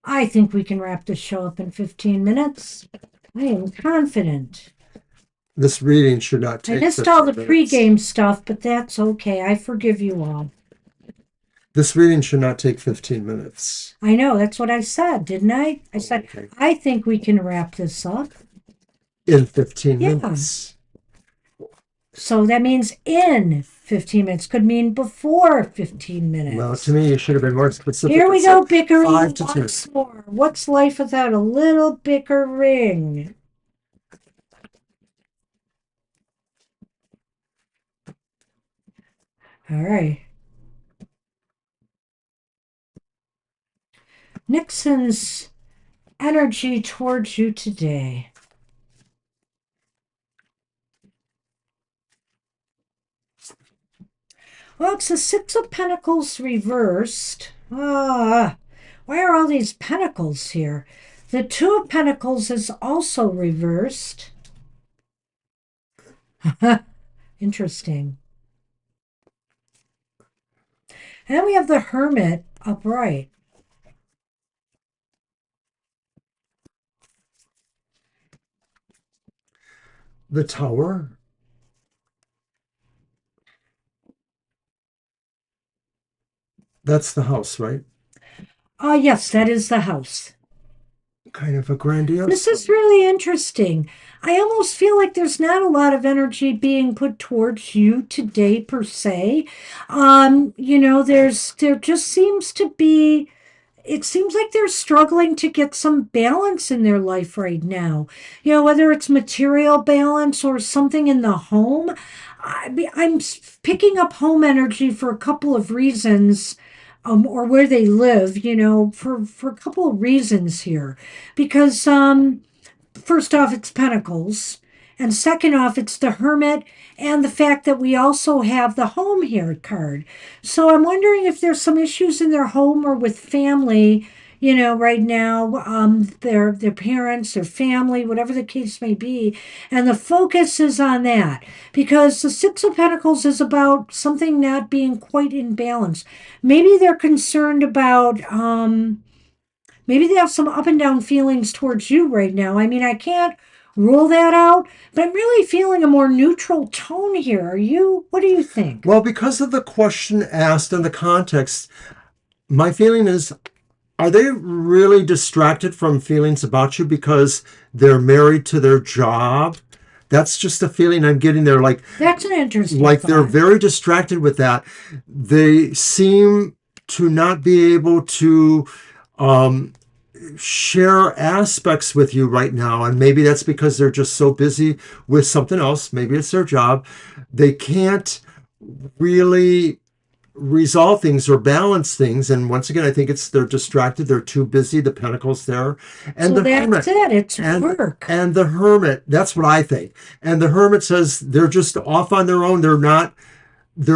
I think we can wrap this show up in 15 minutes. I am confident. This reading should not take. I missed all the 15 minutes. pregame stuff, but that's okay. I forgive you all. This reading should not take 15 minutes. I know, that's what I said, didn't I? I said, Okay. I think we can wrap this up. In 15 Yeah. minutes. So that means in 15 minutes. Could mean before 15 minutes. Well, to me, you should have been more specific. Here we go, bickering 5 to 10. once more. What's life without a little bickering? All right. Nixon's energy towards you today. Well, it's the Six of Pentacles reversed. Why are all these pentacles here? The Two of Pentacles is also reversed. Interesting. And then we have the Hermit upright. The Tower. That's the house, right? Yes, that is the house. Kind of a grandiose. This is really interesting. I almost feel like there's not a lot of energy being put towards you today per se. There just seems to be, it seems like they're struggling to get some balance in their life right now. Whether it's material balance or something in the home. I'm picking up home energy for a couple of reasons. Or where they live, for a couple of reasons here. Because first off, it's Pentacles. And second off, it's the Hermit and the fact that we also have the home here card. So I'm wondering if there's some issues in their home or with family, right now, their parents, their family, whatever the case may be. And the focus is on that because the Six of Pentacles is about something not being quite in balance. Maybe they're concerned about, maybe they have some up and down feelings towards you right now. I mean, I can't rule that out, but I'm really feeling a more neutral tone here. What do you think? Well, because of the question asked and the context, my feeling is, are they really distracted from feelings about you because they're married to their job? That's just the feeling I'm getting there. Like, that's an interesting like thought. They're very distracted with that. They seem to not be able to share aspects with you right now. And maybe that's because they're just so busy with something else. Maybe it's their job. They can't really resolve things or balance things. And once again, I think they're distracted. They're too busy. The Pentacles there. And so the that's Hermit. It's work. And the Hermit, that's what I think. And the Hermit says they're just off on their own. They're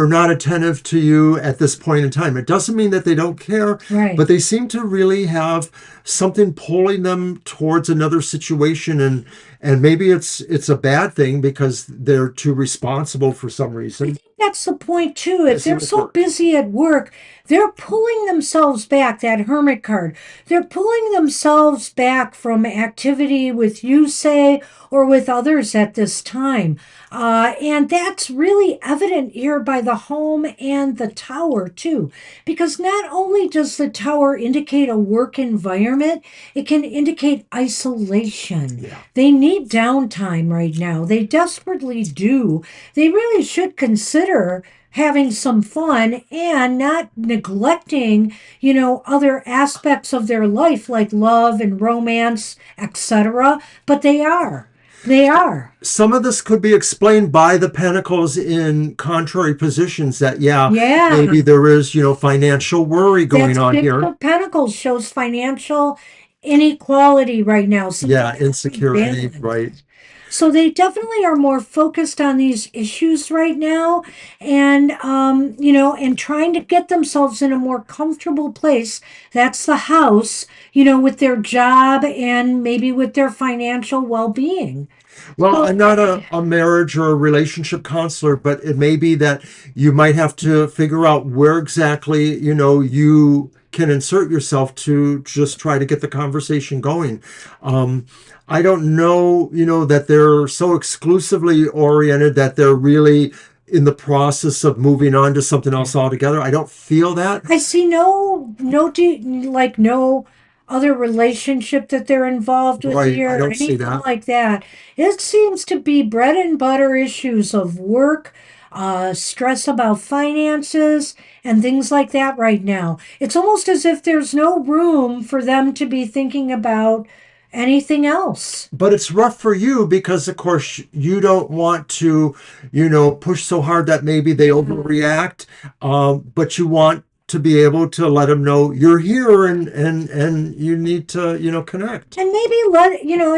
not attentive to you at this point in time. It doesn't mean that they don't care, right, but they seem to really have something pulling them towards another situation and maybe it's a bad thing because they're too responsible for some I reason. think that's the point too. If Busy they're with so work. busy at work, they're pulling themselves back, that hermit card. They're pulling themselves back from activity with you, say, or with others at this time. And that's really evident here by the home and the tower too. Because not only does the tower indicate a work environment, it can indicate isolation. Yeah. They need downtime right now. They desperately do. They really should consider having some fun and not neglecting, other aspects of their life like love and romance, etc. But they are. They are. Some of this could be explained by the pentacles in contrary positions that, yeah, maybe Yeah. there is, financial worry going That on Six here. of Pentacles shows financial inequality right now, some Yeah, type of insecurity, right. imbalance. So they definitely are more focused on these issues right now, and and trying to get themselves in a more comfortable place. That's the house, with their job and maybe with their financial well-being. Well, So I'm not a marriage or a relationship counselor, but it may be that you might have to figure out where exactly, you can insert yourself to just try to get the conversation going. Um, I don't know, that they're so exclusively oriented that they're really in the process of moving on to something else altogether. I don't feel that. I see no other relationship that they're involved with Right. I here or don't see anything that. like that. It seems to be bread and butter issues of work, stress about finances, and things like that right now. It's almost as if there's no room for them to be thinking about anything else. But it's rough for you because, of course, you don't want to, push so hard that maybe they overreact. But you want to be able to let them know you're here and you need to, connect. And maybe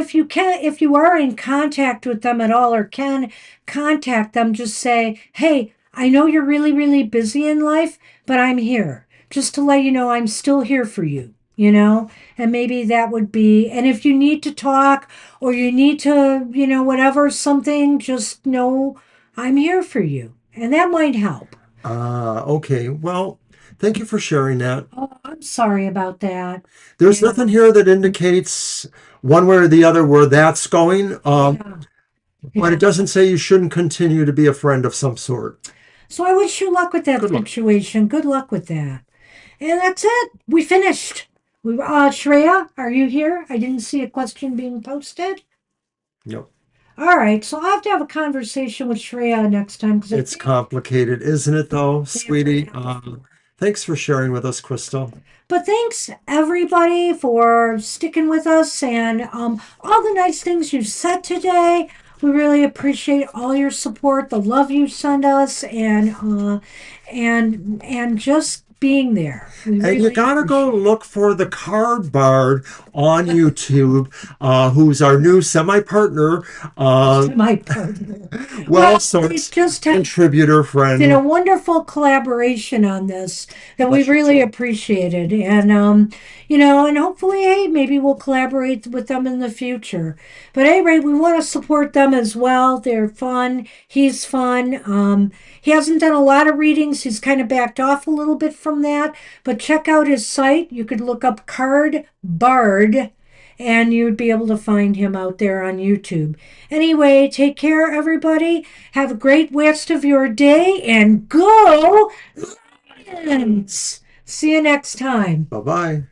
if you can, if you are in contact with them at all or can contact them, just say, hey, I know you're really, really busy in life, but I'm here just to let you know I'm still here for you. And maybe that would be, and if you need to talk or you need to, whatever, something, just know I'm here for you. And that might help. Okay. Well, thank you for sharing that. Oh, I'm sorry about that. There's Yeah. nothing here that indicates one way or the other where that's going. Yeah. But Yeah. it doesn't say you shouldn't continue to be a friend of some sort. So I wish you luck with that Good luck. situation. Good luck with that. And that's it. We finished. Shreya, are you here? I didn't see a question being posted. Yep. All right, so I'll have to have a conversation with Shreya next time because I It's think complicated, isn't it, though, they have to sweetie? Thanks for sharing with us, Crystal. But thanks everybody for sticking with us and all the nice things you said today. We really appreciate all your support, the love you send us, and just being there. We And you really gotta go appreciate it. look for the Card Bard on YouTube, who's our new semi-partner, To my partner. well, Well, we sorts just have contributor did a friend. wonderful collaboration on this that we Bless your really soul. appreciated. And and hopefully, hey, maybe we'll collaborate with them in the future. But anyway, we want to support them as well. They're fun. He's fun. He hasn't done a lot of readings. He's kind of backed off a little bit from that. But check out his site. You could look up Card Bard and you'd be able to find him out there on YouTube. Anyway, take care, everybody. Have a great rest of your day and go Lions! See you next time. Bye-bye.